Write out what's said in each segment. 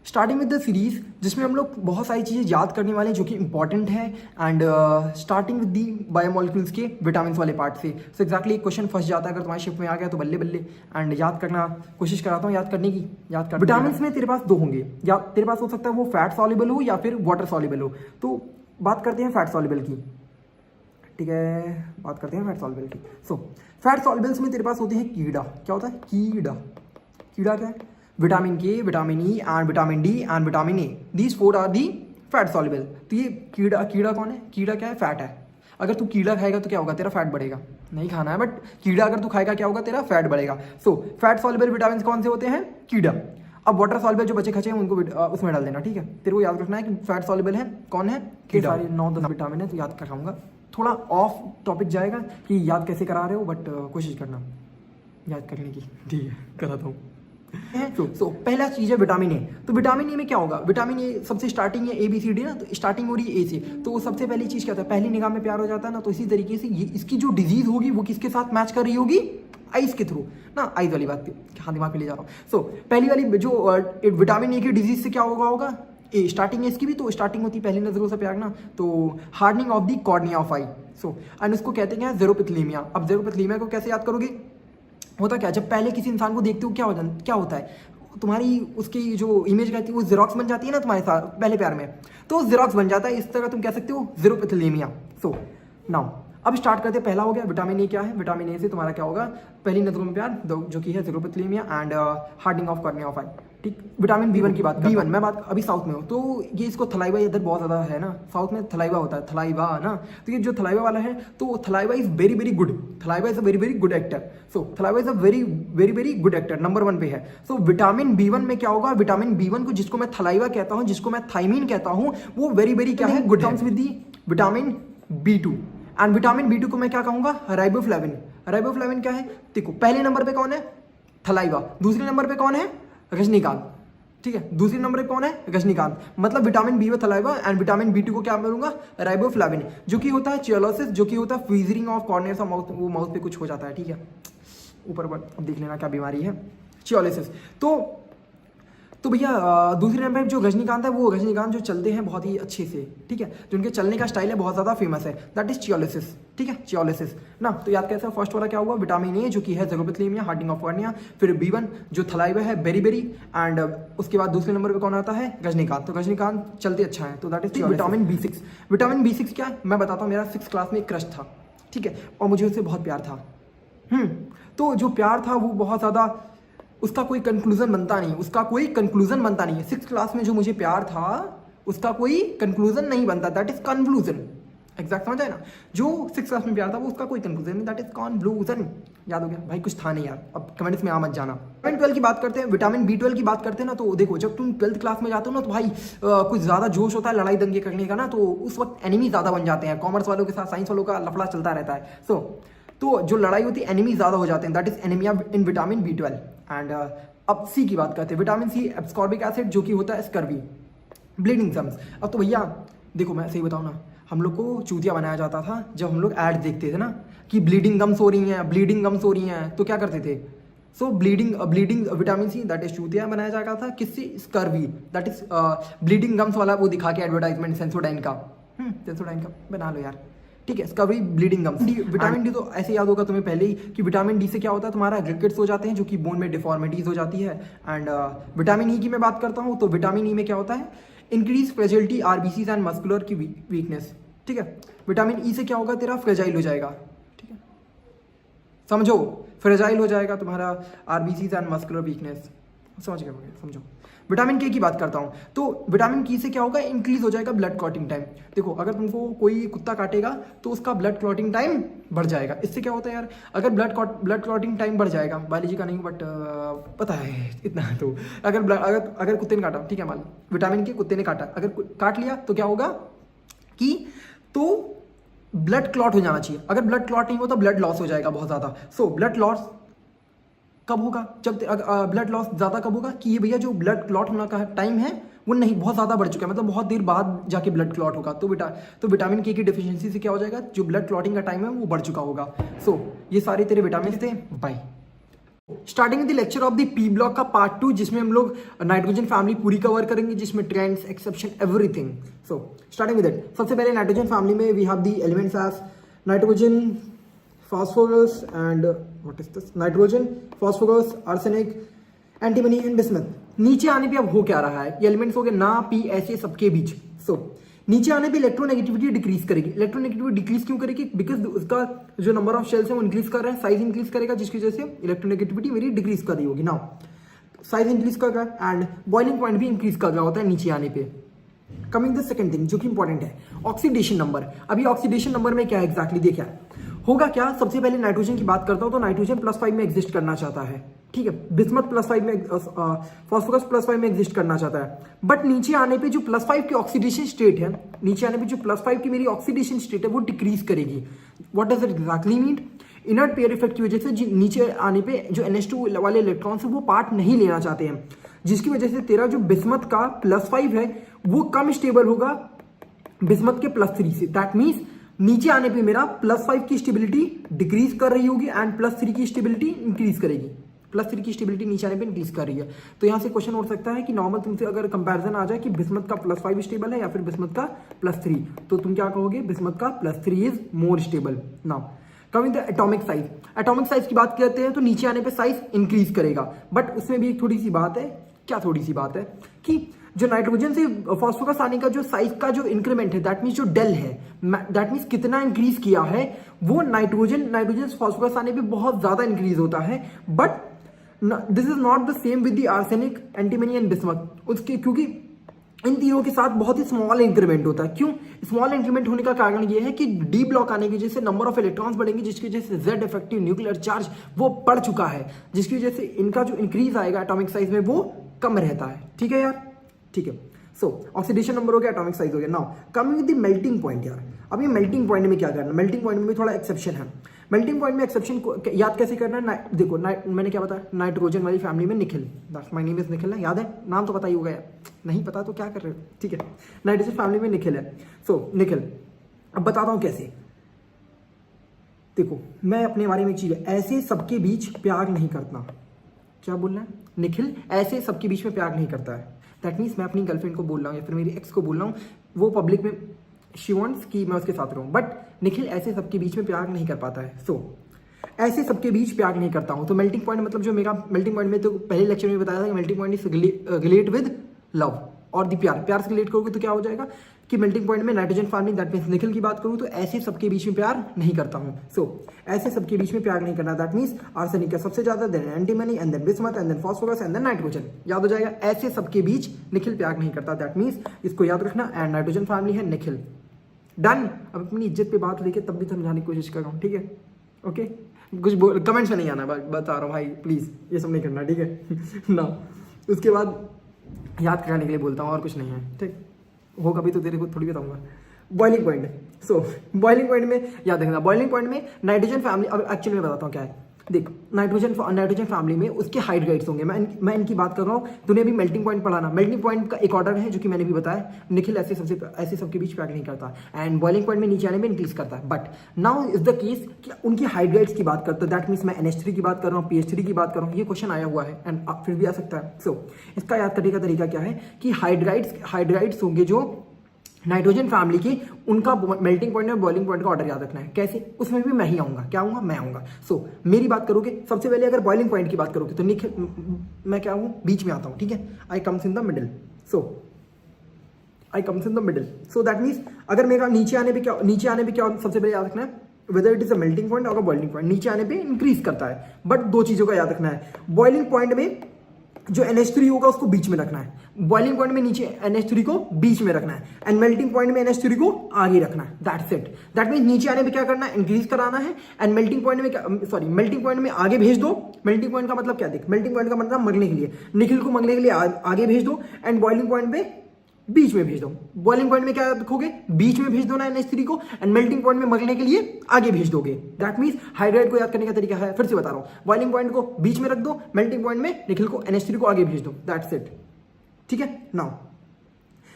Starting with the series जिसमें हम लोग बहुत सारी चीज़ें याद करने वाले हैं जो कि इंपॉर्टेंट है and starting with the biomolecules के विटामिन वाले पार्ट से। सो एक्जैक्टली एक क्वेश्चन फंस जाता है अगर तुम्हारे शिफ्ट में आ गया तो बल्ले बल्ले एंड याद करना कोशिश कराता हूँ याद करने की। विटामिन में तेरे पास दो होंगे, या तेरे पास हो सकता है वो फैट सॉल्युबल हो या फिर वाटर सॉल्युबल हो। तो बात करते हैं फैट सॉल्युबल की, ठीक है, बात करते हैं फैट सॉल्युबल की। सो फैट सॉल्युबल्स में तेरे पास होते हैं कीड़ा। क्या होता है? कीड़ा। कीड़ा क्या है? Vitamin K, vitamin E and vitamin D and vitamin A, these four are the fat soluble. तो ये कीड़ा कौन है? कीड़ा क्या है? फैट है। अगर तू कीड़ा खाएगा तो क्या होगा? तेरा फैट बढ़ेगा। नहीं खाना है, बट कीड़ा अगर तू खाएगा क्या होगा? तेरा फैट बढ़ेगा। सो फैट सॉल्युबल विटामिन कौन से होते हैं? कीड़ा। अब वाटर सॉल्युबल जो बचे खचे हैं उनको उसमें डाल देना, ठीक है। तेरे को याद रखना है कि फैट सॉल्युबल है कौन है? कीड़ा। सारे 9-10 विटामिन है तो याद कराऊंगा। थोड़ा ऑफ टॉपिक जाएगा कि याद कैसे करा रहे हो, बट कोशिश करना याद करने की, ठीक है, कराता हूँ। तो पहला चीज है विटामिन ए। तो विटामिन ए में क्या होगा? विटामिन ए सबसे स्टार्टिंग है ABCD ना, तो स्टार्टिंग हो रही है ए से। तो सबसे पहली चीज क्या होता है? पहली निगाह में प्यार हो जाता है ना, तो इसी तरीके से ये इसकी जो डिजीज होगी वो किसके साथ मैच कर रही होगी? आइस के थ्रू ना, आइस वाली बात हाँ दिमाग में ले जा रहा हूँ। सो पहली वाली जो विटामिन ए की डिजीज से क्या होगा? ए स्टार्टिंग है इसकी भी, तो स्टार्टिंग होती है पहली नजरों से प्यार ना, तो hardening of the cornea of I. So and उसको कहते हैं ज़ेरोपिथेलिमिया। अब ज़ेरोपिथेलिमिया को कैसे याद करोगे? होता क्या, जब पहले किसी इंसान को देखते हो क्या होता है? तुम्हारी उसकी जो इमेज रहती है वो जेरोक्स बन जाती है ना तुम्हारे साथ पहले प्यार में, तो जेरोक्स बन जाता है। इस तरह तुम कह सकते हो ज़ेरोपिथेलिमिया। सो नाउ अब स्टार्ट करते हैं। पहला हो गया विटामिन ए। क्या है? विटामिन ए से तुम्हारा क्या होगा? पहली नजरों में प्यार, जो कि है xerophthalmia and hardening of cornea of eye, ठीक। विटामिन B1 की बात, B1 मैं बात अभी साउथ में हूँ तो ये इसको थलाइवा इधर बहुत ज़्यादा है ना, साउथ में थलाइवा होता है, थलाइवा ना। तो ये जो थलाइवा वाला है तो Thalaiva is very very good. Thalaiva is a very very good actor. So Thalaiva is a very very very good actor, number 1 पे है। सो विटामिन B1 में क्या होगा? विटामिन B1 को जिसको मैं थलाइवा कहता हूँ, जिसको मैं थाइमीन कहता हूँ, वो वेरी वेरी क्या है? Good comes with the vitamin B2 and vitamin B2 को मैं क्या कहूँगा? राइबोफ्लेविन। राइबोफ्लेविन क्या है? देखो पहले नंबर पे कौन है? थलाइवा। दूसरे नंबर पे कौन है? रजनीकांत, ठीक है। दूसरे नंबर पे कौन है? रजनीकांत। मतलब vitamin B1 Thalaiva and vitamin B2 को क्या बोलूंगा? राइबोफ्लेविन, जो कि होता है चियोलोसिस, जो कि होता है फ्रीजरिंग ऑफ कॉर्निया ऑफ माउथ। वो माउथ पे कुछ हो जाता है, ठीक है, ऊपर अब देख लेना क्या बीमारी है, चियोलिसिस। तो भैया दूसरे नंबर पे जो रजनीकांत है, वो रजनीकांत जो चलते हैं बहुत ही अच्छे से, ठीक है, जो उनके चलने का स्टाइल है बहुत ज़्यादा फेमस है, दैट इज चियोलिसिस, ठीक है, चियोलिसिस ना। तो याद कैसे? फर्स्ट वाला क्या हुआ? विटामिन ए जो कि है ज़ेरोपिथेलिमिया, हार्डनिंग ऑफ कॉर्निया, फिर B1 जो थलाइवा है बेरी एंड उसके बाद दूसरे नंबर पे कौन आता है? रजनीकांत। तो रजनीकांत चलते अच्छा है, तो that is vitamin B6। Vitamin B6 क्या है मैं बताता हूँ। मेरा 6th क्लास में एक क्रश था, ठीक है, और मुझे उससे बहुत प्यार था। तो जो प्यार था वो बहुत ज़्यादा, उसका कोई कंक्लूजन बनता नहीं, उसका कोई कंक्लूजन बनता नहीं है। 6th क्लास में जो मुझे प्यार था उसका कोई कंक्लूजन नहीं बनता, दैट इज कन्क्लूजन। एग्जैक्ट समझ आए ना? जो 6th क्लास में प्यार था वो उसका कोई कंक्लूजन नहीं, दैट इज कन्क्लूजन। याद हो गया भाई? कुछ था नहीं यार, अब कमेंट्स में आ मत जाना। विटामिन 12 की बात करते हैं, विटामिन B12 की बात करते हैं ना, तो देखो जब तुम 12th क्लास में जाते हो ना तो भाई कुछ ज़्यादा जोश होता है लड़ाई दंगे करने का ना, तो उस वक्त एनिमी ज़्यादा बन जाते हैं। कॉमर्स वालों के साथ साइंस वालों का लफड़ा चलता रहता है। तो जो लड़ाई होती है एनिमी ज़्यादा हो जाते हैं, that is anaemia in vitamin B12 and अब सी की बात करते हैं। विटामिन C एब्सकॉर्बिक एसिड जो कि होता है स्कर्वी, ब्लीडिंग गम्स। अब तो भैया देखो मैं सही बताऊँ ना, हम लोग को चूतिया बनाया जाता था जब हम लोग ऐड देखते थे ना कि ब्लीडिंग गम्स हो रही हैं, ब्लीडिंग गम्स हो रही हैं, तो क्या करते थे? So bleeding vitamin C that is चूतिया बनाया जाता था। किससे? Scurvy, that is bleeding gums वाला वो दिखा के एडवर्टाइजमेंट सेंसोडाइन का, सेंसोडाइन का बना लो यार, ठीक है, scurvy, bleeding gums. Vitamin D तो ऐसे याद होगा तुम्हें पहले ही कि विटामिन D से क्या होता है? तुम्हारा रिकेट्स हो जाते हैं जो कि बोन में डिफॉर्मिटीज हो जाती है। एंड विटामिन E की मैं बात करता हूँ तो विटामिन E में क्या होता है? Increase fragility RBCs and muscular की वीकनेस, ठीक है। विटामिन E से क्या होगा? तेरा फ्रेजाइल हो जाएगा, ठीक है, समझो, फ्रेजाइल हो जाएगा तुम्हारा RBCs एंड मस्कुलर वीकनेस, समझ गए? समझो। विटामिन K की बात करता हूँ तो विटामिन K से क्या होगा? इंक्रीज हो जाएगा ब्लड क्लॉटिंग टाइम। देखो अगर तुमको कोई कुत्ता काटेगा तो उसका ब्लड क्लॉटिंग टाइम बढ़ जाएगा। इससे क्या होता है यार? अगर ब्लड क्लॉटिंग टाइम बढ़ जाएगा, बायोलॉजी का नहीं बट पता है इतना, तो अगर कुत्ते ने काटा, ठीक है, मान विटामिन K कुत्ते ने काटा, अगर काट लिया तो क्या होगा कि तो ब्लड क्लॉट हो जाना चाहिए। अगर ब्लड क्लॉट नहीं हो तो ब्लड लॉस हो जाएगा बहुत ज़्यादा। सो ब्लड लॉस कब होगा? जब ब्लड लॉस ज़्यादा कब होगा कि ये भैया जो ब्लड क्लॉट होना का टाइम है वो नहीं बहुत ज़्यादा बढ़ चुका है, मतलब बहुत देर बाद जाके ब्लड क्लॉट होगा। तो विटामिन K की डिफिशियंसी से क्या हो जाएगा? जो ब्लड क्लॉटिंग का टाइम है वो बढ़ चुका होगा। सो ये सारे तेरे विटामिन थे। Bye. Starting with the lecture of the P block का पार्ट 2, जिसमें हम लोग नाइट्रोजन फैमिली पूरी कवर करेंगे, जिसमें trends, exception, everything. So starting with it, सबसे पहले नाइट्रोजन फैमिली में we have the elements as nitrogen, phosphorus and what is this, nitrogen, phosphorus, arsenic, antimony and bismuth. नीचे आने पे अब हो क्या रहा है, ये एलिमेंट्स हो गए ना, पी, ऐसे सबके बीच। सो नीचे आने पे इलेक्ट्रोनेगेटिविटी डिक्रीज करेगी। इलेक्ट्रोनेगेटिविटी डिक्रीज क्यों करेगी? बिकॉज उसका जो नंबर ऑफ शेल्स है वो इंक्रीज कर रहा है, साइज इंक्रीज करेगा, जिसकी वजह से इलेक्ट्रोनेगेटिविटी मेरी डिक्रीज कर रही होगी। नाउ साइज इंक्रीज कर रहा है एंड बॉइलिंग पॉइंट भी इंक्रीज कर रहा होता है नीचे आने पे। कमिंग द सेकंड थिंग जो कि इंपॉर्टेंट है, ऑक्सीडेशन नंबर। अभी ऑक्सीडेशन नंबर में क्या एग्जैक्टली देखा होगा क्या? सबसे पहले नाइट्रोजन की बात करता हूं तो नाइट्रोजन +5 में एग्जिस्ट करना चाहता है, ठीक है। बिस्मथ +5 में, फास्फोरस +5 में एग्जिस्ट करना चाहता है। बट नीचे आने पे जो +5 की ऑक्सीडेशन स्टेट है, नीचे आने पे जो +5 की मेरी ऑक्सीडेशन स्टेट है वो डिक्रीज करेगी। What does it exactly mean? Inert pair effect की वजह से नीचे आने पे जो NH2 वाले इलेक्ट्रॉन्स है वो पार्ट नहीं लेना चाहते हैं, जिसकी वजह से तेरा जो बिस्मथ का +5 है वो कम स्टेबल होगा बिस्मथ के +3 से। दैट मीन्स नीचे आने पे मेरा +5 की स्टेबिलिटी डिक्रीज कर रही होगी एंड +3 की स्टेबिलिटी इंक्रीज करेगी। +3 की स्टेबिलिटी नीचे आने पे इंक्रीज कर रही है। तो यहां से क्वेश्चन उठ सकता है कि नॉर्मल तुमसे अगर कंपैरिजन आ जाए कि बिस्मथ का +5 स्टेबल है या फिर बिस्मथ का +3, तो तुम क्या कहोगे? बिस्मथ का +3 is more stable. Now coming the atomic size. Atomic size की बात करते हैं तो नीचे आने पे साइज इंक्रीज करेगा, बट उसमें भी एक थोड़ी सी बात है। क्या थोड़ी सी बात है? कि जो नाइट्रोजन से फास्फोरस आने का जो साइज का जो इंक्रीमेंट है, दैट मीन्स जो डेल है, दैट मीन्स कितना इंक्रीज किया है, वो नाइट्रोजन से फास्फोरस आने पे बहुत ज्यादा इंक्रीज होता है। But this is not the same with the arsenic, antimony and bismuth. उसके क्योंकि इन तीनों के साथ बहुत ही स्मॉल इंक्रीमेंट होता है। क्यों स्मॉल इंक्रीमेंट होने का कारण ये है कि डी ब्लॉक आने की वजह से नंबर ऑफ इलेक्ट्रॉन्स बढ़ेंगे, जिसकी वजह से जेड इफेक्टिव न्यूक्लियर चार्ज वो बढ़ चुका है, जिसकी वजह से इनका जो इंक्रीज आएगा एटॉमिक साइज में वो कम रहता है। ठीक है यार, ठीक है। सो ऑक्सीडेशन नंबर हो गया, एटॉमिक साइज हो गया। Now coming with the melting point यार। अब ये मेल्टिंग पॉइंट में क्या करना? मेल्टिंग पॉइंट में भी थोड़ा एक्सेप्शन है। मेल्टिंग पॉइंट में एक्सेप्शन को याद कैसे करना है? देखो मैंने क्या बताया, नाइट्रोजन वाली फैमिली में Nikhil, that's my name is Nikhil है, याद है? नाम तो पता ही होगा यार, नहीं पता तो क्या कर रहे हो, ठीक है। नाइट्रोजन फैमिली में निखिल है। सो निखिल, अब बताता हूं कैसे। देखो मैं अपने बारे में एक चीज है, ऐसे सबके बीच प्यार नहीं करता। क्या बोलना है? निखिल ऐसे सबके बीच में प्यार नहीं करता है। दैट मीन्स मैं अपनी गर्लफ्रेंड को बोल रहा हूँ या फिर मेरी एक्स को बोल रहा हूँ, वो पब्लिक में शी वांट्स कि मैं उसके साथ रहूँ, बट निखिल ऐसे सबके बीच में प्यार नहीं कर पाता है। सो ऐसे सबके बीच प्यार नहीं करता हूँ। तो मेल्टिंग पॉइंट मतलब जो मेरा मेल्टिंग पॉइंट में तो पहले लेक्चर में बताया था कि melting point is relate with love और दी प्यार से रिलेट करोगे तो क्या हो जाएगा कि मेल्टिंग पॉइंट में nitrogen family, that means Nikhil की बात करूँ तो ऐसे सबके बीच में प्यार नहीं करता हूँ। सो ऐसे सबके बीच में प्यार नहीं करना, दैट मीन्स आर्सेनिक का सबसे ज्यादा, then antimony and then bismuth and then phosphorus and then nitrogen. याद हो जाएगा, ऐसे सबके बीच निखिल प्यार नहीं करता, दैट मीन्स इसको याद रखना। एंड नाइट्रोजन फैमिली है निखिल। डन। अब अपनी इज्जत पे बात लेके तब भी समझाने की कोशिश कर रहा हूँ, ठीक है? ओके, कुछ कमेंट्स में नहीं आना, बता रहा हूँ भाई, प्लीज ये सब नहीं करना, ठीक है ना। उसके बाद याद कराने के लिए बोलता हूँ और कुछ नहीं है, ठीक होगा भी तो तेरे को थोड़ी बताऊंगा। Boiling point. सो बॉइलिंग पॉइंट में याद रखना, बॉइलिंग पॉइंट में नाइट्रोजन फैमिली, अब एक्चुअली मैं बताता हूँ क्या है। देख नाइट्रोजन फैमिली में उसके हाइड्राइड्स होंगे, मैं इनकी बात कर रहा हूँ। तूने भी मेल्टिंग पॉइंट पढ़ाना, मेल्टिंग पॉइंट का एक ऑर्डर है जो कि मैंने भी बताया। निखिल ऐसे सबके बीच प्यार नहीं करता एंड बॉइलिंग पॉइंट में नीचे आने में इंक्रीज करता है। But now is the case कि उनकी हाइड्राइड्स की बात करता है, दैट मीन्स मैं NH3 की बात कर रहा हूँ, PH3 की बात कर रहा हूँ। ये क्वेश्चन आया हुआ है एंड फिर भी आ सकता है। सो इसका याद करने का तरीका क्या है कि हाइड्राइड्स होंगे जो नाइट्रोजन फैमिली की, उनका मेल्टिंग पॉइंट और बॉइलिंग पॉइंट का ऑर्डर याद रखना है। कैसे? उसमें भी मैं ही आऊंगा। क्या आऊंगा? मैं आऊंगा। सो मेरी बात करोगे, सबसे पहले अगर बॉइलिंग पॉइंट की बात करोगे तो निखिल, मैं क्या हूं? बीच में आता हूं, ठीक है। I comes in the middle. So I comes in the middle. So that means अगर मेरा नीचे आने पे क्या सबसे पहले याद रखना है, weather it is a melting point और बॉइलिंग पॉइंट। नीचे आने पे इंक्रीज करता है, बट दो चीजों का याद रखना है। बॉइलिंग पॉइंट में जो NH3 होगा उसको बीच में रखना है, बॉइलिंग पॉइंट में नीचे NH3 को बीच में रखना है एंड मेल्टिंग पॉइंट में NH3 को आगे रखना है। That's it. दैट मींस नीचे आने पे क्या करना है? इंक्रीज कराना है एंड मेल्टिंग पॉइंट में आगे भेज दो। मेल्टिंग पॉइंट का मतलब क्या? देख, मेल्टिंग पॉइंट का मतलब मरने के लिए, निखिल को मरने के लिए आगे भेज दो एंड बॉइलिंग पॉइंट में बीच में भेज दो। बॉइलिंग पॉइंट में क्या रखोगे? बीच में भेज दो ना NH3 को एंड मेल्टिंग पॉइंट में मरने के लिए आगे भेज दोगे। दैट मींस हाइड्राइड को याद करने का तरीका है, फिर से बता रहा हूं, बॉइलिंग पॉइंट को बीच में रख दो, मेल्टिंग पॉइंट में निखिल को NH3 को आगे भेज दो। दैट्स इट, ठीक है। नाउ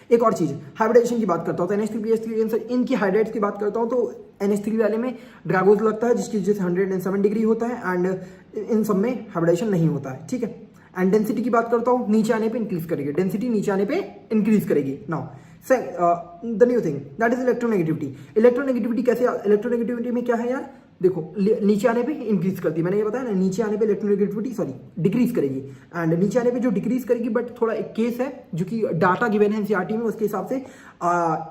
एक और चीज़ हाइब्रिडाइजेशन की बात करता हूँ तो NH3 इनकी हाइड्राइड्स की बात करता हूँ तो NH3 वाले में ड्रैगोज लगता है जिसकी वजह से 107 डिग्री होता है एंड इन सब में हाइब्रिडाइजेशन नहीं होता है, ठीक है। एंड डेंसिटी की बात करता हूँ, नीचे आने पे इंक्रीज करेगी, डेंसिटी नीचे आने पे इंक्रीज करेगी। Now the new thing that is electronegativity. Electronegativity कैसे, इलेक्ट्रोनेगेटिविटी में क्या है यार, देखो नीचे आने पे इंक्रीज करती है, मैंने ये बताया ना, नीचे आने पे इलेक्ट्रोनेगेटिविटी डिक्रीज करेगी एंड नीचे आने पे जो डिक्रीज करेगी, बट थोड़ा एक केस है जो कि डाटा गिवन है एनसीईआरटी में, उसके हिसाब से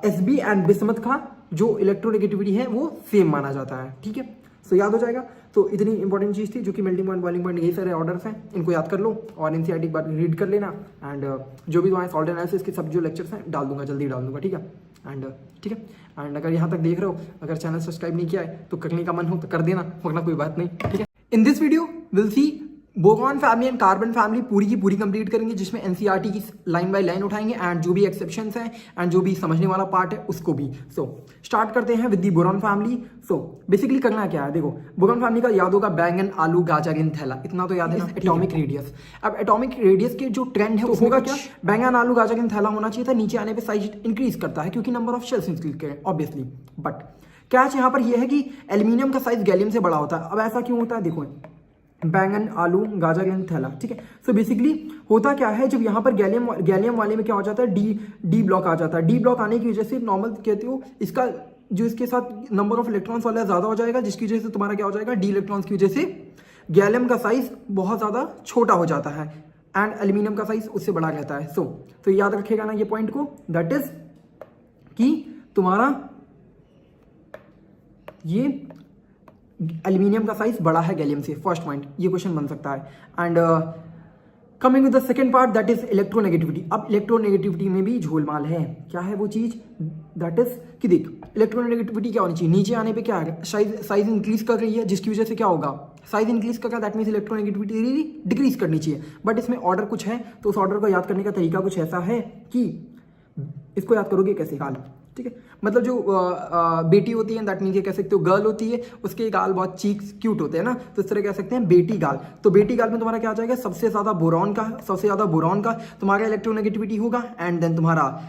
एसबी एंड बिस्मथ का जो इलेक्ट्रोनेगेटिविटी है वो सेम माना जाता है, ठीक है। सो याद हो जाएगा। तो इतनी इंपॉर्टेंट चीज़ थी जो कि मेल्टिंग पॉइंट, बॉइलिंग पॉइंट, यही सारे ऑर्डर्स हैं, इनको याद कर लो और एनसीईआरटी एक बार रीड कर लेना एंड जो भी तुम्हारे सॉल्ट एनालिसिस के सब जो लेक्चर्स हैं डाल दूंगा, जल्दी डाल दूंगा, ठीक है। एंड ठीक है, एंड अगर यहाँ तक देख रहे हो, अगर चैनल सब्सक्राइब नहीं किया है तो करने का मन हो तो कर देना, वरना कोई बात नहीं, ठीक है। In this video will see boron family and carbon family पूरी की पूरी कंप्लीट करेंगे, जिसमें एनसीईआरटी की लाइन बाय लाइन उठाएंगे एंड जो भी एक्सेप्शंस हैं एंड जो भी समझने वाला पार्ट है उसको भी। सो स्टार्ट करते हैं with the boron family. So basically करना क्या है, देखो बोरॉन फैमिली का याद होगा बैंगन, आलू, गाजर, थैला, इतना तो याद है ना, एटॉमिक रेडियस। अब एटॉमिक रेडियस के जो ट्रेंड है उसमें क्या, बैंगन, आलू, गाजर, थैला होना चाहिए था, नीचे आने पर साइज इंक्रीज करता है क्योंकि नंबर ऑफ शेल्स इंक्रीज करें ऑब्वियसली। बट कैच यहाँ पर यह है कि एल्यूमिनियम का साइज गैलियम से बड़ा होता है। अब ऐसा क्यों होता है, देखो बैंगन, आलू, गाजर एंड थैला, ठीक है। सो बेसिकली होता क्या है, जब यहाँ पर गैलियम वाले में क्या हो जाता है, डी ब्लॉक आ जाता है। डी ब्लॉक आने की वजह से नॉर्मल कहते हो इसका जो इसके साथ नंबर ऑफ इलेक्ट्रॉन्स वाला ज्यादा हो जाएगा, जिसकी वजह से तुम्हारा क्या हो जाएगा, डी इलेक्ट्रॉन्स की वजह से गैलियम का साइज बहुत ज्यादा छोटा हो जाता है एंड एल्यूमिनियम का साइज उससे बड़ा रहता है। सो तो याद रखेगा ना ये पॉइंट को, दैट इज कि तुम्हारा ये एल्यूमिनियम का साइज बड़ा है गैलियम से, फर्स्ट पॉइंट, ये क्वेश्चन बन सकता है। And coming with the second part that is electronegativity. अब इलेक्ट्रोनेगेटिविटी में भी झोलमाल है, क्या है वो चीज, दैट इज कि देख इलेक्ट्रोनेगेटिविटी क्या होनी चाहिए, नीचे आने पे क्या है, साइज इंक्रीज कर रही है, जिसकी वजह से क्या होगा, साइज इंक्रीज कर रहा है, दैट मीन्स इलेक्ट्रोनेगेटिविटी डिक्रीज करनी चाहिए। बट इसमें ऑर्डर कुछ है, तो उस ऑर्डर को याद करने का तरीका कुछ ऐसा है कि इसको याद करोगे कैसे, गाल, ठीक है। मतलब जो बेटी होती है, दैट मीन्स ये कह सकते हो गर्ल होती है, उसके गाल बहुत चीक्स क्यूट होते हैं ना, तो इस तरह कह सकते हैं बेटी गाल। तो बेटी गाल में तुम्हारा क्या आ जाएगा, सबसे ज्यादा बोरॉन का तुम्हारा इलेक्ट्रोनेगेटिविटी होगा एंड देन तुम्हारा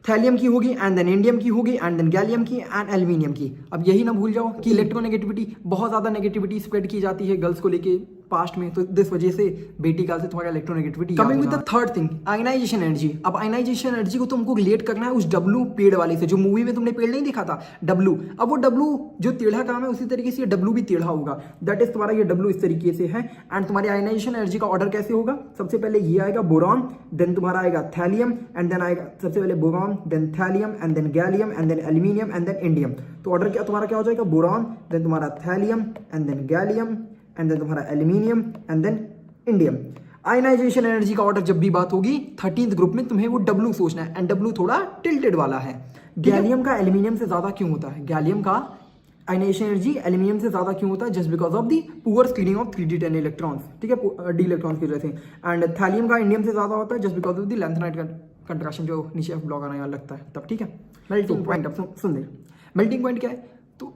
थैलियम की होगी एंड देन इंडियम की होगी एंड देन गैलियम की एंड एल्यूमिनियम की। अब यही ना भूल जाओ कि इलेक्ट्रोनेगेटिविटी बहुत ज्यादा नेगेटिविटी स्प्रेड की जाती है गर्ल्स को लेके पास्ट में, तो इस वजह से बेटी गाल से तुम्हारा electronegativity. Coming with the third thing, ionisation energy. अब आयनाइजेशन एनर्जी को तुमको रिलेट करना है उस डब्लू पेड़ वाले से, जो मूवी में तुमने पेड़ नहीं देखा था डब्लू। अब वो डब्लू जो टेढ़ा काम है उसी तरीके से ये डब्लू भी टेढ़ा होगा, दैट इज तुम्हारा ये डब्लू इस तरीके से है। एंड तुम्हारी आयनाइजेशन एनर्जी का ऑर्डर कैसे होगा, सबसे पहले ये आएगा बोरॉन, देन तुम्हारा आएगा थैलियम एंड देन आएगा सबसे पहले boron, then thallium and then gallium and then aluminium and then indium. तो ऑर्डर क्या तुम्हारा क्या हो जाएगा, बोरॉन, देन तुम्हारा thallium and then gallium and then तुम्हारा aluminium and then indium. Ionization energy का ऑर्डर जब भी बात होगी 13th ग्रुप में तुम्हें वो डब्लू सोचना है एंड डब्लू थोड़ा टिल्टेड वाला है। गैलियम का एल्यूमिनियम से ज्यादा क्यों होता है, गैलियम का आयनाइजेशन एनर्जी एल्यूमिनियम से ज्यादा क्यों होता है, just because of the poor screening of 3d10 electrons, ठीक है, डी इलेक्ट्रॉन्स की वजह से। एंड थैलियम का इंडियम से ज्यादा होता है just because of the lanthanide contraction जो नीचे एफ ब्लॉक आने लगता है तब, ठीक है। मेल्टिंग पॉइंट, अब सुन दे मेल्टिंग पॉइंट क्या है, तो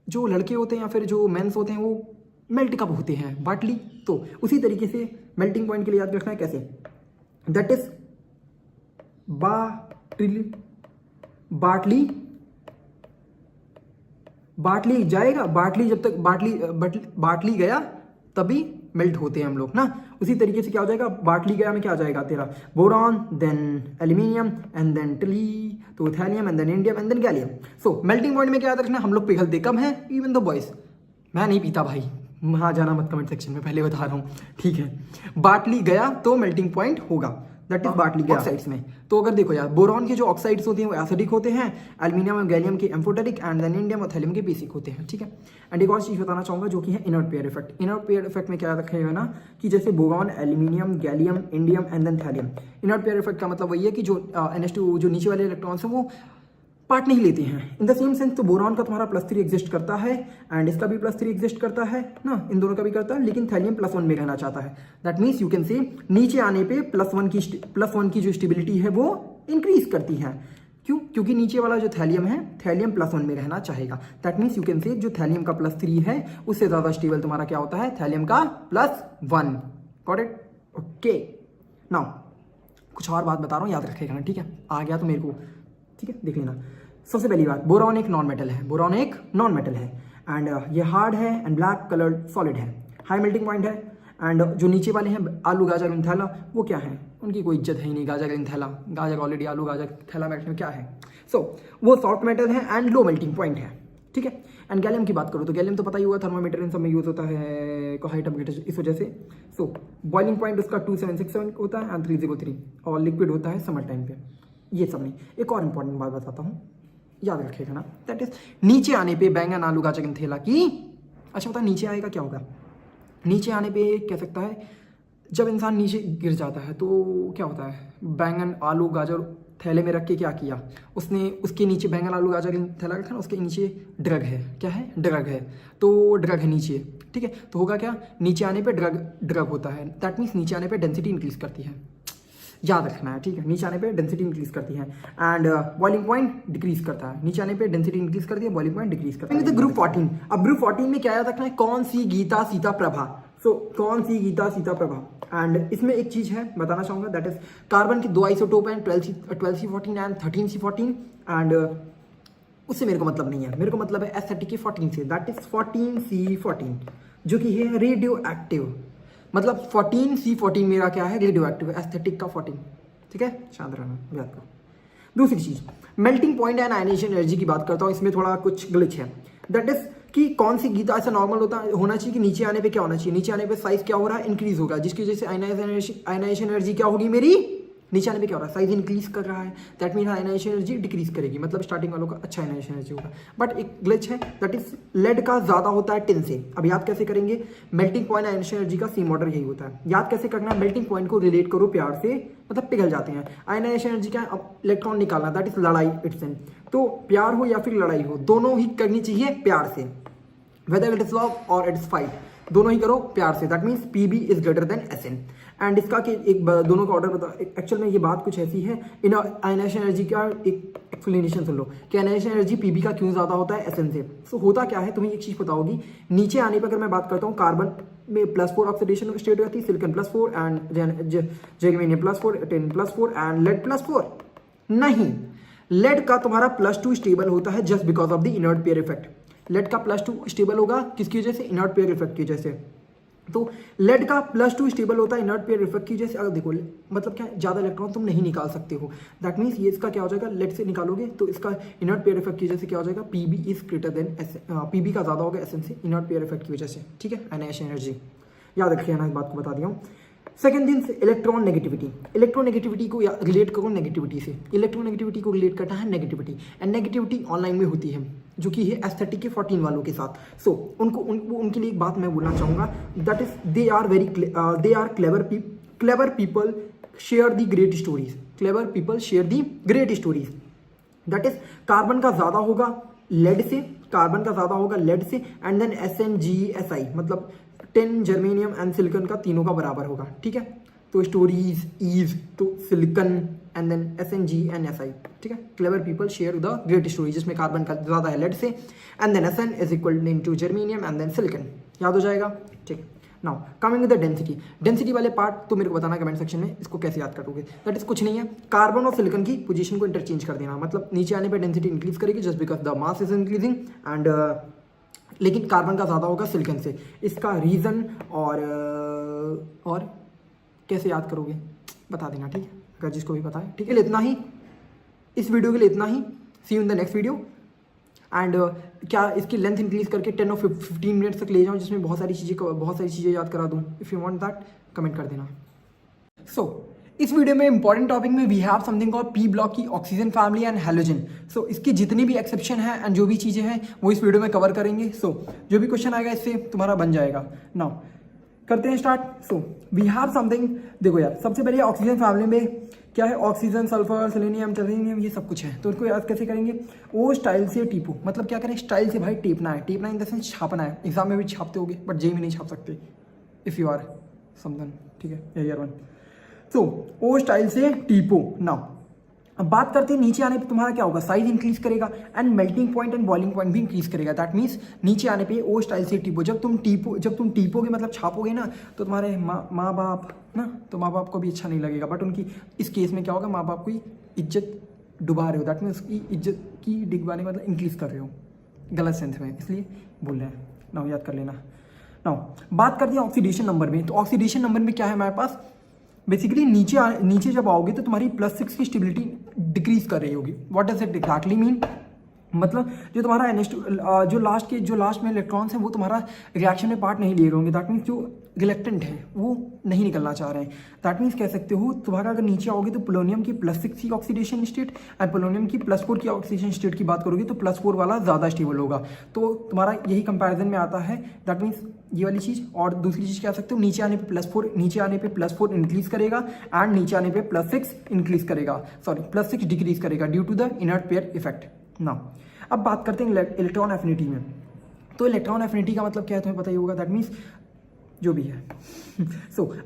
जो लड़के होते हैं या फिर जो मेंस होते हैं वो मेल्ट कब होते हैं, बाटली, तो उसी तरीके से मेल्टिंग पॉइंट के लिए याद रखना है कैसे, दैट इज बाटली जाएगा, बाटली जब तक बाटली गया तभी मेल्ट होते हैं हम लोग ना। उसी तरीके से क्या हो जाएगा, बाटली गया में क्या आ जाएगा तेरा boron, then aluminium and then टिली, तो thallium and then indium and then gallium. So melting point में क्या याद रखना, हम लोग पिघलते कम है, इवन द बॉयज, मैं नहीं पीता भाई, वहाँ जाना मत कमेंट सेक्शन में, पहले बता रहा हूँ, ठीक है। बाटली गया तो मेल्टिंग पॉइंट होगा, दैट इज बाटली गया। ऑक्साइड्स में तो अगर देखो यार, बोरॉन के जो ऑक्साइड्स होते हैं वो एसिडिक होते हैं, एल्यूमिनियम और गैलियम के एम्फोटेरिक एंड देन इंडियम और थैलियम के बेसिक होते हैं, ठीक है। एंड एक और चीज बताना चाहूंगा जो कि है inert pair effect. Inert pair effect में क्या रखेगा ना कि जैसे boron, aluminium, gallium, indium and then thallium. Inert pair effect का मतलब वही है कि जो NH2 जो नीचे वाले इलेक्ट्रॉन्स हैं वो पार्ट नहीं लेते हैं। इन द सेम सेंस तो बोरॉन का तुम्हारा +3 एग्जिस्ट करता है एंड इसका भी +3 एग्जिस्ट करता है ना, इन दोनों का भी करता है, लेकिन थैलियम +1 में रहना चाहता है। That means you can say नीचे आने पे +1 की जो स्टेबिलिटी है वो इंक्रीज करती है। क्यों, क्योंकि नीचे वाला जो थैलियम है, थैलियम +1 में रहना चाहेगा। That means you can say जो थैलियम का +3 है उससे ज्यादा स्टेबल तुम्हारा क्या होता है, थैलियम का +1। Got it, okay. नाउ कुछ और बात बता रहा हूँ, याद रखेगा ना, ठीक है। आ गया तो मेरे को, ठीक है, देख लेना। सबसे पहली बात, बोरॉन एक नॉन मेटल है, बोरॉन एक नॉन मेटल है एंड ये हार्ड है एंड ब्लैक कलर्ड सॉलिड है, हाई मेल्टिंग पॉइंट है। एंड जो नीचे वाले हैं आलू गाजर ग्रंथैला, वो क्या है, उनकी कोई इज्जत है ही नहीं। गाजर ग्रंथैला, गाजर ऑलरेडी आलू गाजर थैला मेटल में क्या है। सो वो सॉफ्ट मेटल है एंड लो मेल्टिंग पॉइंट है, ठीक है। एंड गैलियम की बात करो तो गैलियम तो पता ही होगा, थर्मामीटर इन सब में यूज होता है हाई टेम्परेचर, इस वजह से। सो बॉइलिंग पॉइंट उसका 2767 होता है एंड 303 और लिक्विड होता है समर टाइम पे। ये सब नहीं, एक और इंपॉर्टेंट बात बताता हूँ, याद रखिएगा ना, दैट इज नीचे आने पे बैंगन आलू गाजर ग्रंथैला की, अच्छा बता नीचे आएगा क्या होगा। नीचे आने पे कह सकता है जब इंसान नीचे गिर जाता है तो क्या होता है, बैंगन आलू गाजर थैले में रख के क्या किया उसने, उसके नीचे बैंगन आलू गाजर थैला रखा ना, उसके नीचे ड्रग है, क्या है, ड्रग है, तो ड्रग है नीचे, ठीक है। तो होगा क्या, नीचे आने पे ड्रग होता है, दैट मीन्स नीचे आने पे डेंसिटी इंक्रीज करती है, याद रखना है, ठीक है। नीचे आने पे डेंसिटी इंक्रीज करती है एंड बॉइलिंग पॉइंट डिक्रीज करता है। नीचे आने पे डेंसिटी इंक्रीज करती है, बॉइलिंग पॉइंट डिक्रीज करता है। ग्रुप 14, अब ग्रुप 14 में क्या याद रखना है, कौन सी गीता सीता प्रभा। सो कौन सी गीता सीता प्रभा। एंड इसमें एक चीज है बताना चाहूंगा, दैट इज कार्बन की 2 आइसोटोप हैं, 12C14 एंड 13C14 एंड उससे मेरे को मतलब नहीं है, मेरे को मतलब है S30 के 14 से, दैट इज 14C14 जो कि है रेडियो एक्टिव। मतलब 14C14 मेरा क्या है, रेडियो एक्टिव है, एस्थेटिक का 14, ठीक है, शांत रहना, याद करो। दूसरी चीज melting point and ionisation energy की बात करता हूँ, इसमें थोड़ा कुछ ग्लिच है, दैट इज कि कौन सी गीता ऐसा नॉर्मल होना चाहिए कि नीचे आने पे क्या होना चाहिए, नीचे आने पे साइज क्या हो रहा है, इंक्रीज होगा, जिसकी वजह से आयनाइजेशन एनर्जी क्या होगी मेरी, नीचे आने पे क्या हो रहा है, साइज इंक्रीज कर रहा है, that mean ionisation energy decrease करेगी, मतलब स्टार्टिंग वालों का अच्छा आयनाइजेशन एनर्जी होगा। बट एक ग्लिच है, दैट इज लेड का ज्यादा होता है टिन से। अब याद कैसे करेंगे, मेल्टिंग पॉइंट आयनाइजेशन एनर्जी का सेम ऑर्डर यही होता है। याद कैसे करना, मेल्टिंग पॉइंट को रिलेट करो प्यार से, मतलब पिघल जाते हैं। आयनाइजेशन एनर्जी क्या है, अब इलेक्ट्रॉन निकालना, दैट इज लड़ाई इट्स इन। तो प्यार हो या फिर लड़ाई हो, दोनों ही करनी चाहिए प्यार से, वेदर इट इज लव और इट इज फाइट, दोनों ही करो प्यार से, that means PB is greater then SN। And इसका कि एक दोनों का ऑर्डर बता, एक्चुअल में ये बात कुछ ऐसी है, इन आयनाइजेशन एनर्जी का एक एक्सप्लेनेशन सुन लो कि आयनाइजेशन एनर्जी PB का क्यों ज्यादा होता है SN से। सो होता क्या है, तुम्हें एक चीज पता होगी, नीचे आने पर अगर मैं बात करता हूँ, कार्बन में +4 ऑक्सीडेशन स्टेट हो जाती है, silicon +4 and germanium +4, tin +4 and lead +4। नहीं, लेड का तुम्हारा +2 स्टेबल होता है just because of the inert pair effect. Lead का +2 स्टेबल होगा किसकी वजह से, इनर्ट पेयर इफेक्ट की वजह से। तो लेड का +2 स्टेबल होता है इनर्ट पेयर इफेक्ट की वजह से। अगर देखो मतलब क्या, ज्यादा इलेक्ट्रॉन तुम नहीं निकाल सकते हो, दैट मीन्स ये इसका क्या हो जाएगा, लेड से निकालोगे तो इसका इनर्ट पेयर इफेक्ट की वजह से क्या हो जाएगा, PB is greater then PB का ज्यादा होगा SN से, इनर्ट पेयर इफेक्ट की वजह से, ठीक है, आयनाइजेशन एनर्जी याद रखिए ना, इस बात को बता दिया हूँ। Second thing electron negativity, electron negativity को रिलेट करो नेगेटिविटी से, इलेक्ट्रॉन नेगेटिविटी को रिलेट करता है नेगेटिविटी, एंड नेगेटिविटी ऑनलाइन में होती है जो कि है S30 के 14 वालों के साथ। सो उनके लिए एक बात मैं बोलना चाहूंगा, that is they are clever people share the great stories, clever people share the great stories, that is carbon का ज्यादा होगा लेड से, कार्बन का ज्यादा होगा लेड से, एंड देन SNGSI मतलब टिन जर्मेनियम एंड सिलिकॉन का तीनों का बराबर होगा, ठीक है। तो स्टोरीज ईज तो सिलिकॉन एंड देन SNGSI, ठीक है, clever people share the great story, जिसमें कार्बन का ज्यादा है लेड से, and then SN is equal to germanium and then silicon, याद हो जाएगा, ठीक। Now coming with the density, density वाले पार्ट तो मेरे को बताना कमेंट सेक्शन में, इसको कैसे याद करोगे। दैट इज कुछ नहीं है, कार्बन और सिलिकॉन की पोजीशन को इंटरचेंज कर देना, मतलब नीचे आने पे डेंसिटी इंक्रीज करेगी just because the mass is increasing and लेकिन कार्बन का ज्यादा होगा सिलिकॉन से। इसका रीजन और कैसे याद करोगे बता देना, ठीक है, अगर जिसको भी पता है, ठीक है। इतना ही इस वीडियो के लिए, इतना ही, see you in the next video. And क्या इसकी लेंथ इंक्रीज करके 10 और 15 मिनट्स तक ले जाऊँ, जिसमें बहुत सारी चीज़ें याद करा दूँ। If you want that comment कर देना। सो इस वीडियो में इंपॉर्टेंट टॉपिक में we have something called P block की oxygen family and halogen. So इसकी जितनी भी एक्सेप्शन है एंड जो भी चीज़ें हैं वो इस वीडियो में कवर करेंगे। सो जो भी क्वेश्चन आएगा इससे तुम्हारा बन जाएगा। नाउ करते हैं start. So we have something, देखो यार सबसे पहले ऑक्सीजन फैमिली में क्या है, ऑक्सीजन, सल्फर, सेलेनियम, टेल्यूरियम, ये सब कुछ है। तो इनको याद कैसे करेंगे, ओ स्टाइल से टीपो, मतलब क्या करें, स्टाइल से भाई टीपना है। टीपना इन द सेंस छापना है। एग्जाम में भी छापते होगे बट जेई में नहीं छाप सकते इफ़ यू आर समवन, ठीक है, ईयर 1। सो ओ स्टाइल से टीपो। नाउ अब बात करते हैं नीचे आने पे तुम्हारा क्या होगा, साइज इंक्रीज करेगा and melting point and boiling point भी इंक्रीज करेगा। दैट मीन्स नीचे आने पे ओ स्टाइल से टीपो, जब तुम टीपोगे मतलब छापोगे ना, तो तुम्हारे माँ बाप ना, तो माँ बाप को भी अच्छा नहीं लगेगा, बट उनकी इस केस में क्या होगा, माँ बाप की इज्जत डुबा रहे हो। दैट मीन्स उसकी इज्जत की डिगवाने मतलब इंक्रीज कर रहे हो गलत सेंस में, इसलिए बोल रहे हैं ना, याद कर लेना। नाउ बात करते हैं ऑक्सीडेशन नंबर में। तो ऑक्सीडेशन नंबर में क्या है हमारे पास, बेसिकली नीचे जब आओगे तो तुम्हारी +6 की स्टेबिलिटी डिक्रीज कर रही होगी। What does it exactly mean, मतलब जो तुम्हारा NH2 जो लास्ट में इलेक्ट्रॉन्स हैं वो तुम्हारा रिएक्शन में पार्ट नहीं ले रहे होंगे। दैट मीन्स जो रिलेक्टेंट है वो नहीं निकलना चाह रहे हैं। दैट मीन्स कह सकते हो तुम्हारा अगर नीचे आओगे तो पोलोनियम की +6 की ऑक्सीडेशन स्टेट एंड पोलोनियम की +4 की ऑक्सीडेशन स्टेट की बात करोगे तो +4 वाला ज़्यादा स्टेबल होगा। तो तुम्हारा यही कंपैरिजन में आता है। दैट मीन्स ये वाली चीज़, और दूसरी चीज़ क्या सकते हो, नीचे आने पे +4 इंक्रीज करेगा एंड नीचे आने पे +6 इंक्रीज करेगा, सॉरी +6 डिक्रीज करेगा due to the inert pair effect. ना अब बात करते हैं इलेक्ट्रॉन एफिनिटी में। तो इलेक्ट्रॉन एफिनिटी का मतलब क्या है तुम्हें पता ही होगा, दैट मीन्स जो भी है।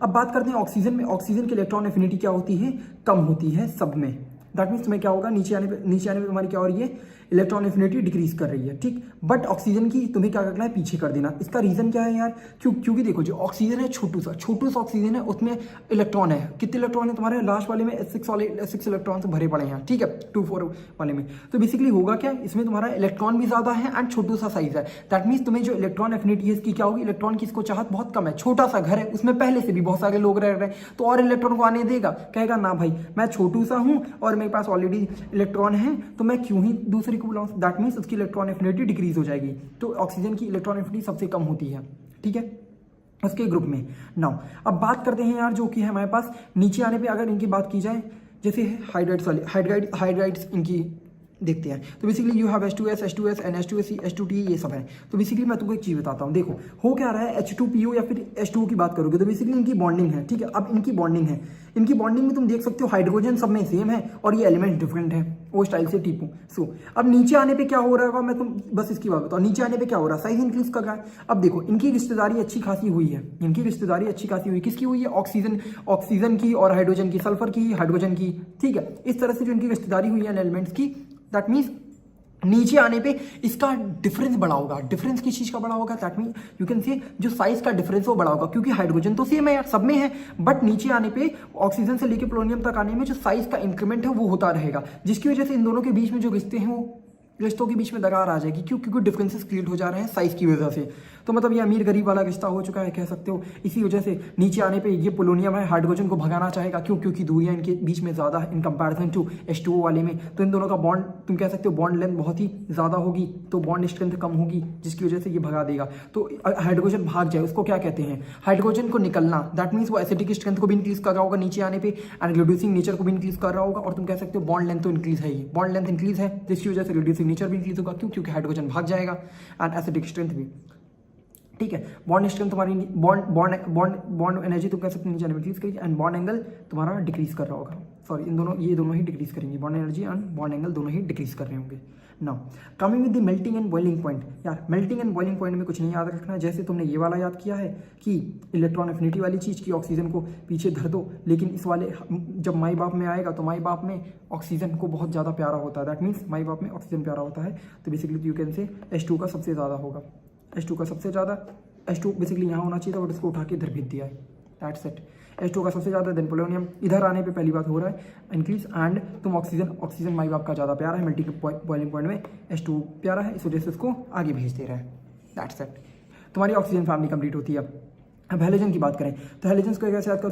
अब बात करते हैं ऑक्सीजन में। ऑक्सीजन की इलेक्ट्रॉन एफिनिटी क्या होती है, कम होती है सब में। दैट मीन्स तुम्हें क्या होगा, नीचे आने पे तुम्हारी क्या हो रही है, इलेक्ट्रॉन एफिनिटी डिक्रीज कर रही है, ठीक। बट ऑक्सीजन की तुम्हें क्या करना है, पीछे कर देना। इसका रीजन क्या है यार, क्योंकि देखो जो ऑक्सीजन है छोटू सा ऑक्सीजन है, उसमें इलेक्ट्रॉन है, कितने इलेक्ट्रॉन है तुम्हारे लास्ट वाले में, 6 इलेक्ट्रॉन से भरे पड़े हैं, ठीक है, 2-4 वाले में। तो बेसिकली होगा क्या, इसमें तुम्हारा इलेक्ट्रॉन भी ज्यादा है एंड छोटू सा साइज है। दैट मीन्स तुम्हें जो इलेक्ट्रॉन एफिनिटी है इसकी क्या होगी, इलेक्ट्रॉन की इसको चाहत बहुत कम है, छोटा सा घर है, उसमें पहले से भी बहुत सारे लोग रह रहे हैं, तो और इलेक्ट्रॉन को आने देगा, कहेगा ना भाई मैं छोटू सा हूं और मेरे पास ऑलरेडी इलेक्ट्रॉन है, तो मैं क्यों ही दूसरे को बुलाऊं। दैट मीन्स उसकी इलेक्ट्रॉन एफिनिटी डिक्रीज हो जाएगी। तो ऑक्सीजन की इलेक्ट्रॉन एफिनिटी सबसे कम होती है, ठीक है, उसके ग्रुप में। नाउ अब बात करते हैं यार जो कि है हमारे पास नीचे आने पे, अगर इनकी बात की जाए, जैसे हाइड्राइड्स इनकी देखते हैं। तो basically you have H2S, NH2SC, H2T, ये सब है। तो बेसिकली मैं तुमको एक चीज़ बताता हूँ, देखो हो क्या रहा है, H2PO या फिर H2O की बात करोगे तो बेसिकली इनकी बॉन्डिंग है, ठीक है। अब इनकी बॉन्डिंग में तुम देख सकते हो हाइड्रोजन सब में सेम है और ये एलिमेंट डिफरेंट है, वो स्टाइल से टीपू। अब नीचे आने पे क्या हो रहा है, मैं तुम बस इसकी बात बताओ, नीचे आने पे क्या हो रहा है, साइज इंक्रीज कर रहा है। अब देखो इनकी रिश्तेदारी अच्छी खासी हुई है, किसकी हुई है, ऑक्सीजन की और हाइड्रोजन की, सल्फर की, हाइड्रोजन की, ठीक है। इस तरह से जो इनकी रिश्तेदारी हुई है एलिमेंट्स की, दैट मीन्स नीचे आने पे इसका डिफरेंस बड़ा होगा। डिफरेंस किस चीज का बड़ा होगा, that mean you can say जो साइज का डिफरेंस वो बड़ा होगा, क्योंकि हाइड्रोजन तो सेम है यार, सब में है, बट नीचे आने पे ऑक्सीजन से लेकर पोलोनियम तक आने में जो साइज का इंक्रीमेंट है वो होता रहेगा, जिसकी वजह से इन दोनों के बीच में जो रिश्ते हैं वो रिश्तों के बीच में दरार आ जाएगी। क्योंकि डिफरेंसेस क्रिएट हो जा रहे हैं साइज की वजह से। तो मतलब ये अमीर गरीब वाला रिश्ता हो चुका है कह सकते हो। इसी वजह से नीचे आने पे ये पोलोनियम है, हाइड्रोजन को भगाना चाहेगा, क्योंकि दूरियां इनके बीच में ज़्यादा है इन कंपैरिजन टू H2O वाले में। तो इन दोनों का बॉन्ड तुम कह सकते हो बॉन्ड लेंथ बहुत ही ज़्यादा होगी, तो बॉन्ड स्ट्रेंथ कम होगी, जिसकी वजह से ये भगा देगा। तो हाइड्रोजन भाग जाए उसको क्या कहते हैं, हाइड्रोजन को निकलना। दैट मीन्स वो एसिडिक स्ट्रेंथ को भी इंक्रीज कर रहा होगा नीचे आने पे एंड रिड्यूसिंग नेचर को भी इंक्रीज कर रहा होगा। और तुम कह सकते हो बॉन्ड लेंथ तो इंक्रीज है, ये बॉन्ड लेंथ इंक्रीज है, जिसकी वजह से रिड्यूसिंग नेचर भी इंक्रीज होगा, क्योंकि हाइड्रोजन भाग जाएगा एंड एसिडिक स्ट्रेंथ भी, ठीक है। बॉन्ड स्ट्रेंथ तुम्हारी बॉन्ड एनर्जी तुम कह सकते हो नीचे इंक्रीज करेगी एंड बॉन्ड एंगल तुम्हारा डिक्रीज कर रहा होगा। सॉरी ये दोनों ही डिक्रीज करेंगे, bond energy and bond angle दोनों ही डिक्रीज कर रहे होंगे। Now coming with the melting and boiling point. यार मेल्टिंग एंड बॉइलिंग पॉइंट में कुछ नहीं याद रखना है, जैसे तुमने ये वाला याद किया है कि इलेक्ट्रॉन एफिनिटी वाली चीज़ की ऑक्सीजन को पीछे धर दो, लेकिन इस वाले जब माई बाप में आएगा तो माई बाप में ऑक्सीजन को बहुत ज़्यादा प्यारा होता है। दैट मीन्स माई बाप में ऑक्सीजन प्यारा होता है, तो basically you can say H2 का सबसे ज़्यादा होगा, H2 का सबसे ज़्यादा। H2 बेसिकली यहाँ होना चाहिए था बट उसको उठा के इधर भेज दिया है, दैट्स इट। H2 का सबसे ज़्यादा, देन पोलोनियम। इधर आने पे पहली बात हो रहा है इंक्रीज एंड तुम ऑक्सीजन माई बाप का ज़्यादा प्यारा है, मेल्टिंग बॉइलिंग पॉइंट में H2 प्यारा है, इस वजह से उसको आगे भेज दे रहा है, दैट्स इट। तुम्हारी ऑक्सीजन फैमिली कंप्लीट होती है। अब हेलोजन की बात करें तो हेलोजन्स को कैसे याद कर,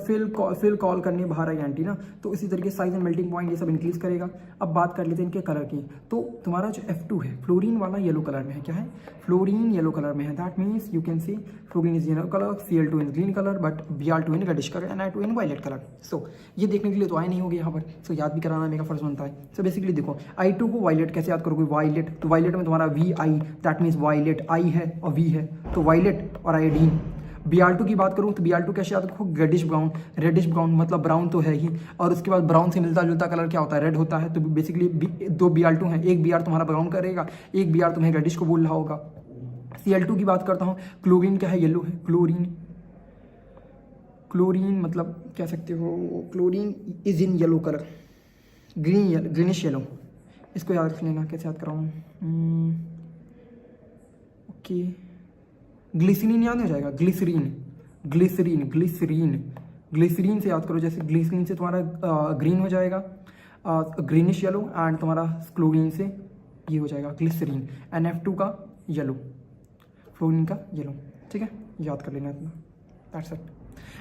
फिल कॉल करने बाहर आई एंटी ना, तो इसी तरीके से साइज एंड मेल्टिंग पॉइंट ये सब इंक्रीज करेगा। अब बात कर लेते हैं इनके कलर की। तो तुम्हारा जो F2 है फ्लोरीन वाला येलो कलर में है, क्या है, फ्लोरीन येलो कलर में है। That means you can see fluorine is yellow colour, Cl2 in green colour, but Br2 in reddish colour, Na2 in violet colour. So ये देखने के लिए तो आए नहीं होगी यहाँ पर, सो याद भी कराना मेरा फर्ज बनता है। सो बेसिकली देखो I2 को वायलेट कैसे याद करोगे, वायलेट, तो वायलेट में तुम्हारा VI, that means violet, I है और V है, तो वायलेट और आयोडीन। Br2 की बात करूँ तो Br2 कैसे याद रखो, रेडिश ब्राउन मतलब ब्राउन तो है ही, और उसके बाद ब्राउन से मिलता जुलता कलर क्या होता है, रेड होता है। तो बेसिकली 2 Br2 हैं, एक Br तुम्हारा ब्राउन करेगा, एक Br तुम्हें रेडिश को बोल रहा होगा। Cl2 की बात करता हूँ, क्लोरीन क्या है, येलो है, क्लोरीन मतलब कह सकते हो chlorine is in yellow colour, greenish yellow, इसको याद रख लेना। कैसे याद कराऊँ? ओके, ग्लिसरीन याद हो जाएगा। ग्लिसरीन से याद करो। जैसे ग्लिसरीन से तुम्हारा ग्रीन हो जाएगा, ग्रीनिश येलो, एंड तुम्हारा क्लोरीन से ये हो जाएगा ग्लिसरीन, NF2 का येलो, फ्लोरीन का येलो। ठीक है, याद कर लेना इतना। That's it.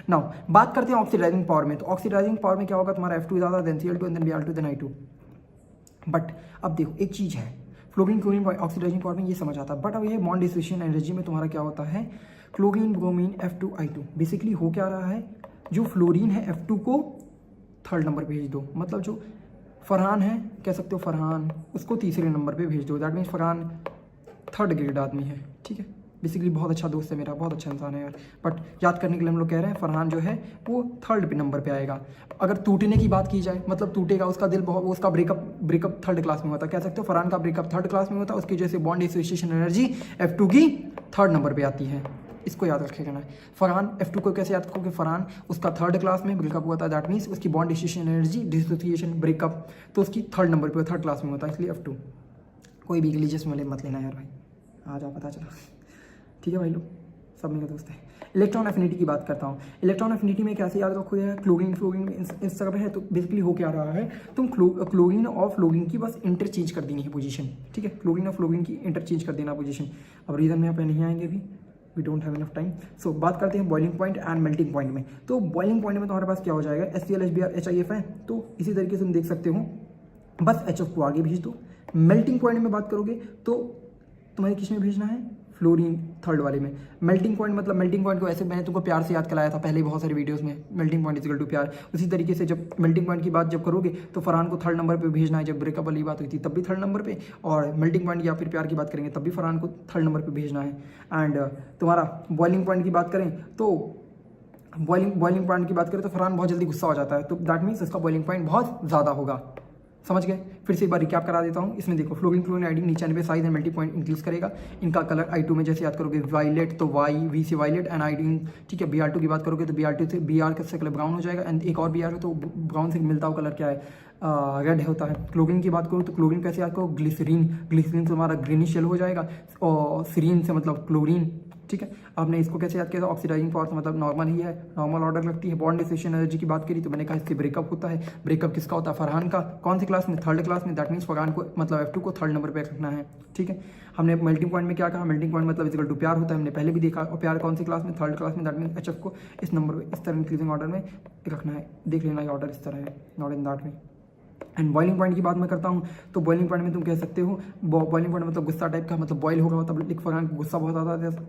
नाउ बात करते हैं ऑक्सीडाइजिंग पावर में। तो ऑक्सीडाइजिंग पावर में क्या होगा? तुम्हारा F2 ज़्यादा, then Cl2, then Br2, then I2। But अब देखो एक चीज़ है, फ्लोरीन क्लोरीन ऑक्सीडाइजिंग पावर में ये समझ आता है, बट अब ये बॉन्ड डिसोसिएशन एनर्जी में तुम्हारा क्या होता है? Chlorine bromine F2 I2। Basically हो क्या रहा है? जो फ्लोरीन है F2 को थर्ड नंबर पे भेज दो, मतलब जो फरहान है, कह सकते हो फरहान, उसको तीसरे नंबर पे भेज दो। That means Farhan third grade आदमी है। ठीक है, बेसिकली बहुत अच्छा दोस्त है मेरा, बहुत अच्छा इंसान है यार, बट याद करने के लिए हम लोग कह रहे हैं फरहान जो है वो थर्ड पे नंबर पे आएगा। अगर टूटने की बात की जाए, मतलब टूटेगा उसका दिल, बहुत उसका ब्रेकअप थर्ड क्लास में होता है, कह सकते हो फरहान का ब्रेकअप थर्ड क्लास में होता है, उसकी वजह से बॉन्ड डिसोसिएशन एनर्जी F2 की थर्ड नंबर पर आती है। इसको याद रखेगा ना। फरहान F2 को कैसे याद करोगे? फरहान उसका थर्ड क्लास में ब्रेकअप हुआ था, दैट मीन्स उसकी bond dissociation energy dissociation breakup तो उसकी थर्ड नंबर पे, थर्ड क्लास में होता है, इसलिए F2। कोई भी रिलीजियस वाले मत लेना यार भाई, आ जाओ पता चला। ठीक है भाई लोग, सब मेरे दोस्त है। इलेक्ट्रॉन एफिनिटी की बात करता हूँ। इलेक्ट्रॉन एफिनिटी में कैसे याद रखोगे? क्लोरीन इस तरह है, तो बेसिकली हो क्या रहा है? तुम क्लोरीन और फ्लोरीन की बस इंटरचेंज कर देनी है पोजीशन। ठीक है, क्लोरीन और फ्लोरीन की इंटरचेंज कर देना पोजीशन। अब रीजन में यहाँ पे नहीं आएंगे अभी, we don't have enough time. So बात करते हैं boiling point and melting point में। तो बॉइलिंग पॉइंट में तुम्हारे पास क्या हो जाएगा? HCl HBr HIF है, तो इसी तरीके से तुम देख सकते हो, बस HF को आगे भेज दो। मेल्टिंग पॉइंट में बात करोगे तो तुम्हें किस में भेजना है? फ्लोरीन थर्ड वाले में। मेल्टिंग पॉइंट मतलब, मेल्टिंग पॉइंट को ऐसे मैंने तुमको प्यार से याद कराया था पहले बहुत सारे वीडियोस में, मेल्टिंग पॉइंट इक्वल टू प्यार। उसी तरीके से जब मेल्टिंग पॉइंट की बात जब करोगे तो फरहान को थर्ड नंबर पे भेजना है। जब ब्रेकअप वाली बात हुई थी तब भी थर्ड नंबर पे, और मेल्टिंग पॉइंट या फिर प्यार की बात करेंगे तब भी फरहान को थर्ड नंबर पर भेजना है। एंड तुम्हारा बॉइलिंग पॉइंट की बात करें तो बॉइलिंग पॉइंट की बात करें तो फरहान बहुत जल्दी गुस्सा हो जाता है, तो दैट मीन्स उसका बॉइलिंग पॉइंट बहुत ज़्यादा होगा। समझ गए? फिर से एक बार रिकैप करा देता हूँ। इसमें देखो, फ्लोरीन क्लोरीन आयोडीन नीचे आने पे size and melting point increase करेगा। इनका कलर I2 में जैसे याद करोगे वायलेट, तो V से वायलेट एंड आयोडीन। ठीक है, Br2 की बात करोगे तो Br2 से Br से कलर ब्राउन हो जाएगा, एंड एक और Br है तो ब्राउन से मिलता हुआ कलर क्या है? रेड होता है। क्लोरीन की बात करो तो क्लोरीन कैसे याद करो? ग्लिसरीन से हमारा ग्रीनिश येलो हो जाएगा, और सीरीन से मतलब क्लोरीन। ठीक है, आपने इसको कैसे याद किया था? ऑक्सीडाइजिंग पावर मतलब नॉर्मल ही है, नॉर्मल ऑर्डर लगती है। बॉन्ड डिसोसिएशन एनर्जी की बात करी तो मैंने कहा इससे ब्रेकअप होता है। ब्रेकअप किसका होता है? फरहान का। कौन सी क्लास में? थर्ड क्लास में। दैट मीन्स फरहान को मतलब F2 को थर्ड नंबर पे रखना है। ठीक है, हमने मेल्टिंग पॉइंट में क्या कहा? मेल्टिंग पॉइंट मतलब इक्वल टू प्यार होता है, हमने पहले भी देखा। और प्यार कौन सी क्लास में? थर्ड क्लास में। दैट मीन्स HF को इस नंबर पर इस तरह इंक्रीजिंग ऑर्डर में रखना है। देख लेना ये ऑर्डर इस तरह है, not in that way. And boiling point की बात मैं करता हूँ तो बॉइलिंग पॉइंट में तुम कह सकते हो, बॉइलिंग पॉइंट मतलब गुस्सा टाइप का, मतलब बॉइल होगा मतलब फरहान को गुस्सा बहुत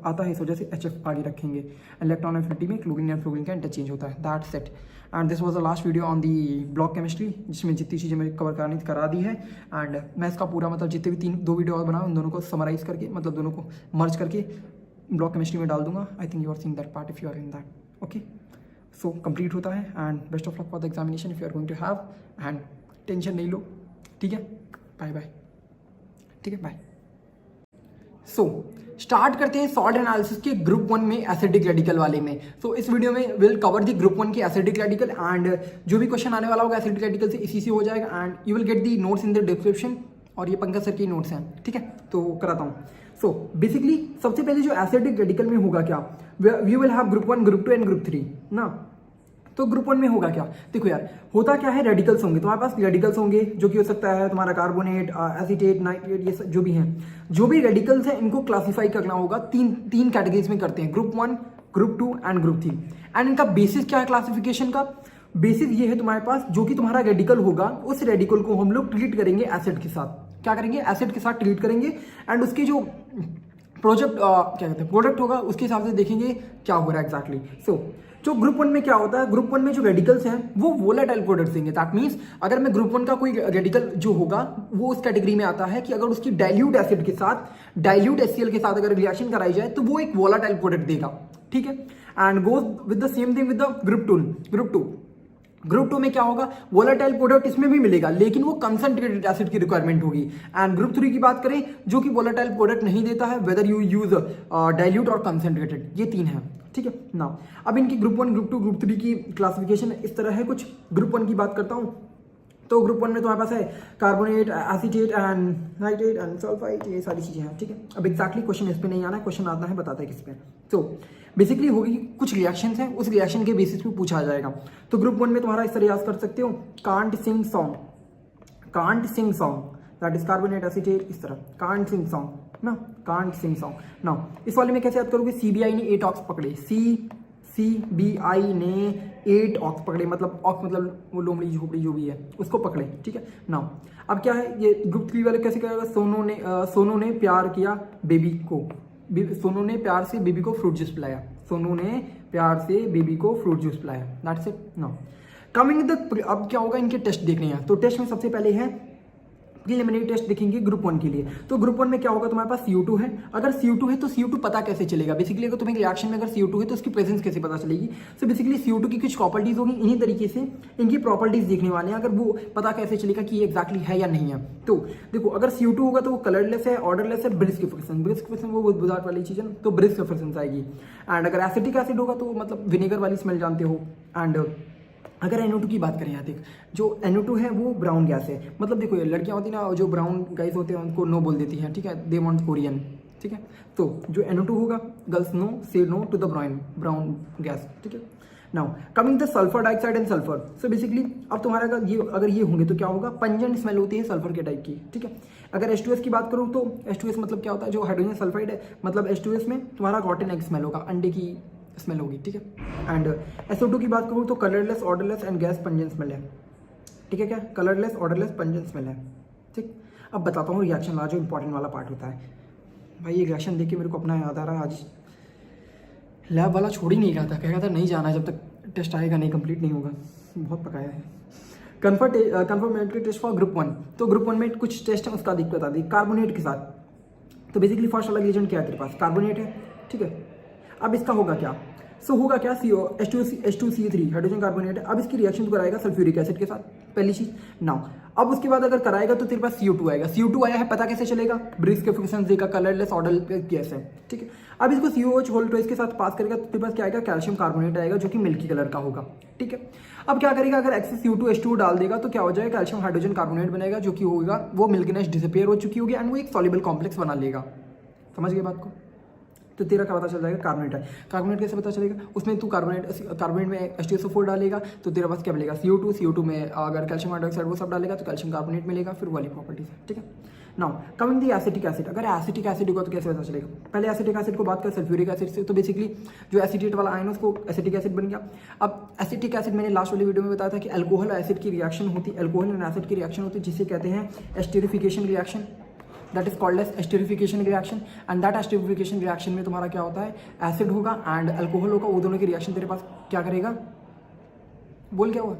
आता है, इस वजह से HF आगे रखेंगे। इलेक्ट्रॉन एफिनिटी में क्लोरीन एंड फ्लोरीन का इंटरचेंज होता है। That's it. And this was the last video on the block chemistry, जिसमें जितनी चीज़ें मैं कवर करानी थी करा दी है। एंड मैं इसका पूरा मतलब जितने भी दो वीडियो और बनाऊँ, उन दोनों को समराइज करके, मतलब दोनों को मर्ज करके ब्लॉक केमिस्ट्री में डाल दूंगा। I think you are seeing that part if you are in that. Okay, so complete होता है। And best of luck for the examination if you are going to have. And tension नहीं लो, ठीक है? Bye bye. ठीक है, bye. So start करते हैं सॉल्ट एनालिसिस के ग्रुप 1 में एसिडिक रेडिकल वाले में। सो इस वीडियो में विल कवर द ग्रुप 1 के एसिडिक रेडिकल, एंड जो भी क्वेश्चन आने वाला होगा एसिडिक रेडिकल से इसी से हो जाएगा। And you will get the notes in the description, और ये पंकज सर की नोट्स हैं। ठीक है, तो कराता हूँ। सो बेसिकली सबसे पहले जो एसिडिक रेडिकल में होगा क्या, we will have group 1, group 2 and group 3 ना। तो ग्रुप 1 में होगा क्या? देखो यार, होता क्या है, रेडिकल्स होंगे तुम्हारे पास। रेडिकल्स होंगे जो कि हो सकता है तुम्हारा कार्बोनेट, एसीटेट, नाइट्रेट, ये जो भी हैं, जो भी रेडिकल्स हैं इनको क्लासीफाई करना होगा। तीन कैटेगरीज में करते हैं, group 1, group 2 and group 3। And इनका बेसिस क्या है क्लासिफिकेशन का? बेसिस ये है तुम्हारे पास, जो कि तुम्हारा रेडिकल होगा उस रेडिकल को हम लोग ट्रीट करेंगे एसिड के साथ। क्या करेंगे? एसिड के साथ ट्रीट करेंगे। एंड उसके जो क्या कहते हैं प्रोडक्ट होगा उसके हिसाब से देखेंगे क्या हो रहा है एग्जैक्टली। सो जो ग्रुप 1 में क्या होता है, ग्रुप 1 में जो रेडिकल्स हैं वो वोलेटाइल प्रोडक्ट्स देंगे। दैट मीन्स अगर मैं ग्रुप 1 का कोई रेडिकल जो होगा वो उस कैटेगरी में आता है कि अगर उसकी डाइल्यूट एसिड के साथ, डाइल्यूट HCl के साथ अगर रिएक्शन कराई जाए तो वो एक वोलेटाइल प्रोडक्ट देगा। ठीक है, and goes with the same thing with the group 2 में क्या होगा, वोलेटाइल प्रोडक्ट इसमें भी मिलेगा लेकिन वो कंसंट्रेटेड एसिड की रिक्वायरमेंट होगी। एंड ग्रुप 3 की बात करें जो कि वोलेटाइल प्रोडक्ट नहीं देता है, वेदर यू यूज डाइल्यूट और कंसंट्रेटेड, ये 3 है। ठीक है ना। अब इनकी ग्रुप 1, ग्रुप 2, ग्रुप 3 की क्लासिफिकेशन इस तरह है कुछ। ग्रुप 1 की बात करता हूँ तो ग्रुप 1 में तुम्हारे पास है carbonate, acetate and nitrate and sulphide, ये सारी चीज़ें हैं, ठीक है। अब एक्जैक्टली क्वेश्चन इस पे नहीं आना है, क्वेश्चन आता है बताता है किस पे। तो बेसिकली होगी कुछ रिएक्शंस हैं, उस रिएक्शन के बेसिस पे पूछा जाएगा। तो ग्रुप 1 में तुम्हारा इस तरह याद कर सकते हो, can't sing song, can't sing song, that is carbonate acetate, इस तरह कांट सिंग सॉन्ग ना, कांट सिंग सॉन्ग ना। इस वाले में कैसे याद करोगे, CBI ने 8 ऑक्स पकड़े, CBI ने 8 ऑक्स पकड़े, मतलब ऑक्स मतलब वो लोमड़ी झोपड़ी जो भी है उसको पकड़े, ठीक है ना। अब क्या है ये ग्रुप 3 वाले कैसे करेगा, सोनू ने प्यार किया बेबी को, सोनू ने प्यार से बेबी को फ्रूट जूस पिलाया, सोनू ने प्यार से बेबी को फ्रूट जूस पिलाया, दैट्स इट ना। कमिंग द, अब क्या होगा, इनके टेस्ट देखने हैं। तो टेस्ट में सबसे पहले है प्रीलिमिनरी टेस्ट देखेंगे ग्रुप 1 के लिए। तो ग्रुप 1 में क्या होगा, तुम्हारे पास CO2 है। अगर CO2 है तो CO2 पता कैसे चलेगा, बेसिकली अगर तुम्हें रिएक्शन में अगर CO2 है तो उसकी प्रेजेंस कैसे पता चलेगी। सो बेसिकली CO2 की कुछ प्रॉपर्टीज होगी, इन्हीं तरीके से इनकी प्रॉपर्टीज देखने वाले हैं, अगर वो पता कैसे चलेगा कि ये एक्जैक्टली है या नहीं है। तो देखो अगर CO2 होगा तो वो कलरलेस है, ऑर्डरलेस है, ब्रिस्क फ्रिक्शन वो बुझाट वाली चीज़ है ना, तो ब्रिस्क फ्रिक्शन आएगी। एंड अगर एसिटिक एसिड होगा तो मतलब विनेगर वाली स्मेल जानते हो। एंड अगर NO2 की बात करें, यहाँ देख जो NO2 है वो ब्राउन गैस है, मतलब देखो ये लड़कियाँ होती ना जो ब्राउन गाइस होते हैं उनको नो बोल देती हैं, ठीक है, दे वांट कोरियन, ठीक है। तो जो NO2 होगा, गर्ल्स नो से NO two the brown gas, ठीक है। Now coming the sulphur dioxide and sulphur. So basically अब तुम्हारा अगर ये होंगे तो क्या होगा, पंजेंट स्मेल होती है सल्फर के टाइप की, ठीक है। अगर H2S की बात करूँ तो H2S मतलब क्या होता है, जो हाइड्रोजन सल्फाइड है, मतलब H2S में तुम्हारा रॉटन एग स्मेल होगा, अंडे की स्मेल होगी, ठीक है। एंड SO2 की बात करूँ तो colourless, odourless and gas pungent smell है, ठीक है। क्या कलरलेस, ऑर्डरलेस, पंजेंट स्मेल है, ठीक। अब बताता हूँ रिएक्शन ला, जो इंपॉर्टेंट वाला पार्ट होता है। भाई ये रिएक्शन देख के मेरे को अपना याद आ रहा है, आज लैब वाला छोड़ ही नहीं रहा था, कह रहा था नहीं जाना है जब तक टेस्ट आएगा नहीं, कंप्लीट नहीं होगा, बहुत पकाया है। Confirmatory test for group 1। तो ग्रुप 1 में कुछ टेस्ट है, उसका दिक्कत आती है कार्बोनेट के साथ। तो बेसिकली फर्स्ट वाला रिएजेंट क्या है, तेरे पास कार्बोनेट है, ठीक है। अब इसका होगा क्या, होगा क्या, H2C3 हाइड्रोजन कार्बोनेट है। अब इसकी रिएक्शन कराएगा सल्फ्यूरिक एसिड के साथ, पहली चीज। नाउ अब उसके बाद अगर कराएगा तो तेरे पास CO2 आएगा। CO2 आया है, पता कैसे चलेगा, ब्रिस्क फ्रिक्शन देगा, कलरलेस ऑर्डरलेस गैस है, ठीक है। अब इसको COH होल ट्वाइस के साथ पास करेगा तो तेरे पास क्या आएगा, कैल्शियम कार्बोनेट आएगा, जो कि मिल्की कलर का होगा, ठीक है। अब क्या करेगा, अगर एक्सेस CO2H2 डाल देगा तो क्या हो जाएगा, कैल्शियम हाइड्रोजन कार्बोनेट बनेगा, जो कि होगा वो मिल्कीनेस डिसअपियर हो चुकी होगी एंड वो एक सॉल्युबल कॉम्प्लेक्स बना लेगा। समझ गए बात को। तो तेरा क्या पता चल जाएगा, कार्बोनेट है। कार्बोनेट कैसे पता चलेगा, उसमें तू कार्बोनेट में H2SO4 डालेगा तो तेरा पास क्या मिलेगा, CO2 में अगर कैल्शियम हाइड्रोक्साइड वो सब डालेगा तो कैल्शियम कार्बोनेट मिलेगा, फिर वाली प्रॉपर्टीज है, ठीक है। नाउ कमिंग दी एसिटिक एसिड। अगर एसिटिक एसिड होगा तो कैसे पता चलेगा, पहले एसिटिक एसिड को बात कर सल्फ्यूरिक एसिड से। तो बेसिकली जो एसिटेट वाला आयन उसको एसिटिक एसिड बन गया। अब एसिटिक एसिड मैंने लास्ट वाली वीडियो में बताया था कि अल्कोहल और एसिड की रिएक्शन होती है, अल्कोहल एंड एसिड की रिएक्शन होती है, जिसे कहते हैं esterification reaction, that is called as esterification reaction. And that esterification reaction में तुम्हारा क्या होता है, एसिड होगा एंड अल्कोहल होगा, वो दोनों की रिएक्शन तेरे पास क्या करेगा, बोल क्या हुआ,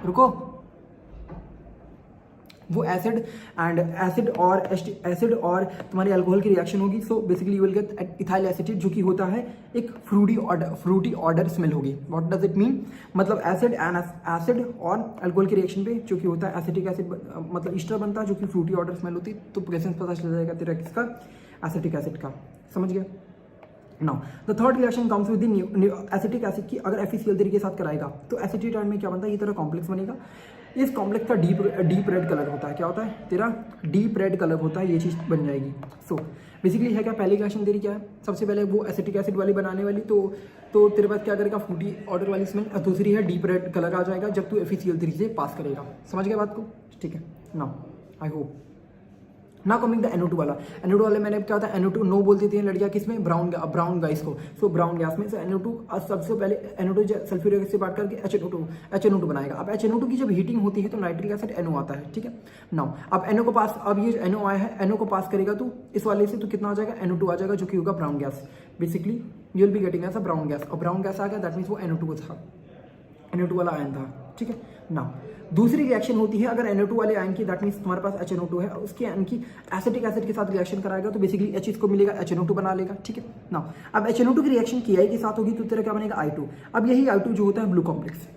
रुको, वो एसिड और तुम्हारी अल्कोहल की रिएक्शन होगी। So basically you will get ethyl acetate, जो कि होता है एक फ्रूटी ऑर्डर स्मेल होगी। व्हाट डज इट मीन, मतलब एसिड और अल्कोहल की रिएक्शन पे जो कि होता है एसिटिक एसिड मतलब ईस्टर बनता है, जो कि फ्रूटी ऑर्डर स्मेल होती है। तो प्रेजेंस पता चल जाएगा तेरा किसका, एसिटिक एसिड का। समझ गया। Now the third reaction comes with the acetic acid की अगर FeCl3 के साथ कराएगा तो एसिटेट आयन में क्या बनता है, ये तरह कॉम्प्लेक्स बनेगा। इस कॉम्प्लेक्स का डीप रेड कलर होता है, क्या होता है तेरा डीप रेड कलर होता है, ये चीज़ बन जाएगी। सो बेसिकली है क्या, पहली रिएक्शन तेरी क्या है, सबसे पहले वो एसिटिक एसिड वाली बनाने वाली, तो तेरे पास क्या करेगा, फ्रूटी ऑर्डर वाली स्मेल। दूसरी है डीप रेड कलर आ जाएगा जब तू FeCl3 से पास करेगा। समझ गया बात को, ठीक है। नाउ आई होप ना कमिंग द NO2 वाला। NO2 वाले मैंने क्या होता है, NO2 नो बोल देती हैं लड़कियां, किसमें, ब्राउन गैस को। सो ब्राउन गैस में से NO2 सबसे पहले NO2 सल्फ्यूरिक एसिड से बात करके HNO2 बनाएगा। अब HNO2 की जब हीटिंग होती है तो नाइट्रिक एसिड NO आता है, ठीक है। नाउ अब NO को पास, अब ये NO आया है, NO को पास करेगा तो इस वाले से तो कितना आ जाएगा, NO2 आ जाएगा, जो कि होगा brown gas. Basically you will be getting as a brown gas, और ब्राउन गैस आ गया, दैट मीन्स वो NO2 था, NO2 वाला आयन था, ठीक है। नाउ दूसरी रिएक्शन होती है अगर NO2 वाले आयन की, दैट मीन्स तुम्हारे पास HNO2 है, उसके आयन की एसिटिक एसिड के साथ रिएक्शन कराएगा तो बेसिकली H इसको मिलेगा, HNO2 बना लेगा, ठीक है। नाउ अब HNO2 की रिएक्शन Ki के साथ होगी तो तेरा क्या बनेगा, I2। अब यही I2 जो होता है ब्लू कॉम्प्लेक्स,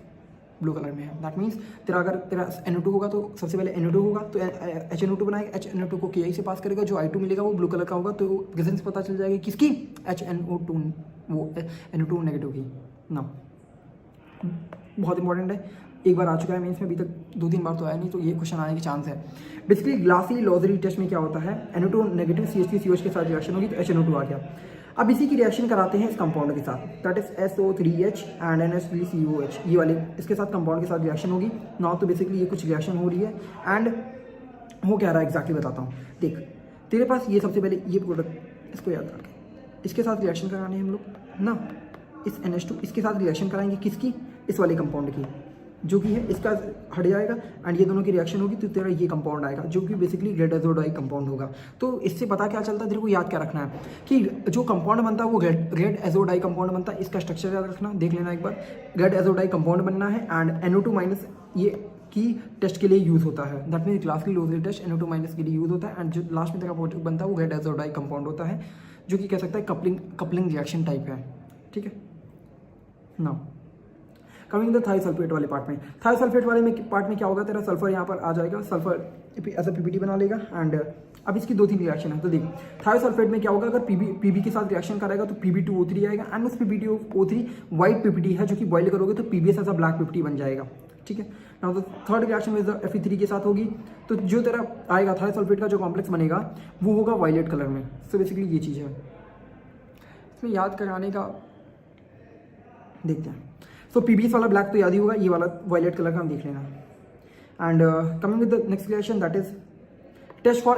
ब्लू कलर में है, दैट मीन्स तेरा अगर तेरा NO2 होगा तो सबसे पहले NO2 होगा तो HNO2 बनाएगा, HNO2 को Ki से पास करेगा, जो I2 मिलेगा वो ब्लू कलर का होगा, तो प्रेजेंस पता चल जाएगी किसकी, HNO2 वो NO2 नेगेटिव की। नाउ बहुत इंपॉर्टेंट है, एक बार आ चुका है मेंस में, अभी तक 2-3 बार तो आया नहीं, तो ये क्वेश्चन आने के चांस है। बेसिकली ग्लासी लॉजरी टेस्ट में क्या होता है, NO2 नेगेटिव CH3COH के साथ रिएक्शन होगी तो HNO2 आ गया। अब इसी की रिएक्शन कराते हैं इस कंपाउंड के साथ, that is SO3H and NH3COH, ये वाले इसके साथ कंपाउंड के साथ रिएक्शन होगी ना। तो बेसिकली ये कुछ रिएक्शन हो रही है एंड हो क्या रहा है एग्जैक्टली बताता हूँ। देख तेरे पास ये सबसे पहले ये प्रोडक्ट, इसको याद रखें, इसके साथ रिएक्शन कराने हम लोग ना, इस NH2 इसके साथ रिएक्शन कराएंगे किसकी, इस वाले कंपाउंड की, जो कि है इसका हट जाएगा एंड ये दोनों की रिएक्शन होगी तो तेरा ये कंपाउंड आएगा जो कि बेसिकली रेड एजोडाइक कंपाउंड होगा। तो इससे पता क्या चलता है, तेरे को याद क्या रखना है कि जो कंपाउंड बनता है वो रेड एजोडाइक कंपाउंड बनता है। इसका स्ट्रक्चर याद रखना, देख लेना एक बार, रेड एजोडाइक कंपाउंड बनना है एंड NO2 माइनस ये की टेस्ट के लिए यूज होता है, दैट मीन ग्लास की लोजरी टेस्ट NO2 माइनस के लिए यूज होता है एंड जो लास्ट में तेरा प्रोडक्ट बनता है वो रेड एजोडाइक कंपाउंड होता है, जो कि कह सकता है कपलिंग रिएक्शन टाइप है। ठीक है ना, कमिंग द थायोसल्फेट वाले पार्ट में, थायोसल्फेट वाले पार्ट में क्या होगा, तेरा सल्फर यहाँ पर आ जाएगा, सल्फर ऐसा PPT बना लेगा एंड अब इसकी 2-3 रिएक्शन है। तो देख थायोसल्फेट में क्या होगा, अगर PB के साथ रिएक्शन करेगा तो PB2O3 आएगा एंड उस PBTO3 वाइट PPT है जो कि बॉइल करोगे तो PBS ऐसा ब्लैक PPT बन जाएगा। ठीक है ना, तो थर्ड रिएक्शन में Fe3 के साथ होगी तो जो तेरा आएगा थायोसल्फेट का जो कॉम्प्लेक्स बनेगा वो होगा वायलेट कलर में। सो बेसिकली ये चीज़ है, इसमें याद कराने का देखते हैं। सो PBS वाला ब्लैक तो याद ही होगा, ये वाला वायलेट कलर का हम देख लेना। And coming with the next reaction that is test for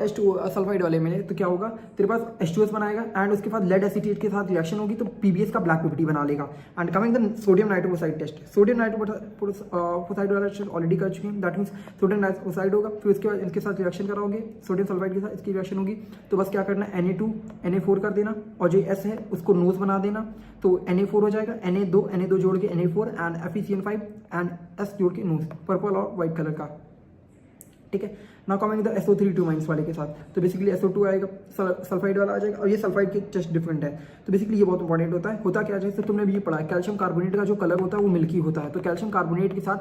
H2 sulphide वाले में, तो क्या होगा तेरे पास H2S बनाएगा एंड उसके बाद लेड एसीटेट के साथ रिएक्शन होगी तो PBS का ब्लैक PPT बना लेगा। And coming the sodium nitroprusside test, sodium nitroprusside वाला टेस्ट ऑलरेडी कर चुके हैं, दैट मीन्स सोडियम नाइट्रोक्साइड होगा, फिर उसके बाद इनके साथ रिएक्शन कराओगे, सोडियम सल्फाइड के साथ इसकी रिएक्शन होगी तो बस क्या करना है Na2 Na4 कर देना और जो S है उसको नोज बना देना तो Na4 हो जाएगा, Na2 जोड़ के Na4 and FeCN5 and S जोड़ के नोज, पर्पल और व्हाइट कलर का। ठीक है ना, कमिंग द SO3 माइनस वाले के साथ, तो बेसिकली SO2 आएगा, सल्फाइड वाला आ जाएगा और ये सल्फाइड के टेस्ट डिफरेंट है। तो बेसिकली ये बहुत इंपॉर्टेंट होता है। होता क्या है, जैसे तुमने भी ये पढ़ा है, कैल्शियम कार्बोनेट का जो कलर होता है वो मिल्की होता है, तो कैल्शियम कार्बोनेट के साथ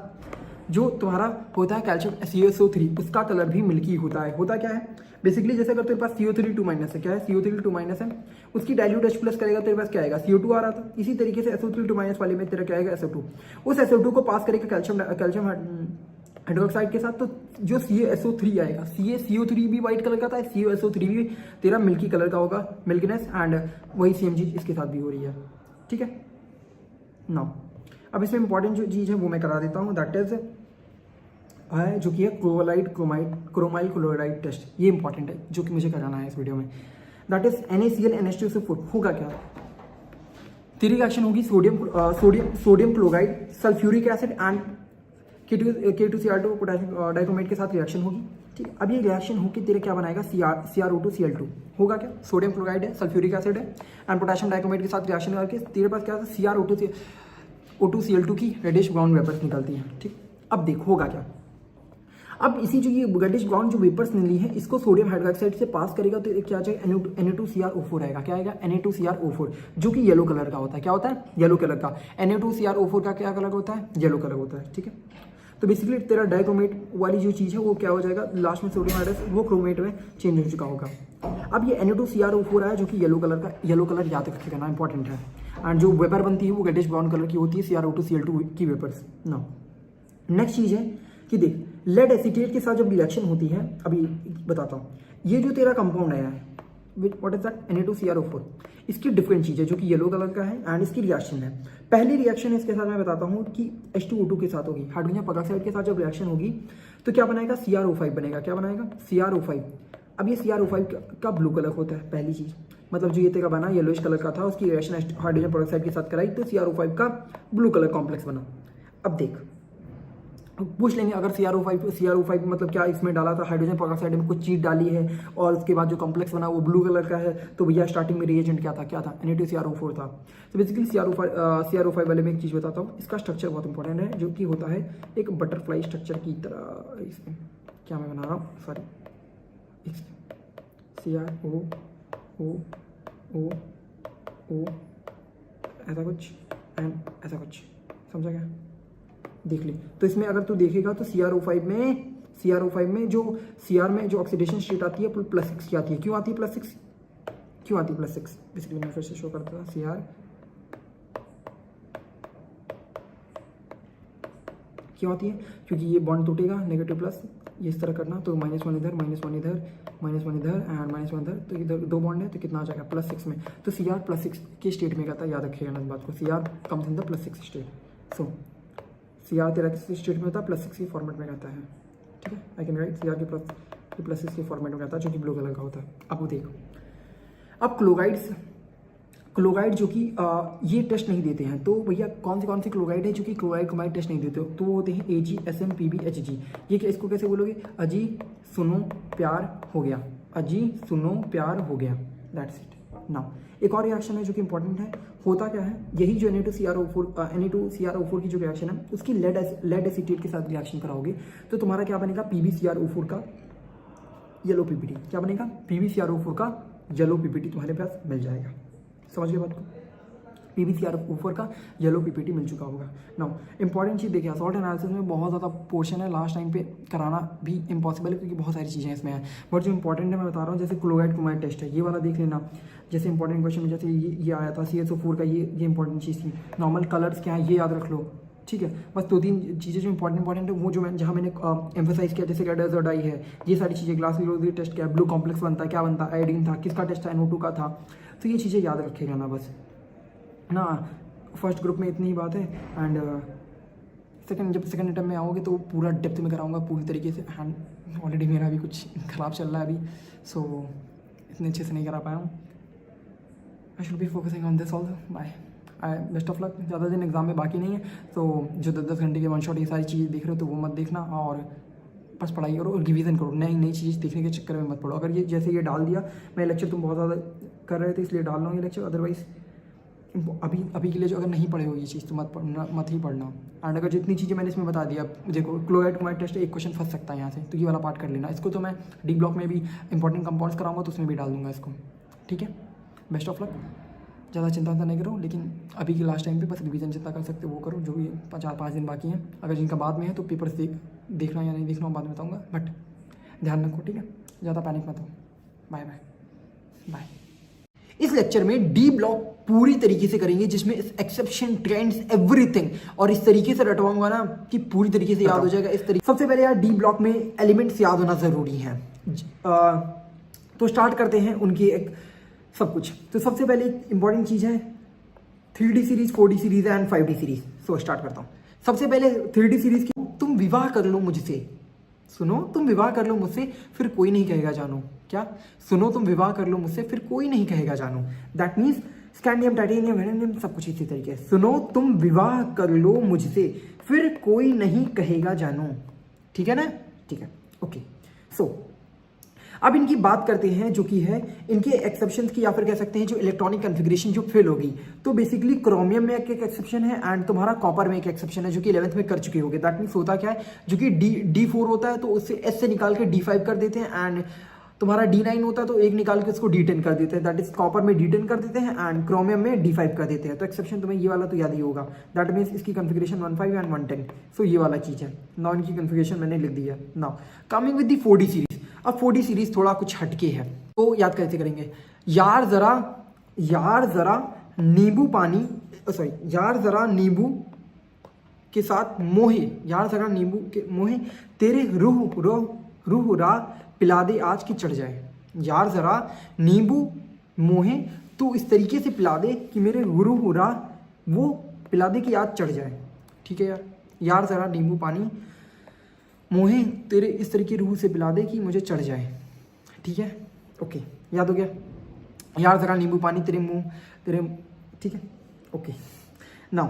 जो तुम्हारा होता है कैल्शियम CaSO3 उसका कलर भी मिल्की होता है। होता क्या है बेसिकली, जैसे अगर तेरे पास CO3 माइनस है, क्या है CO3 माइनस है, उसकी डाइल्यूट H प्लस करेगा तेरे पास क्या आएगा, CO2 आ रहा था। इसी तरीके से SO3 माइनस वाले में तेरा क्या आएगा SO2, उस SO2 को पास करेगा कैल्शियम हाइड्रोक्साइड के साथ तो जो CaSO3 आएगा, CO3 भी व्हाइट कलर का था, CaSO3 भी तेरा मिल्की कलर का होगा, मिल्कीनेस एंड वही CMG इसके साथ भी हो रही है। ठीक है नाउ अब इसमें इंपॉर्टेंट जो चीज़ है वो मैं करा देता हूँ, दैट इज है जो कि है क्रोमाइल क्लोराइड टेस्ट। ये इंपॉर्टेंट है जो कि मुझे कराना है इस वीडियो में, दैट इज NaCl NH2SO4 होगा क्या, तेरी रिएक्शन होगी sodium chloride sulphuric acid and K2Cr2 potassium dichromate के साथ रिएक्शन होगी। ठीक है, अब ये रिएक्शन होकर तेरे क्या बनाएगा, CrO2Cl2 होगा क्या, सोडियम क्लोराइड है, सल्फ्यूरिक एसिड है एंड पोटेशियम डाइक्रोमेट के साथ रिएक्शन करके तेरे पास क्या CrO2Cl2 की रेडिश ब्राउन वेपर्स निकलती हैं। ठीक, अब देख होगा क्या, अब इसी जो ये रेडिश ब्राउन जो वेपर्स निकली है इसको सोडियम हाइड्रोक्साइड से पास करेगा तो क्या आ जाएगा, Na2CrO4 आएगा। क्या आएगा, Na2CrO4 जो कि येलो कलर का होता है। क्या होता है, येलो कलर का। Na2CrO4 का क्या कलर होता है, येलो कलर होता है। ठीक है, तो बेसिकली तेरा डाइक्रोमेट वाली जो चीज़ है वो क्या हो जाएगा, लास्ट में सोडियम हाइड्रोक्साइड वो क्रोमेट में चेंज हो चुका होगा। अब ये Na2CrO4 आया जो कि येलो कलर का, येलो कलर याद रखिएगा, इंपॉर्टेंट है। एंड जो वेपर बनती है वो रेडिश ब्राउन कलर की होती है, CrO2Cl2 की वेपर्स ना। नेक्स्ट चीज़ है कि देख लेड एसीटेट के साथ जब रिएक्शन होती है, अभी बताता हूँ, ये जो तेरा कंपाउंड आया है व्हाट इज दैट Na2CrO4, इसकी डिफरेंट चीज़ है जो कि येलो कलर का है एंड इसकी रिएक्शन है। पहली रिएक्शन इसके साथ मैं बताता हूँ कि H2O2 के साथ होगी, हाइड्रोजन पेरोक्साइड के साथ जब रिएक्शन होगी तो क्या बनाएगा, CrO5 बनेगा। क्या बनाएगा, CrO5। अब ये CrO5 का ब्लू कलर होता है, पहली चीज़, मतलब जो ये तेरा बना येलोइश कलर का था उसकी रिएक्शन हाइड्रोजन पेरोक्साइड के साथ कराई तो CrO5 का ब्लू कलर कॉम्प्लेक्स बना। अब देख पूछ लेंगे अगर CrO5 मतलब क्या इसमें डाला था, हाइड्रोजन पेरोक्साइड में कुछ चीज डाली है और उसके बाद जो कॉम्प्लेक्स बना वो ब्लू कलर का है, तो भैया स्टार्टिंग में रिएजेंट क्या था, Na2CrO4 था। तो बेसिकली CrO5 वाले में एक चीज़ बताता हूँ, इसका स्ट्रक्चर बहुत इंपॉर्टेंट है जो कि होता है एक बटरफ्लाई स्ट्रक्चर की तरह। इसमें क्या मैं बना रहा हूँ, सॉरी, CrO ऐसा कुछ एंड ऐसा कुछ, समझा क्या, देख ली। तो इसमें अगर तू देखेगा तो CrO5 में जो Cr में जो ऑक्सीडेशन स्टेट आती है +6 की आती है। क्यों आती है +6, क्यों आती है +6, बेसिकली मैं फिर से शो करता था, Cr क्या होती है, क्योंकि ये बॉन्ड टूटेगा, नेगेटिव प्लस ये इस तरह करना, तो -1 इधर, -1 इधर, -1 इधर एंड -1 इधर, तो इधर 2 बॉन्ड है तो कितना आ जाएगा +6 में, तो Cr +6 के स्टेट में कहता है, याद रखिएगा ना इस बात को, Cr comes in the +6 state. So Cr तेरा किस स्टेट में होता है, +6 के फॉर्मेट में कहता है, ठीक है। आई कैन राइट Cr के +6 के फॉर्मेट में कहता है, जो कि ब्लू कलर का होता है। अब वो देखो, अब क्लोराइड जो कि ये टेस्ट नहीं देते हैं, तो भैया कौन से क्लोराइड है जो कि क्लोराइड क्रोमाइड टेस्ट नहीं देते हो, तो वो होते हैं Ag, Sm, Pb, Hg। ये इसको कैसे बोलोगे, अजी सुनो प्यार हो गया, अजी सुनो प्यार हो गया, दैट्स इट। नाउ एक और रिएक्शन है जो कि इंपॉर्टेंट है, होता क्या है, यही जो Na2CrO4 की जो रिएक्शन है उसकी लेड एसीटेट के साथ रिएक्शन कराओगे तो तुम्हारा क्या बनेगा, PbCrO4 का येलो पीपीटी। क्या बनेगा, PbCrO4 का येलो पीपीटी तुम्हारे पास मिल जाएगा। समझ गए बात को, PbCrO4 का येलो पीपीटी मिल चुका होगा। नाउ इंपॉर्टेंट चीज़ देखिए, सॉल्ट एनालिसिस में बहुत ज़्यादा पोर्शन है, लास्ट टाइम पे कराना भी इम्पॉसिबल है क्योंकि बहुत सारी चीज़ें इसमें हैं, बट जो इंपॉर्टेंट है मैं बता रहा हूँ, जैसे क्लोराइड क्रोमाइड टेस्ट है, ये वाला देख लेना। जैसे इंपॉर्टेंट क्वेश्चन में जैसे ये आया था CSO4 का, ये इंपॉर्टेंट चीज़ थी। नॉर्मल कलर्स क्या है ये याद रख लो, ठीक है। बस 2-3 चीज़ें जो इंपॉर्टेंट है वो जो जहाँ मैंने एम्फोसाइज किया, जैसे रेड डाई है, ये सारी चीज़ें, ग्लास विलोजी टेस्ट क्या है, ब्लू कॉम्प्लेक्स बनता है, क्या बनता है, आयोडीन था, किसका टेस्ट था, NO2 का था, तो ये चीज़ें याद रखेगा ना बस ना। फर्स्ट ग्रुप में इतनी ही बात है, एंड जब सेकंड अटेम्प्ट में आओगे तो पूरा डेप्थ में कराऊंगा पूरी तरीके से। एंड ऑलरेडी मेरा भी कुछ ख़राब चल रहा है अभी, सो इतने अच्छे से नहीं करा पाया हूँ। I should be focusing on this also. Bye, best of luck. ज़्यादा दिन एग्जाम में बाकी नहीं है, तो जो 10-10 घंटे के वन शॉट ये सारी चीज़ें देख रहे हो तो वो मत देखना, और बस पढ़ाई करो और रिवीजन करो, नई चीज़ देखने के चक्कर में मत पढ़ो। अगर ये जैसे ये डाल दिया, मैं लेक्चर तुम बहुत ज़्यादा कर रहे थे इसलिए डाल रहा हूँ ये लेक्चर, अदरवाइज अभी के लिए जो अगर नहीं पढ़े हो ये चीज़ तो मत ही पढ़ना। एंड अगर जितनी चीज़ें मैंने इसमें बता दिया, देखो क्लोराइड क्रोमाइड टेस्ट एक क्वेश्चन फंस सकता है यहाँ से, तो ये वाला पार्ट कर लेना। इसको तो मैं डी ब्लॉक में भी इंपॉर्टेंट कंपाउंड्स कराऊंगा तो उसमें भी डाल दूंगा इसको, ठीक है। बेस्ट ऑफ लक, ज़्यादा चिंता नहीं करो, लेकिन अभी के लास्ट टाइम पे बस रिवीजन जितना कर सकते हो वो करो, जो भी 4-5 दिन बाकी हैं। अगर जिनका बाद में है तो पेपर्स देखना या नहीं देखना बाद में बताऊँगा, बट ध्यान रखो, ठीक है। ज़्यादा पैनिक मत हो। Bye bye bye. इस लेक्चर में डी ब्लॉक पूरी तरीके से करेंगे, जिसमें एक्सेप्शन, ट्रेंड्स, एवरीथिंग, और इस तरीके से रटवाऊंगा ना कि पूरी तरीके से याद हो जाएगा। इस तरीके सबसे पहले यार डी ब्लॉक में एलिमेंट्स याद होना ज़रूरी है, तो स्टार्ट करते हैं उनकी एक सब कुछ। तो सबसे पहले इंपॉर्टेंट चीज़ है 3D series, 4D series and 5D series. So start करता हूँ। सबसे पहले 3D सीरीज की, तुम विवाह कर लो मुझसे, सुनो तुम विवाह कर लो मुझसे फिर कोई नहीं कहेगा जानू। क्या, सुनो तुम विवाह कर लो मुझसे फिर कोई नहीं कहेगा जानू। That means scandium, titanium, vanadium सब कुछ इसी तरीके से। सुनो तुम विवाह कर लो मुझसे फिर कोई नहीं कहेगा जानू, ठीक है ना, ठीक है, ओके। सो अब इनकी बात करते हैं, जो कि है इनके एक्सेप्शंस की, या फिर कह सकते हैं जो इलेक्ट्रॉनिक कॉन्फ़िगरेशन जो फेल होगी। तो बेसिकली क्रोमियम में एक एक्सेप्शन है एंड तुम्हारा कॉपर में एक एक्सेप्शन है, जो कि 11th में कर चुके होगे। दैट मीन्स होता क्या है, जो कि D4 होता है तो उससे S से निकाल के D5 कर देते हैं, एंड तुम्हारा D9 होता है तो एक निकाल के उसको D10 कर देते हैं। दैट इज कॉपर में D10 कर देते हैं एंड क्रोमियम में D5 कर देते हैं। तो एक्सेप्शन तुम्हें ये वाला तो याद ही होगा। दैट मीन्स इसकी कॉन्फ़िगरेशन 15 एंड 110। सो ये वाला चीज़ है। नाउ इनकी कॉन्फ़िगरेशन मैंने लिख दिया। Now coming with the 4D series. अब 4D सीरीज थोड़ा कुछ हटके है, तो याद कैसे करेंगे, यार जरा नींबू पानी, सॉरी यार जरा नींबू के साथ मोहे, यार जरा नींबू के मोहे तेरे रूह रा पिला दे आज की चढ़ जाए। यार जरा नींबू मोहे तो इस तरीके से पिला दे कि मेरे रूह रा वो पिला दे कि आज चढ़ जाए, ठीक है यार। यार जरा नींबू पानी मोहे तेरे इस तरीके रूह से पिला दे कि मुझे चढ़ जाए, ठीक है, ओके, याद हो गया। यार जरा नींबू पानी तेरे, ठीक है, ओके। नाउ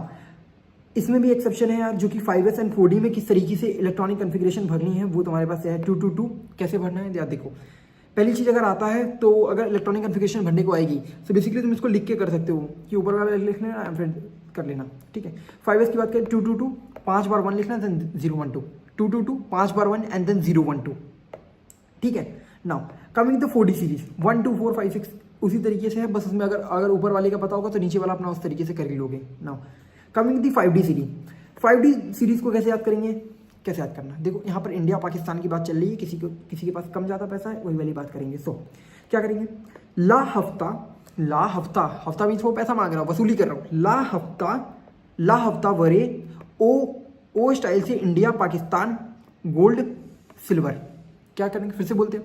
इसमें भी एक्सेप्शन है यार, जो कि 5S एंड 4D में किस तरीके से इलेक्ट्रॉनिक कॉन्फ़िगरेशन भरनी है वो तुम्हारे पास है। 222 कैसे भरना है याद देखो। पहली चीज़ अगर आता है तो अगर इलेक्ट्रॉनिक कॉन्फ़िगरेशन भरने को आएगी तो बेसिकली तुम इसको लिख के कर सकते हो कि ऊपर वाला लिख लेना एंड फिर कर लेना, ठीक है। 5S की बात करें 222 5 बार 1 लिखना देन 012, 222 5 बार 1 एंड देन 012, ठीक है। Now coming the 4D series 1 2 4 5 6 उसी तरीके से है, बस उसमें अगर ऊपर वाले का पता होगा तो नीचे वाला अपना उस तरीके से कर ही लोगे। नाउ कमिंग दी 5D सीरीज। 5D सीरीज को कैसे याद करेंगे, कैसे याद करना, देखो यहाँ पर इंडिया पाकिस्तान की बात चल रही है, किसी के पास कम ज़्यादा पैसा है वही वाली बात करेंगे। सो क्या करेंगे, ला हफ्ता मीन्स वो पैसा मांग रहा हूँ, वसूली कर रहा हूँ। ला हफ्ता वरे ओ ओ स्टाइल से इंडिया पाकिस्तान गोल्ड सिल्वर। क्या करेंगे, फिर से बोलते हैं,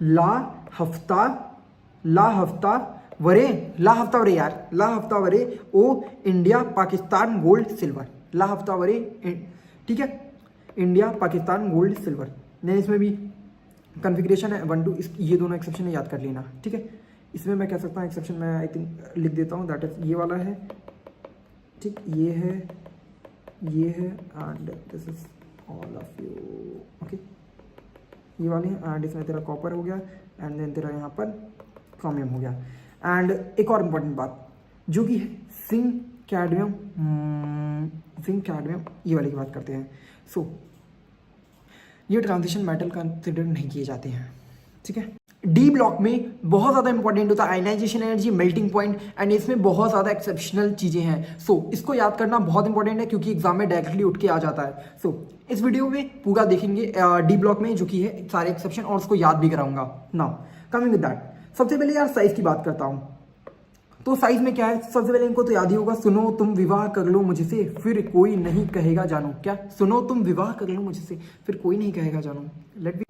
ला हफ्ता वरे यार, ला हफ्ता वरे ओ इंडिया पाकिस्तान गोल्ड सिल्वर, ला हफ्ता वरे, ठीक है, इंडिया पाकिस्तान गोल्ड सिल्वर। नहीं, इसमें भी कन्फिग्रेशन है 1 2, ये दोनों एक्सेप्शन है, याद कर लेना, ठीक है। इसमें मैं कह सकता हूँ एक्सेप्शन मैं आई थिंक लिख देता हूँ, दैट इज ये वाला है, ठीक, ये है and this is all of you, okay, ये वाले हैं। एंड इसमें तेरा कॉपर हो गया एंड देन तेरा यहाँ पर क्रोमियम हो गया। एंड एक और इम्पॉर्टेंट बात जो कि है जिंक कैडमियम, ये वाले की बात करते हैं। सो ये ट्रांजिशन मेटल कंसिडर नहीं किए जाते हैं, ठीक है। डी ब्लॉक में बहुत ज़्यादा इंपॉर्टेंट होता है ionisation energy, melting point, and इसमें बहुत ज़्यादा एक्सेप्शनल चीज़ें हैं। सो इसको याद करना बहुत इंपॉर्टेंट है क्योंकि एग्जाम में डायरेक्टली उठ के आ जाता है। सो इस वीडियो में पूरा देखेंगे डी ब्लॉक में जो कि है सारे एक्सेप्शन, और उसको याद भी कराऊंगा। नाउ कमिंग विद दैट, सबसे पहले यार साइज की बात करता हूँ। तो साइज में क्या है, सबसे पहले इनको तो याद ही होगा, सुनो तुम विवाह कर लो मुझसे फिर कोई नहीं कहेगा जानू। क्या, सुनो तुम विवाह कर लो मुझसे फिर कोई नहीं कहेगा जानू, लेट बी,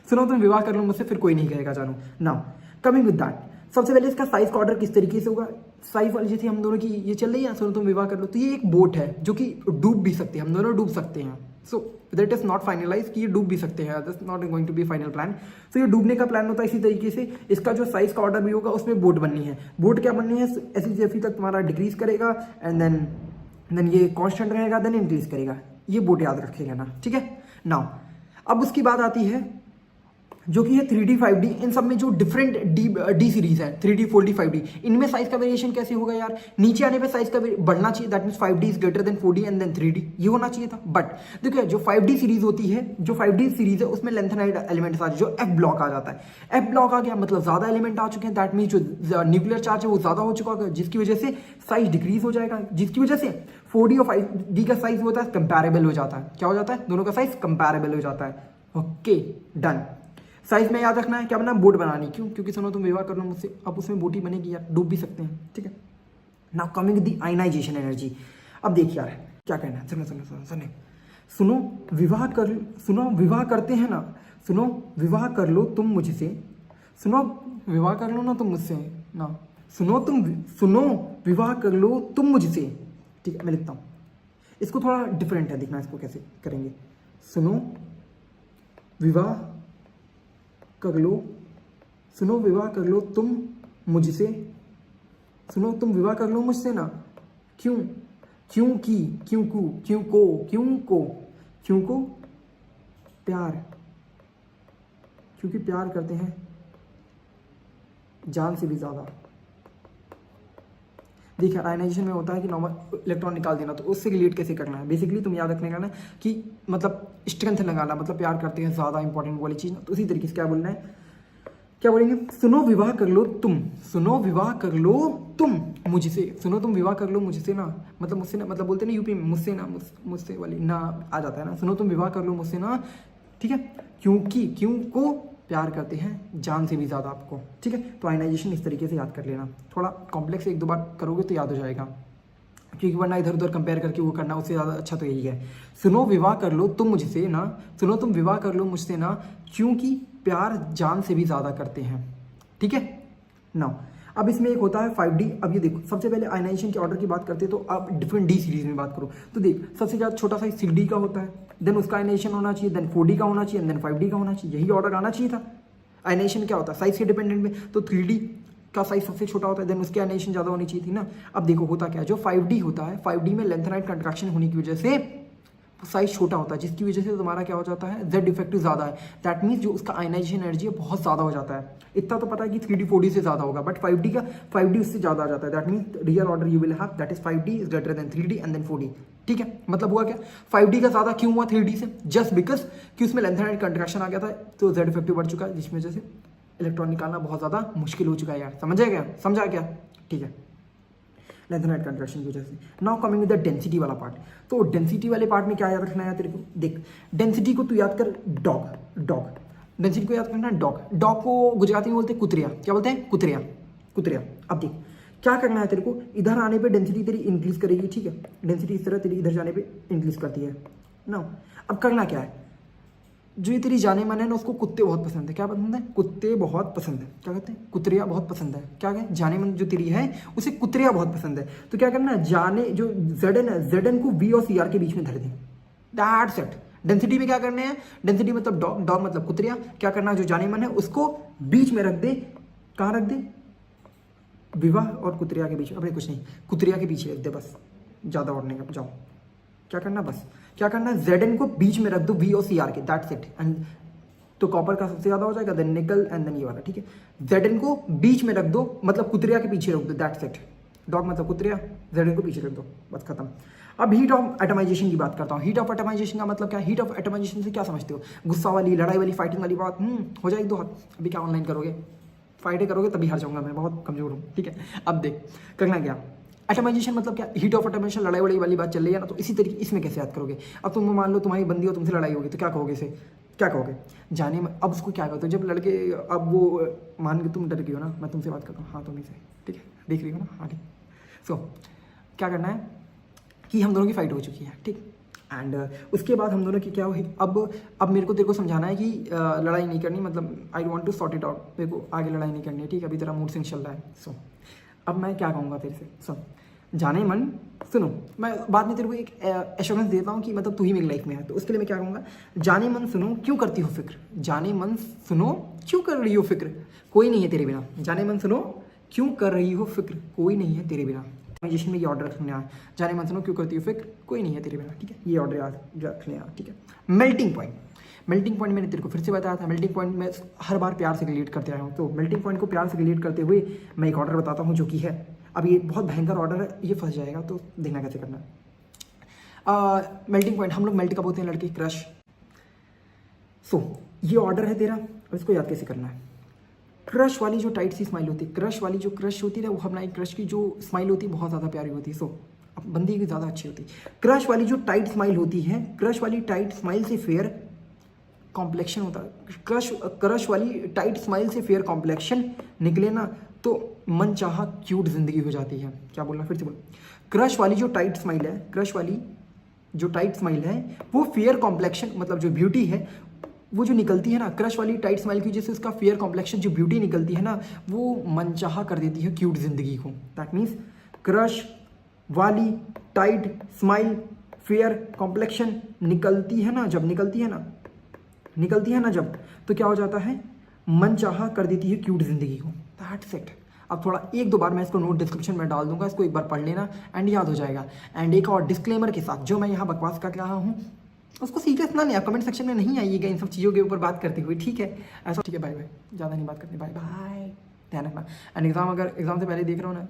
सुनो तुम विवाह कर लो मुझसे फिर कोई नहीं कहेगा जानू। नाउ कमिंग विद दैट, सबसे पहले इसका साइज का ऑर्डर किस तरीके से होगा। साइज वाली जैसे हम दोनों की ये चल रही है, सुनो तुम विवाह कर लो, तो ये एक बोट है जो कि डूब भी सकती है, हम दोनों डूब सकते हैं। So that is not finalize कि ये डूब भी सकते हैं, that's not going to be final plan. So ये डूबने का प्लान होता है। इसी तरीके से इसका जो साइज का ऑर्डर भी होगा उसमें बोट बननी है। बोट क्या बननी है, ऐसी तक तुम्हारा डिक्रीज करेगा एंड देन ये कांस्टेंट रहेगा, देन इंक्रीज करेगा। ये बोट याद रखेगा ना, ठीक है। नाउ अब उसकी बात आती है जो कि है 3D 5D, इन सब में जो डिफरेंट डी सीरीज है 3D 4D 5D, इनमें साइज का वेरिएशन कैसे होगा यार, नीचे आने पे साइज का बढ़ना चाहिए, that means 5D is greater than 4D and then 3D, ये होना चाहिए था। बट देखो जो 5D सीरीज होती है, जो 5D सीरीज है उसमें लेंथेनाइड एलिमेंट्स आ, जो F ब्लॉक आ जाता है। F ब्लॉक आ गया मतलब ज्यादा एलिमेंट आ चुके हैं, दैट मीन्स जो न्यूक्लियर चार्ज है वो ज्यादा हो चुका होगा, जिसकी वजह से साइज डिक्रीज हो जाएगा, जिसकी वजह से 4D और 5D का साइज होता है कंपेरेबल हो जाता है। क्या हो जाता है, दोनों का साइज कंपेरेबल हो जाता है। Okay done. साइज में याद रखना है क्या, बना बोट बनानी, क्यों, क्योंकि सुनो तुम विवाह कर लो मुझसे, अब उसमें बोटी बनेगी यार, डूब भी सकते हैं, ठीक है। Now coming the ionisation energy. अब देखिए यार क्या कहना है, सुनो विवाह करते हैं ना, सुनो विवाह कर लो तुम मुझसे, सुनो विवाह कर लो ना तुम मुझसे ना, सुनो विवाह कर लो तुम मुझसे, ठीक है। मैं लिखता हूँ, इसको थोड़ा डिफरेंट है, देखना इसको कैसे करेंगे। सुनो विवाह कर लो, सुनो विवाह कर लो तुम मुझसे, सुनो तुम विवाह कर लो मुझसे ना, क्यों, क्यों को प्यार, क्योंकि प्यार करते हैं जान से भी ज्यादा। देखिए आयनाइजेशन में होता है कि नॉर्मल इलेक्ट्रॉन निकाल देना, तो उससे रिलेट कैसे करना है, बेसिकली तुम याद रखने का ना कि मतलब स्ट्रेंथ लगाना, मतलब प्यार करते हैं ज़्यादा इंपॉर्टेंट वाली चीज़। तो उसी तरीके से क्या बोलना है, क्या बोलेंगे, सुनो विवाह कर लो तुम, सुनो विवाह कर लो तुम मुझसे, सुनो तुम विवाह कर लो मुझसे ना, मतलब मुझसे ना, मतलब बोलते हैं ना यूपी में मुझसे ना, मुझसे वाली ना आ जाता है ना, सुनो तुम विवाह कर लो मुझसे ना, ठीक है, क्योंकि क्यों को प्यार करते हैं जान से भी ज़्यादा आपको, ठीक है। तो आयनाइजेशन इस तरीके से याद कर लेना, थोड़ा कॉम्प्लेक्स एक दो बार करोगे तो याद हो जाएगा, क्योंकि वरना इधर उधर कंपेयर करके वो करना उससे ज़्यादा अच्छा तो यही है। सुनो विवाह कर लो तुम मुझसे ना, सुनो तुम विवाह कर लो मुझसे ना, क्योंकि प्यार जान से भी ज़्यादा करते हैं, ठीक है। नाउ अब इसमें एक होता है 5D। अब ये देखो सबसे पहले आयनाइजेशन के ऑर्डर की बात करते हैं, तो आप डिफरेंट डी सीरीज में बात करो तो देख सबसे ज़्यादा छोटा साइज 6D का होता है, देन उसका आयनाइजेशन होना चाहिए, देन 4D का होना चाहिए, देन 5D का होना चाहिए, यही ऑर्डर आना चाहिए था। आयनाइजेशन क्या होता है साइज के डिपेंडेंट में, तो 3D का साइज सबसे छोटा होता है, देन उसकी आयनाइजेशन ज़्यादा होनी चाहिए थी ना। अब देखो होता क्या है, जो 5D होता है, 5D में लेंथेनाइड कंट्रैक्शन होने की वजह से साइज छोटा होता है, जिसकी वजह से तुम्हारा क्या हो जाता है, Z इफेक्टिव ज़्यादा है, दैट मीन्स जो उसका आयनाइजेशन एनर्जी है बहुत ज़्यादा हो जाता है। इतना तो पता है कि 3D 4D से ज़्यादा होगा, बट 5D उससे ज़्यादा आ जाता है, that means real order you will have that is 5D is greater than 3D and then 4D, ठीक है। मतलब हुआ क्या, 5D का ज़्यादा क्यों हुआ 3D से, जस्ट बिकॉज कि उसमें लेंथेनाइड कंट्रैक्शन आ गया था, तो Z इफेक्टिव बढ़ चुका है, जिसकी वजह से इलेक्ट्रॉन निकालना बहुत ज़्यादा मुश्किल हो चुका है यार, समझा क्या, ठीक है, लेंथेनाइड कंट्रैक्शन की वजह से। Now coming with the density वाला पार्ट, तो डेंसिटी वाले पार्ट में क्या याद रखना है तेरे को, देख डेंसिटी को तू याद कर डॉग, डेंसिटी को याद करना डॉग को गुजराती में बोलते हैं कुतरिया, क्या बोलते हैं कुतरिया। अब देख क्या करना है तेरे को, इधर आने पे डेंसिटी तेरी इंक्रीज करेगी, ठीक है, डेंसिटी इस तरह तेरी इधर जाने पे इंक्रीज करती है ना। अब करना क्या है, जो ये तेरी जाने मन है ना, उसको कुत्ते बहुत पसंद है। क्या पसंद है? कुत्ते बहुत पसंद है। क्या कहते हैं? कुतरिया बहुत पसंद है। क्या कहें? जाने मन जो तेरी है उसे कुतरिया बहुत पसंद है। तो क्या करना है, जाने जो जेडन है, जेडन को वी और सी आर के बीच में धर दें, दैट्स इट। डेंसिटी में क्या करने हैं, डेंसिटी मतलब डॉग, डॉग मतलब कुतरिया। क्या करना है, जो जाने मन है उसको बीच में रख दे। कहाँ रख दे? विवाह और कुतरिया के बीच में। अबे कुछ नहीं, कुतरिया के पीछे रख दे बस, ज़्यादा और नहीं। अब जाओ, क्या करना, बस क्या करना है, जेड को बीच में रख दो वी और सी आर के, दैट्स इट। एंड तो कॉपर का सबसे ज़्यादा हो जाएगा, देन निकल एंड देन ये वाला, ठीक है। जेड को बीच में रख दो, मतलब कुतरिया के पीछे रख दो, दैट्स इट। डॉग मतलब कुतरिया, जेड को पीछे रख दो, बस खत्म। अब हीट ऑफ एटमाइजेशन की बात करता हूँ। हीट ऑफ एटमाइजेशन का मतलब क्या है? हीट ऑफ एटमाइजेशन से क्या समझते हो? गुस्सा वाली, लड़ाई वाली, फाइटिंग वाली बात। हो जाएगी दो हाथ। अभी क्या ऑनलाइन करोगे, फाइटें करोगे तभी हार जाऊंगा मैं, बहुत कमजोर हूँ, ठीक है। अब देख करना क्या, एटमाइजेशन मतलब क्या, हीट ऑफ एटमाइजेशन, लड़ाई वड़ाई वाली बात चल रही है ना, तो इसी तरीके इसमें कैसे याद करोगे। अब तुम मान लो तुम्हारी बंदी हो, तुमसे लड़ाई होगी, तो क्या कहोगे इसे, क्या कहोगे, जाने में। अब उसको क्या कहते हो, जब लड़के, अब वो मान के तुम डर गई हो ना, मैं तुमसे बात करता हूँ, हाँ तुम ही से, ठीक है, देख रही हो ना, हाँ ठीक। सो क्या करना है कि हम दोनों की फाइट हो चुकी है, ठीक। एंड उसके बाद हम दोनों की क्या हुई, अब मेरे को तेरे को समझाना है कि लड़ाई नहीं करनी, मतलब I want to sort it out, मेरे को आगे लड़ाई नहीं करनी है, ठीक है। अभी तेरा मूड सिंह चल रहा है। सो अब मैं क्या कहूँगा तेरे से, सुन, जाने मन सुनो, मैं बाद में तेरे को एक एश्योरेंस देता हूँ कि मतलब तू ही मेरी लाइफ में है, तो उसके लिए मैं क्या कहूँगा, जाने मन सुनो क्यों करती हो फिक्र, जाने मन सुनो क्यों कर रही हो फिक्र, कोई नहीं है तेरे बिना। जाने मन सुनो क्यों कर रही हो फिक्र, कोई नहीं है तेरे बिना। एटमाइजेशन में ये ऑर्डर रखने आया, जाने मन सुनो क्यों करती हो फिक्र, कोई नहीं है तेरे बिना, ठीक है, ये ऑर्डर याद रखने आया, ठीक है। मेल्टिंग पॉइंट, मेल्टिंग पॉइंट मैंने तेरे को फिर से बताया था, मेल्टिंग पॉइंट में हर बार प्यार से रिलेट करते आया हूँ। तो मेल्टिंग पॉइंट को प्यार से रिलेट करते हुए मैं एक ऑर्डर बताता हूँ जो कि है, अब ये बहुत भयंकर ऑर्डर है, ये फंस जाएगा, तो देखना कैसे करना है। मेल्टिंग पॉइंट, हम लोग मेल्ट कब होते हैं लड़के, क्रश। सो ये ऑर्डर है तेरा, और इसको याद कैसे करना है। क्रश वाली जो टाइट सी स्माइल होती है, क्रश वाली जो क्रश होती है ना, वो हमारी क्रश की जो स्माइल होती है बहुत ज़्यादा प्यारी होती है। सो अब बंदी की ज़्यादा अच्छी होती है। क्रश वाली जो टाइट स्माइल होती है, क्रश वाली टाइट स्माइल से फेयर कॉम्प्लेक्शन होता है। क्रश वाली टाइट स्माइल से फेयर कॉम्प्लेक्शन निकले ना, तो मन चाहा क्यूट जिंदगी हो जाती है। क्या बोलना, फिर से बोल। क्रश वाली जो टाइट स्माइल है, क्रश वाली जो टाइट स्माइल है, वो फेयर कॉम्प्लेक्शन मतलब जो ब्यूटी है वो जो निकलती है ना, क्रश वाली टाइट स्माइल की वजह से उसका फेयर कॉम्प्लेक्शन जो ब्यूटी निकलती है ना, वो मनचाहा कर देती है क्यूट जिंदगी को। दैट मीन्स क्रश वाली टाइट स्माइल फेयर कॉम्प्लेक्शन निकलती है ना, जब निकलती है ना जब, तो क्या हो जाता है, मनचाहा कर देती है क्यूट जिंदगी को। That's it. अब थोड़ा एक दो बार मैं इसको नोट डिस्क्रिप्शन में डाल दूंगा, इसको एक बार पढ़ लेना एंड याद हो जाएगा। एंड एक और डिस्क्लेमर के साथ, जो मैं यहाँ बकवास कर रहा हूँ उसको सीरियस ना लिया, कमेंट सेक्शन में नहीं आइएगा इन सब चीज़ों के ऊपर बात करते हुए, ठीक है। ऐसा ठीक है, बाय बाय, ज़्यादा नहीं बात करते, बाय बाय, ध्यान रखना। एंड एग्जाम, अगर एग्जाम से पहले देख रहे हो ना,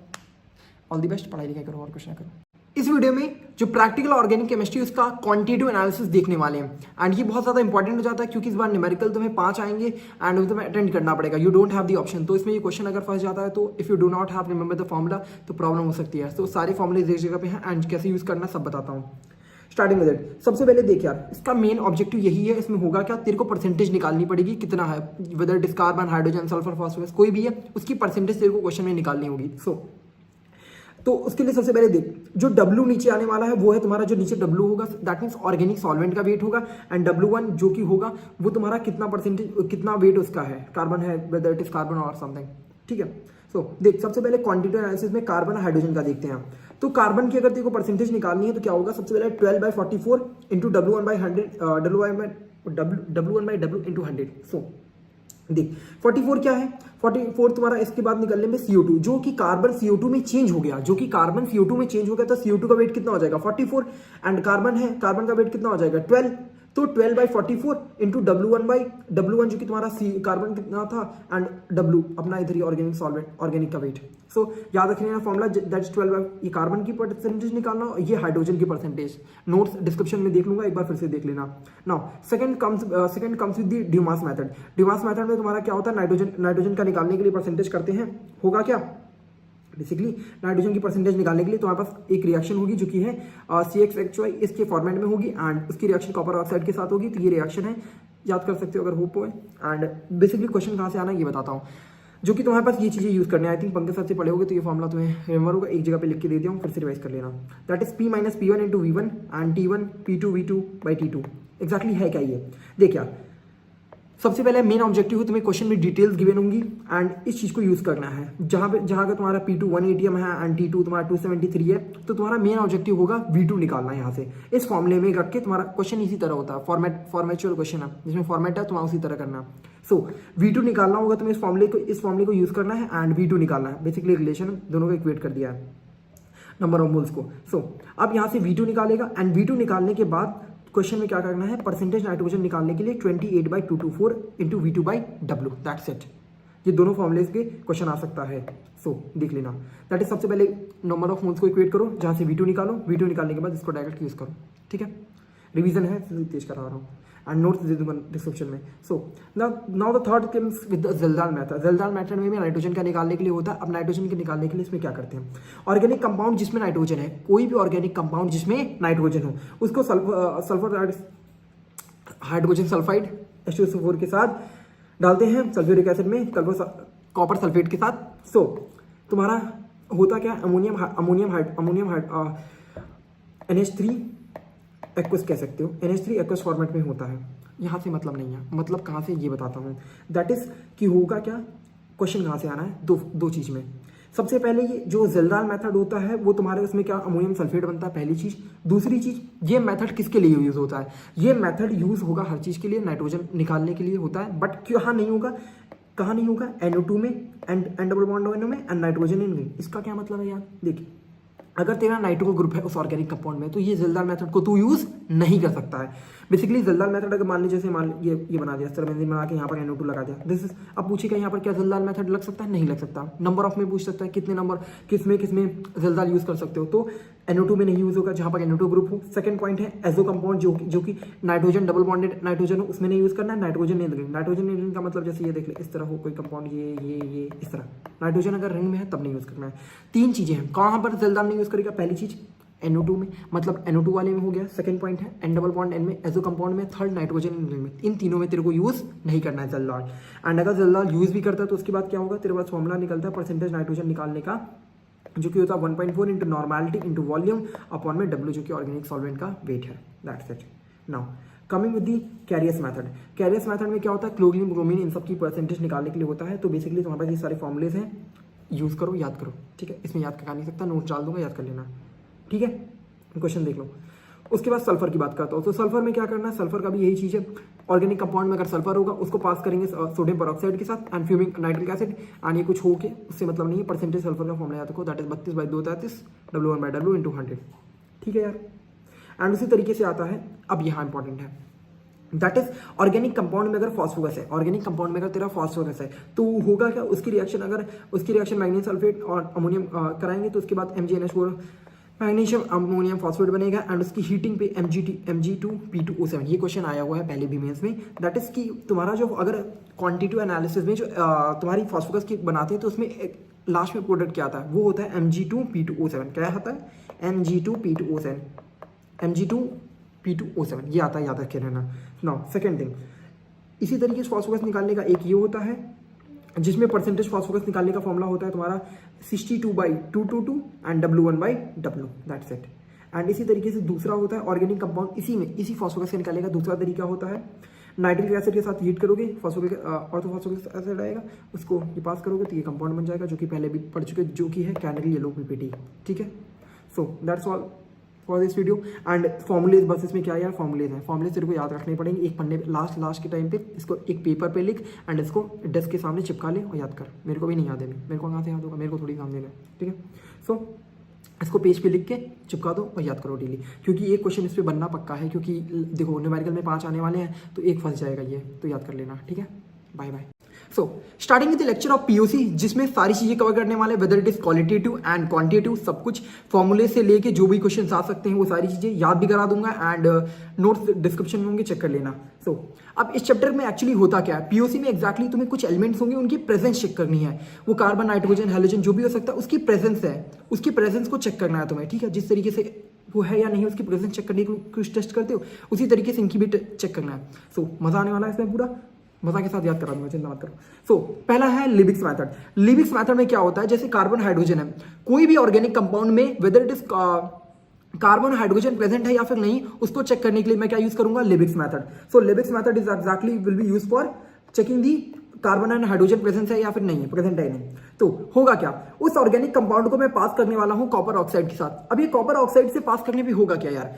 ऑल दी बेस्ट, पढ़ाई लिखाई करो और कुछ ना करो। इस वीडियो में जो प्रैक्टिकल ऑर्गेनिक केमिस्ट्री उसका क्वांटिटेटिव एनालिसिस देखने वाले हैं, एंड ये बहुत ज़्यादा इंपॉर्टेंट हो जाता है क्योंकि इस बार न्यूमेरिकल तुम्हें 5 आएंगे एंड तुम्हें अटेंड करना पड़ेगा, you don't have the option. तो इसमें ये क्वेश्चन अगर फंस जाता है तो if you do not have remember the formula, तो प्रॉब्लम हो सकती है। तो सारे फॉर्मूले एक जगह पे हैं एंड कैसे यूज़ करना सब बताता हूँ। स्टार्टिंग विद इट, सबसे पहले देख यार, इसका मेन ऑब्जेक्टिव यही है, इसमें होगा क्या, तेरे को परसेंटेज निकालनी पड़ेगी, कितना है, weather it is carbon, hydrogen, sulphur, phosphorus, कोई भी है, उसकी परसेंटेज तेरे को क्वेश्चन में निकालनी होगी। तो उसके लिए सबसे पहले देख, जो W नीचे आने वाला है वो है तुम्हारा, जो नीचे W होगा दैट मीन्स ऑर्गेनिक सॉल्वेंट का वेट होगा, एंड W1 जो कि होगा वो तुम्हारा कितना परसेंटेज, कितना वेट उसका है, कार्बन है, वेदर इट इज कार्बन और समथिंग, ठीक है। सो देख, सबसे पहले क्वांटिटी एनालिसिस में कार्बन हाइड्रोजन का देखते हैं। तो कार्बन की अगर तेरे को परसेंटेज निकालनी है तो क्या होगा, सबसे पहले 12/44 इंटू W1/100, W1/W इंटू 100। सो देख 44 क्या है, 44 तुम्हारा इसके बाद निकलने में CO2, जो कि कार्बन CO2 में चेंज हो गया, तो CO2 का वेट कितना हो जाएगा 44, एंड कार्बन है, कार्बन का वेट कितना हो जाएगा 12, तो 12/44 इंटू W1 जो कि तुम्हारा कार्बन कितना था, एंड W अपना इधर ही ऑर्गेनिक सॉल्वेंट, ऑर्गेनिक का वेट। सो याद रखने का फॉर्मूला दैट इज 12, ये कार्बन की परसेंटेज निकालना, ये हाइड्रोजन की परसेंटेज, नोट्स डिस्क्रिप्शन में देख लूंगा, एक बार फिर से देख लेना। Now second comes with the Dumas method. Dumas method में तुम्हारा क्या होता है, नाइट्रोजन का निकालने के लिए परसेंटेज करते हैं, होगा क्या, बेसिकली नाइट्रोजन की परसेंटेज निकालने के लिए तुम्हारे पास एक रिएक्शन होगी जो कि है CXHY, इसके फॉर्मेट में होगी, एंड उसकी रिएक्शन कॉपर ऑक्साइड के साथ होगी। तो ये रिएक्शन है, याद कर सकते हो अगर होप हो। एंड बेसिकली क्वेश्चन कहाँ से आना है ये बताता हूँ। जो कि तुम्हारे पास ये चीज़ें यूज़ करने आई थिंक पंकज सर से पढ़े होगे तो ये फॉर्मूला तुम्हें रिमेंबर होगा, एक जगह पे लिख के दे दिया हूँ, फिर से रिवाइज कर लेना। That is P minus P1 into V1 and T1 P2 V2 by T2। Exactly है क्या ये, देखिए सबसे पहले मेन ऑब्जेक्टिव है, तुम्हें क्वेश्चन में डिटेल्स गिवन होंगी एंड इस चीज़ को यूज़ करना है। जहाँ का तुम्हारा P2 180 है एंड T2 तुम्हारा 273 है, तो तुम्हारा मेन ऑब्जेक्टिव होगा V2 निकालना है यहाँ से। इस फॉर्मूले में रख के तुम्हारा क्वेश्चन इसी तरह होता है, फॉर्मेचुअल क्वेश्चन है जिसमें फॉर्मेट है, तुम्हारा उसी तरह करना। सो V2 निकालना होगा, तुम्हें इस फॉर्मूले को यूज़ करना है एंड V2 निकालना है। बेसिकली रिलेशन दोनों को इक्वेट कर दिया है नंबर ऑफ मोल्स को। सो अब यहाँ से V2 निकालेगा एंड V2 निकालने के बाद क्वेश्चन में क्या करना है, परसेंटेज नाइट्रोजन निकालने के लिए 28/224 into V2 by W, that's it. ये दोनों फॉर्मुलेज पे क्वेश्चन आ सकता है। सो देख लेना, दैट इज सबसे पहले नंबर ऑफ मोल्स को इक्वेट करो, जहाँ से V2 निकालो, V2 निकालने के बाद इसको डायरेक्ट यूज करो, ठीक है। रिवीजन है, तेज करा रहा हूँ एंड नोट्स दे दूंगा डिस्क्रिप्शन में। So now the third comes with the Kjeldahl method. Kjeldahl method में भी नाइट्रोजन का निकालने के लिए होता है। अब नाइट्रोजन के निकालने के लिए इसमें क्या करते हैं, ऑर्गेनिक कंपाउंड जिसमें नाइट्रोजन है, कोई भी ऑर्गेनिक कंपाउंड जिसमें नाइट्रोजन हो, उसको सल्फर हाइड्रोजन सल्फाइड H2SO4 के साथ डालते हैं सल्फ्यूरिक एसिड में कॉपर सल्फेट के साथ। सो तुम्हारा होता क्या, NH3 एक्वस कह सकते हो, NH3 एक्वस फॉर्मेट में होता है। यहाँ से मतलब नहीं है, मतलब कहाँ से ये बताता हूँ। दैट इज कि होगा क्या, क्वेश्चन कहाँ से आना है, दो चीज़ में। सबसे पहले ये जो ज़ेल्दाल मेथड होता है वो तुम्हारे उसमें क्या अमोनियम सल्फेट बनता है, पहली चीज़। दूसरी चीज़, ये मेथड किसके लिए यूज़ होता है, ये मेथड यूज़ होगा हर चीज़ के लिए, नाइट्रोजन निकालने के लिए होता है। बट कहाँ नहीं होगा, NO2 में एंड डबल बॉन्ड NO में एंड नाइट्रोजन इन में। इसका क्या मतलब है यार, देखिए अगर तेरा नाइट्रो ग्रुप है उस ऑर्गेनिक कंपाउंड में, तो ये ज़ेल्दाल मेथड को तू यूज़ नहीं कर सकता है। बेसिकली ज़ेल्दाल मेथड अगर मान लीजिए, जैसे ये बना दिया, बेंजीन बना के यहाँ पर NO2 लगा दिया, दिस इज। अब पूछेगा यहाँ पर क्या ज़ेल्दाल मेथड लग सकता है, नहीं लग सकता। नंबर ऑफ में पूछ सकता है, कितने नंबर किसमें ज़ेल्दाल यूज़ कर सकते हो, तो NO2 में नहीं यूज़ होगा जहाँ पर NO2 ग्रुप हो। सेकंड पॉइंट है एजो कंपाउंड, जो कि नाइट्रोजन डबल बॉन्डेड नाइट्रोजन हो, उसमें नहीं यूज़ करना है। Nitrogen in ring, nitrogen in ring का मतलब जैसे ये देख ले, इस तरह हो कोई कंपाउंड, ये इस तरह, नाइट्रोजन अगर रिंग में है तब नहीं यूज़ करना है। तीन चीज़ें हैं, कहाँ पर ज़ेल्दाल नहीं यूज़ करेगा, पहली चीज़ NO2 में, मतलब NO2 वाले में हो गया। सेकंड पॉइंट है N डबल बॉन्ड N में, एजो कंपाउंड में। थर्ड नाइट्रोजन इन रिंग में। इन तीनों में तेरे को यूज़ नहीं करना है ज़ेल्दाल। एंड अगर ज़ेल्दाल यूज़ भी करता है तो उसके बाद क्या होगा, तेरे पास फॉर्मूला निकलता है परसेंटेज नाइट्रोजन निकालने का, जो कि होता है 1.4 into normality into volume upon में W, जो कि ऑर्गेनिक सॉल्वेंट का वेट है। That's it. Now coming with the Carius method. Carius method में क्या होता है, क्लोरीन ब्रोमीन इन सब की परसेंटेज निकालने के लिए होता है। तो बेसिकली तुम्हारे पास ये सारे फॉर्मुलेज हैं, यूज़ करो, याद करो, ठीक है। इसमें याद कर नहीं सकता, नोट डाल दूंगा, याद कर लेना, ठीक है। क्वेश्चन देख लो। उसके बाद सल्फर की बात करता हूँ। तो सल्फर में क्या करना है, सल्फर का भी यही चीज़ है। ऑर्गेनिक कंपाउंड में अगर सल्फर होगा उसको पास करेंगे सोडियम पेरोक्साइड के साथ एंड फ्यूमिक नाइट्रिक एसिड, एंड ये कुछ हो के उससे मतलब नहीं है। परसेंटेज सल्फर का फॉर्मूला याद रखो, दैट इज 32/233 W1/W इंटू 100, ठीक है यार। एंड उसी तरीके से आता है, अब यहाँ इंपॉर्टेंट है, दैट इज ऑर्गेनिक कंपाउंड में अगर फॉस्फोरस है, ऑर्गेनिक कंपाउंड में अगर तेरा फॉस्फोरस है तो होगा क्या, उसकी रिएक्शन मैग्नीशियम सल्फेट और अमोनियम कराएंगे तो उसके बाद MgNH4 मैग्नीशियम अमोनियम फॉस्फेट बनेगा एंड उसकी हीटिंग पे Mg2P2O7। ये क्वेश्चन आया हुआ है पहले भी मेंस में। दैट इज कि तुम्हारा जो अगर क्वांटिटेटिव एनालिसिस में जो तुम्हारी फॉस्फोरस की बनाते हैं तो उसमें लास्ट में प्रोडक्ट क्या आता है, वो होता है Mg2P2O7। क्या आता है, Mg2P2O7, ये आता है, याद रखे रहना। नाउ सेकेंड थिंग, इसी तरीके से फॉस्फोरस निकालने का एक ये होता है जिसमें परसेंटेज फॉस्फोरस निकालने का फॉर्मूला होता है तुम्हारा 62/222 and W1/W, that's it. And इसी तरीके से दूसरा होता है ऑर्गेनिक कंपाउंड, इसी फॉस्फोरस से निकालने का दूसरा तरीका होता है, नाइट्रिक एसिड के साथ हीट करोगे, ऑर्थोफॉस्फोरिक एसिड आएगा, उसको ये पास करोगे तो ये कंपाउंड बन जाएगा, जो कि पहले भी पढ़ चुके, जो कि है कैनरी येलो PPT, ठीक है। So that's all for this video. And formulas, बस इसमें क्या यार, फॉर्मुलेज हैं, फॉर्मुलेज तेरे को याद रखने पड़ेंगे। एक पन्ने लास्ट के टाइम पे इसको एक पेपर पे लिख एंड इसको डेस्क के सामने चिपका ले और याद कर। मेरे को भी नहीं याद है, मेरे को कहाँ से याद होगा, मेरे को थोड़ी सामने है, ठीक है। सो इसको पेज पे लिख के चिपका दो और याद करो डेली, क्योंकि एक क्वेश्चन इस पर बनना पक्का है, क्योंकि देखो न्यूमेरिकल में 5 आने वाले हैं तो एक फंस जाएगा ये, तो याद कर लेना, ठीक है। Bye bye. So starting with the lecture of POC, जिसमें सारी चीजें कवर करने वाले, whether it is qualitative and quantitative, सब कुछ फॉर्मूले से लेके जो भी क्वेश्चन आ सकते हैं वो सारी चीजें याद भी करा दूंगा एंड नोट्स डिस्क्रिप्शन में होंगे, चेक कर लेना। सो अब इस चैप्टर में एक्चुअली होता क्या है, POC में एक्जैक्टली तुम्हें कुछ एलिमेंट्स होंगे, उनकी प्रेजेंस चेक करनी है। वो कार्बन, नाइट्रोजन, हेलोजन जो भी हो सकता है, उसकी प्रेजेंस है, उसकी प्रेजेंस को चेक करना है तुम्हें, ठीक है। जिस तरीके से वो है या नहीं, उसकी प्रेजेंस चेक करने को कुछ टेस्ट करते हो, उसी तरीके से इनकी भी चेक करना है। सो मजा आने वाला है इसमें पूरा, मजा के साथ याद करा दूंगा, चिंता मत करो। सो पहला है लिबिक्स मेथड। लिबिक्स मेथड में क्या होता है, जैसे कार्बन हाइड्रोजन है, कोई भी ऑर्गेनिक कंपाउंड में weather it is carbon hydrogen present है या फिर नहीं, उसको चेक करने के लिए मैं क्या यूज करूंगा, Liebig's method. So Liebig's method is exactly will be use for checking the carbon and hydrogen presence है या फिर नहीं है, प्रेजेंट है नहीं। तो होगा क्या, उस ऑर्गेनिक कंपाउंड को मैं पास करने वाला हूं कॉपर ऑक्साइड के साथ। अब ये कॉपर ऑक्साइड से पास करने पे होगा क्या यार,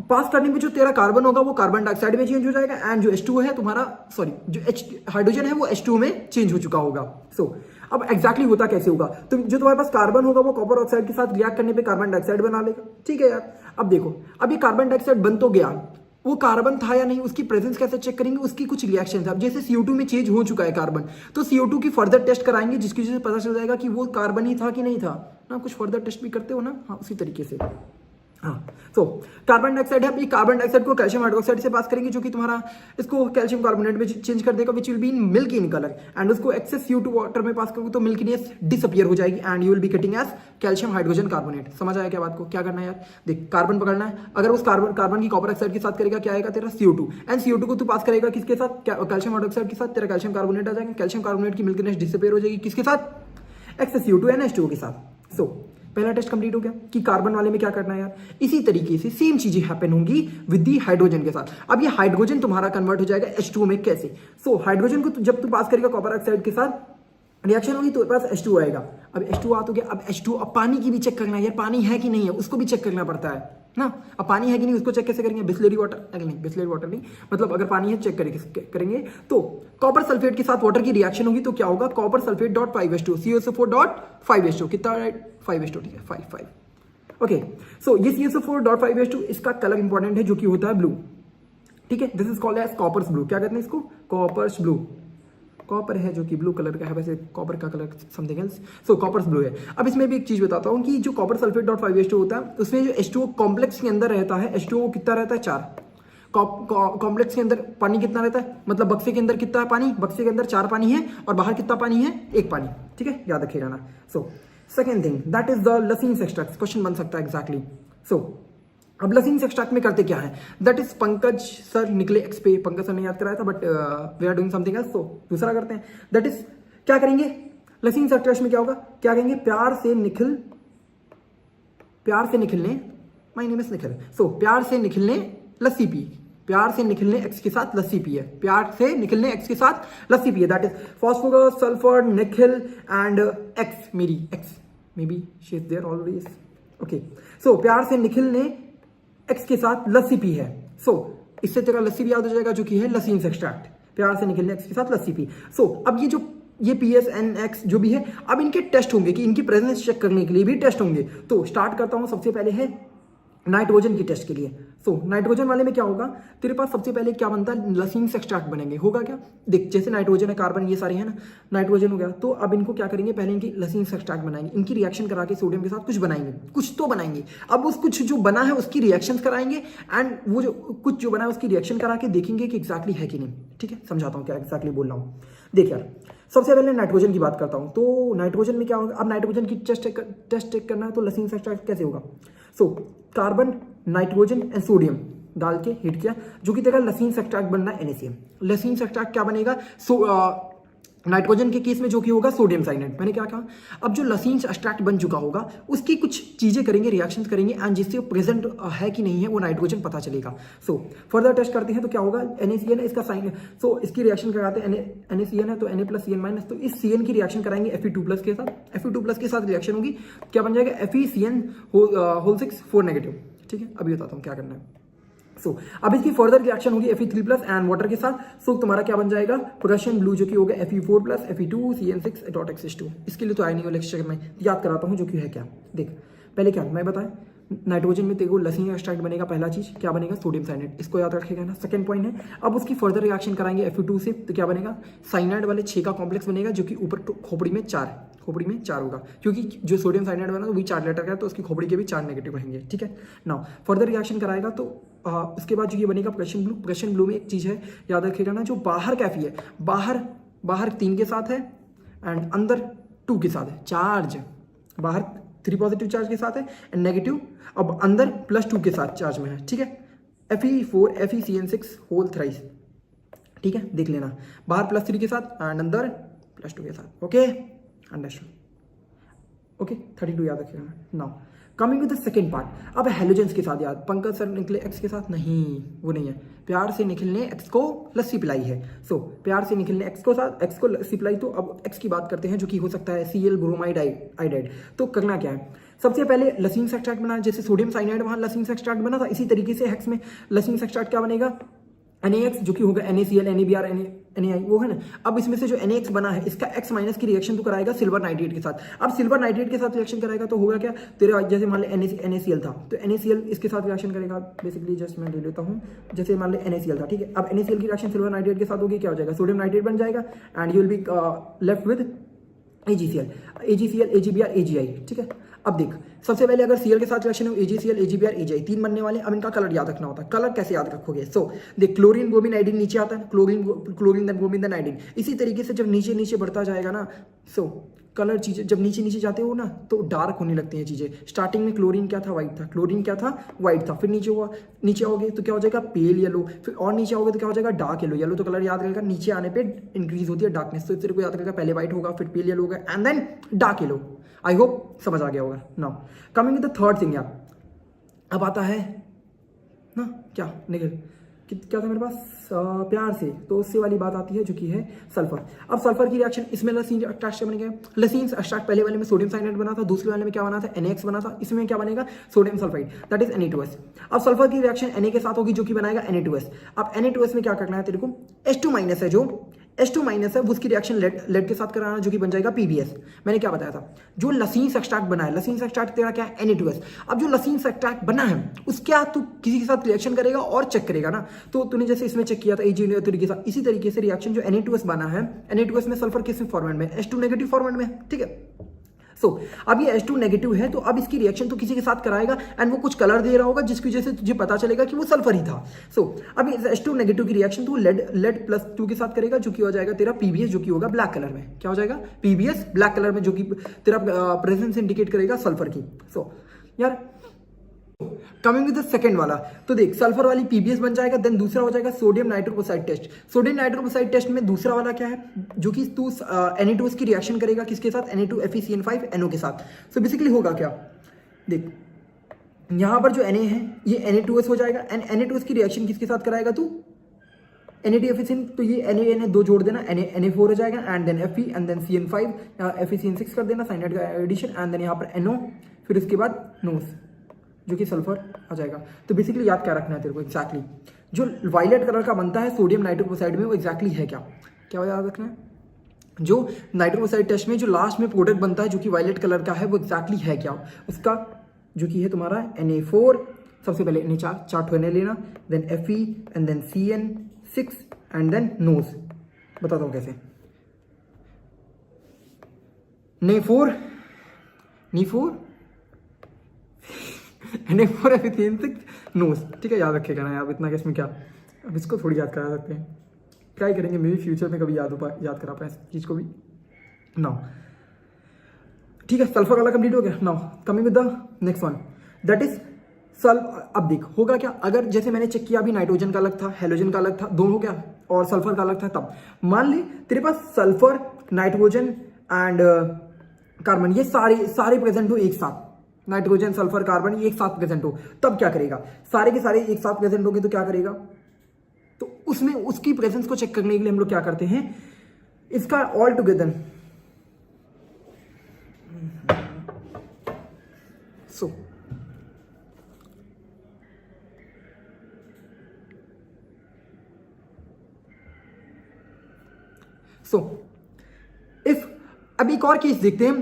पास करने में जो तेरा कार्बन होगा वो कार्बन डाइऑक्साइड में चेंज हो जाएगा, एंड जो H2 है तुम्हारा, सॉरी जो हाइड्रोजन है वो H2 में चेंज हो चुका होगा। सो अब एग्जैक्टली होता कैसे होगा, तो जो तुम्हारे पास कार्बन होगा वो कॉपर ऑक्साइड के साथ रिएक्ट करने पे कार्बन डाइऑक्साइड बना लेगा, ठीक है यार। अब देखो, अब ये कार्बन डाइऑक्साइड बन तो गया, वो कार्बन था या नहीं, उसकी प्रेजेंस कैसे चेक करेंगे, उसकी कुछ रिएक्शन था। जैसे CO2 में चेंज हो चुका है कार्बन, तो CO2 की फर्दर टेस्ट कराएंगे, जिसकी वजह से पता चल जाएगा कि वो कार्बन ही था कि नहीं था ना। कुछ फर्दर टेस्ट भी करते हो ना, हाँ उसी तरीके से। हाँ, तो कार्बन डाइऑक्साइड है, कार्बन डाइऑक्साइड को कैल्शियम हाइड्रोक्साइड से पास करेंगे, जो कि तुम्हारा इसको कैल्शियम कार्बोनेट में चेंज कर देगा, which will be in milk in colour, and उसको एक्सेस CO2 वाटर में पास करोगे तो मिल्कीनेस डिसअपियर हो जाएगी, and you will be getting as calcium hydrogen carbonate. समझ आया क्या बात को, क्या करना है यार, देख कार्बन पकड़ना है, अगर उस कार्बन की कॉपर ऑक्साइड के साथ करेगा क्या आएगा तेरा CO2, एंड CO2 को तू पास करेगा किसके साथ, कैल्शियम हाइड्रोक्साइड के साथ, तेरा कैल्शियम कार्बोनेट आ जाएगा, कैल्शियम कार्बोनेट की मिल्कीनेस डिसअपियर हो जाएगी किसके साथ, एक्सेस CO2 एंड H2O के साथ। सो पहला टेस्ट कंप्लीट हो गया कि कार्बन वाले में क्या करना है यार। इसी तरीके से सेम चीजें हैपन होंगी विद दी हाइड्रोजन के साथ। अब ये हाइड्रोजन तुम्हारा कन्वर्ट हो जाएगा H2O में, कैसे, सो हाइड्रोजन को जब तू पास करेगा कॉपर ऑक्साइड के साथ रिएक्शन होगी तो पास H2O आएगा। अब H2O आ तो गया, अब H2O, अब पानी की भी चेक करना है यार, पानी है कि नहीं है उसको भी चेक करना पड़ता है ना। अब पानी है कि नहीं उसको चेक कैसे करेंगे, बिस्लेरी वाटर नहीं, बिस्लेरी वाटर नहीं, मतलब अगर पानी है चेक करेंगे तो कॉपर सल्फेट के साथ वाटर की रिएक्शन होगी तो क्या होगा, copper sulphate dot 5H2 COSO4 dot 5H2 कितना, 5H2, ठीक है 5 ओके। सो ये COSO4 डॉट 5H2 इसका कलर इंपॉर्टेंट है जो कि होता है ब्लू, ठीक है, this is called as copper's blue. क्या कहते हैं इसको, कॉपर्स ब्लू, कॉपर है जो कि ब्लू कलर का है, वैसे कॉपर का कलर समथिंग एल्स, सो कॉपर्स ब्लू है। अब इसमें भी एक चीज बताता हूँ कि जो कॉपर सल्फेट डॉट 5H2 होता है उसमें जो H2O कॉम्प्लेक्स के अंदर रहता है, H2O कितना रहता है, 4। कॉम्प्लेक्स के अंदर पानी कितना रहता है, मतलब बक्से के अंदर कितना है पानी, बक्से के अंदर 4 पानी है और बाहर कितना पानी है, 1 पानी, ठीक है, याद रखिएगा ना। So second thing that is the Lassaigne's extract, question बन सकता है एग्जैक्टली। सो अब लसीन्स एक्सट्रैक्ट में करते क्या है, दैट इज पंकज सर निकले एक्स पे, पंकज सर ने याद कराया था but we are doing something else, तो दूसरा करते हैं। दैट इज क्या करेंगे, लसीन्स एक्सट्रैक्ट में क्या होगा, क्या कहेंगे, प्यार से निखिलने, माय नेम इज निखिल, सो प्यार से निखिलने लस्सी पी, प्यार से निकलने एक्स के साथ लस्सी पी है, प्यार से निकलने एक्स के साथ लस्सी पी है, that is phosphorus sulphur Nikhil and X, मेरी X may be she is there always, okay. So प्यार से निखिलने एक्स के साथ लस्सी पी है, सो इससे तेरा लस्सी भी याद हो जाएगा जो कि है लसीन्स एक्सट्रैक्ट, प्यार से निकलने एक्स के साथ लस्सी पी। सो अब ये PSNX जो भी है, अब इनके टेस्ट होंगे कि इनकी प्रेजेंस चेक करने के लिए भी टेस्ट होंगे। तो स्टार्ट करता हूं, सबसे पहले है नाइट्रोजन की टेस्ट के लिए। सो नाइट्रोजन वाले में क्या होगा, तेरे पास सबसे पहले क्या बनता है, लसीन्स एक्सट्रैक्ट बनेंगे। होगा क्या, देख जैसे नाइट्रोजन है, कार्बन ये सारे हैं ना, नाइट्रोजन हो गया, तो अब इनको क्या करेंगे, पहले इनकी लसीन्स एक्सट्रैक्ट बनाएंगे, इनकी रिएक्शन करा के सोडियम के साथ कुछ बनाएंगे, कुछ तो बनाएंगे। अब उस कुछ जो बना है उसकी रिएक्शन कराएंगे, एंड वो जो कुछ जो बना है उसकी रिएक्शन करा के देखेंगे कि एग्जैक्टली है कि नहीं, ठीक है। समझाता हूँ क्या एग्जैक्टली बोल रहा हूँ। देख यार, सबसे पहले नाइट्रोजन की बात करता हूँ, तो नाइट्रोजन में क्या होगा, अब नाइट्रोजन की टेस्ट चेक करना है, तो लसीन्स एक्सट्रैक्ट कैसे होगा, so carbon nitrogen and sodium डाल के हीट किया, जो कि तेरा लसीन्स एक्सट्रैक्ट बनना है NaCl। लसीन्स एक्सट्रैक्ट क्या बनेगा, नाइट्रोजन के केस में जो कि होगा सोडियम साइनाइड। मैंने क्या कहा, अब जो लसीन्स एक्सट्रैक्ट बन चुका होगा उसकी कुछ चीजें करेंगे, रिएक्शंस करेंगे, एंड जिससे प्रेजेंट है कि नहीं है वो नाइट्रोजन पता चलेगा। सो फर्दर टेस्ट करते हैं तो क्या होगा, NaCl है इसका साइन, सो इसकी रिएक्शन कराते हैं, NaCl है तो Na प्लस Cn माइनस, तो इस Cn की रिएक्शन कराएंगे Fe2 प्लस के साथ, Fe2 प्लस के साथ रिएक्शन होगी, क्या बन जाएगा, FeCN होल 6 4 नेगेटिव, ठीक है। अभी बताता हूँ क्या करना है। सो अब इसकी फर्दर रिएक्शन होगी Fe3 प्लस एंड वाटर के साथ, सो तुम्हारा क्या बन जाएगा, प्रोडक्शन ब्लू जो कि होगा Fe4 plus Fe2 CN6 dot XH2। इसके लिए तो आया नहीं हो लेक्चर में, याद कराता हूँ जो कि है क्या। देख पहले क्या मैं बताएं, नाइट्रोजन में तेरे को लसीन एक्सट्रैक्ट बनेगा, पहला चीज क्या बनेगा, सोडियम साइनाइड, इसको याद रखेगा ना। सेकंड पॉइंट है, अब उसकी फर्दर रिएक्शन कराएंगे Fe2 से, तो क्या बनेगा, साइनाइड वाले 6 का कॉम्प्लेक्स बनेगा, जो कि ऊपर खोपड़ी में 4 होगा, क्योंकि जो सोडियम साइनाइड बना वो भी 4 लेटर का है, तो उसकी खोपड़ी के भी 4 नेगेटिव रहेंगे, ठीक है। नाउ फर्दर रिएक्शन कराएगा तो उसके बाद जो ये बनेगा प्रेशन ब्लू में एक चीज है याद रखिएगा ना, जो बाहर कैफी है, बाहर 3 के साथ है एंड अंदर 2 के साथ है, चार्ज बाहर 3 पॉजिटिव चार्ज के साथ है एंड नेगेटिव अब अंदर +2 के साथ चार्ज में है, ठीक है। Fe4 FeCN6 होल थ्राइस, ठीक है, देख लेना, बाहर +3 के साथ एंड अंदर +2 के साथ। Okay, understood. ओके, 32 याद रखिएगा। Now coming to the second part, अब हेलोजेंस के साथ याद, पंकज सर निकले एक्स के साथ, नहीं वो नहीं है, प्यार से निखिल ने एक्स को लस्सी पिलाई है। सो प्यार से निखिल ने एक्स को लस्सी पिलाई, तो अब एक्स की बात करते हैं जो कि हो सकता है Cl ब्रोमाइड आइडाइड। तो करना क्या है, सबसे पहले लसीन एक्सट्रैक्ट बनाया, जैसे सोडियम साइनाइड वहाँ लसीन एक्सट्रैक्ट बना था, इसी तरीके से हेक्स में लसीन एक्सट्रैक्ट क्या बनेगा, NaX जो कि होगा NaCl NaBr NaI, वो है ना। अब इसमें से जो NaX बना है इसका X माइनस की रिएक्शन तो कराएगा सिल्वर नाइट्रेट के साथ। अब सिल्वर नाइट्रेट के साथ रिएक्शन कराएगा तो होगा क्या, तेरे जैसे मान ले NaCl था तो NaCl इसके साथ रिएक्शन करेगा। बेसिकली जस्ट मैं ले लेता हूँ, जैसे मान ले NaCl था, ठीक है। अब NaCl की रिएक्शन सिल्वर नाइट्रेट के साथ होगी, क्या हो जाएगा, सोडियम नाइट्रेट बन जाएगा and you will be left with AgCl AgBr AgI, ठीक है। अब देख, सबसे पहले अगर Cl के साथ रिएक्शन हो AgCl AgBr AgI, 3 बनने वाले। अब इनका कलर याद रखना होता है, कलर कैसे याद रखोगे, सो देख क्लोरीन ब्रोमीन आइडिन नीचे आता है, chlorine then bromine then iodine, इसी तरीके से जब नीचे नीचे बढ़ता जाएगा ना, सो कलर चीजें जब नीचे नीचे जाते हो ना तो डार्क होने लगती हैं चीजें। स्टार्टिंग में क्लोरीन क्या था, व्हाइट था, क्लोरीन क्या था, व्हाइट था, फिर नीचे आओगे तो क्या हो जाएगा, पेल येलो, फिर और नीचे आओगे तो क्या हो जाएगा, डार्क येलो। येलो तो कलर याद रहेगा, नीचे आने पे इंक्रीज होती है डार्कनेस, तो तेरे को याद रहेगा पहले व्हाइट होगा, फिर पेल येलो होगा and then dark yellow. I hope समझ आ गया होगा। Now coming to the third thing यार, अब आता है ना क्या निकल क्या था मेरे पास, प्यार से, तो उससे वाली बात आती है जो कि है सल्फर। अब सल्फर की रिएक्शन इसमें लसीन एक्सट्रैक्ट बनेगा, लसीन एक्सट्रैक्ट पहले वाले में सोडियम साइनाइड बना था, दूसरे वाले में क्या बना था, NaX बना था, इसमें क्या बनेगा, sodium sulphide, that is Na2S। अब सल्फर की रिएक्शन Na के साथ होगी जो कि बनाएगा Na2S। अब Na2S में क्या करना है तेरे को, H2- है, जो H2- है उसकी रिएक्शन लेड के साथ कराना जो कि बन जाएगा PbS। मैंने क्या बताया था, जो लसीन एक्सट्रैक्ट बना है, लसीन एक्सट्रैक्ट तेरा क्या है, Na2S। अब जो लसीन एक्सट्रैक्ट बना है उसके तू किसी के साथ रिएक्शन करेगा और चेक करेगा ना, तो तूने जैसे इसमें चेक किया था Ag तरीके से, इसी तरीके से रिएक्शन जो Na2S बना है, Na2S में सल्फर किस फॉर्मेट में, H2 नेगेटिव फॉर्मेट में, ठीक है। सो अब ये H2 नेगेटिव है तो अब इसकी रिएक्शन तो किसी के साथ कराएगा एंड वो कुछ कलर दे रहा होगा जिसकी वजह से तुझे पता चलेगा कि वो सल्फर ही था। सो अब इस H2 नेगेटिव की रिएक्शन तो लेड +2 के साथ करेगा जो कि हो जाएगा तेरा PbS, जो कि होगा ब्लैक कलर में, क्या हो जाएगा, PbS ब्लैक कलर में, जो कि तेरा प्रेजेंस इंडिकेट करेगा सल्फर की। सो यार कमिंग विद द सेकंड वाला, तो देख सल्फर वाली PbS बन जाएगा, देन दूसरा हो जाएगा sodium nitroprusside test. Sodium nitroprusside test में दूसरा वाला क्या है, जो कि तू Na2S की रिएक्शन करेगा किसके साथ, Na2FeCN5NO के साथ। सो बेसिकली होगा क्या, देख यहां पर जो Na है ये Na2S हो जाएगा एंड Na2S की रिएक्शन किसके साथ कराएगा तू, Na2FeCN, तो ये Na 2 जोड़ देना, Na4 हो जाएगा and then Fe and then CN5, FeCN6 कर देना, साइनाइड का एडिशन एंड देन यहाँ पर NO, फिर उसके बाद NOS जो कि सल्फर आ जाएगा। तो बेसिकली याद क्या रखना है तेरे को, एग्जैक्टली जो वायलेट कलर का बनता है सोडियम नाइट्रोक्साइड में वो एग्जैक्टली है क्या, क्या याद रखना है, जो नाइट्रोक्साइड टेस्ट में जो लास्ट में प्रोडक्ट बनता है जो कि वायलेट कलर का है वो एग्जैक्टली है क्या, उसका जो कि है तुम्हारा Na4, सबसे पहले चार Na लेना, then Fe and then CN6 and then NOS। बताता हूँ कैसे, Na4 Na4 FeCN6 NOS, ठीक है, याद रखेगा ना यार, इतना इसमें क्या, अब इसको थोड़ी याद करा सकते हैं, ट्राई करेंगे मे भी फ्यूचर में कभी याद करा पाए इस चीज़ को भी। नाउ ठीक है, सल्फर वाला कंप्लीट हो गया। Now coming with the next one, that is अब देख होगा क्या, अगर जैसे मैंने चेक किया अभी नाइट्रोजन का अलग था, हेलोजन का अलग था, दोनों क्या और सल्फर का अलग था, तब मान ले तेरे पास सल्फर, नाइट्रोजन एंड कार्बन ये सारे प्रेजेंट हो एक साथ, नाइट्रोजन सल्फर कार्बन ये एक साथ प्रेजेंट हो, तब क्या करेगा, सारे के सारे एक साथ प्रेजेंट होंगे तो क्या करेगा, तो उसमें उसकी प्रेजेंस को चेक करने के लिए हम लोग क्या करते हैं, इसका ऑल टुगेदर सो इफ अब एक और केस देखते हैं,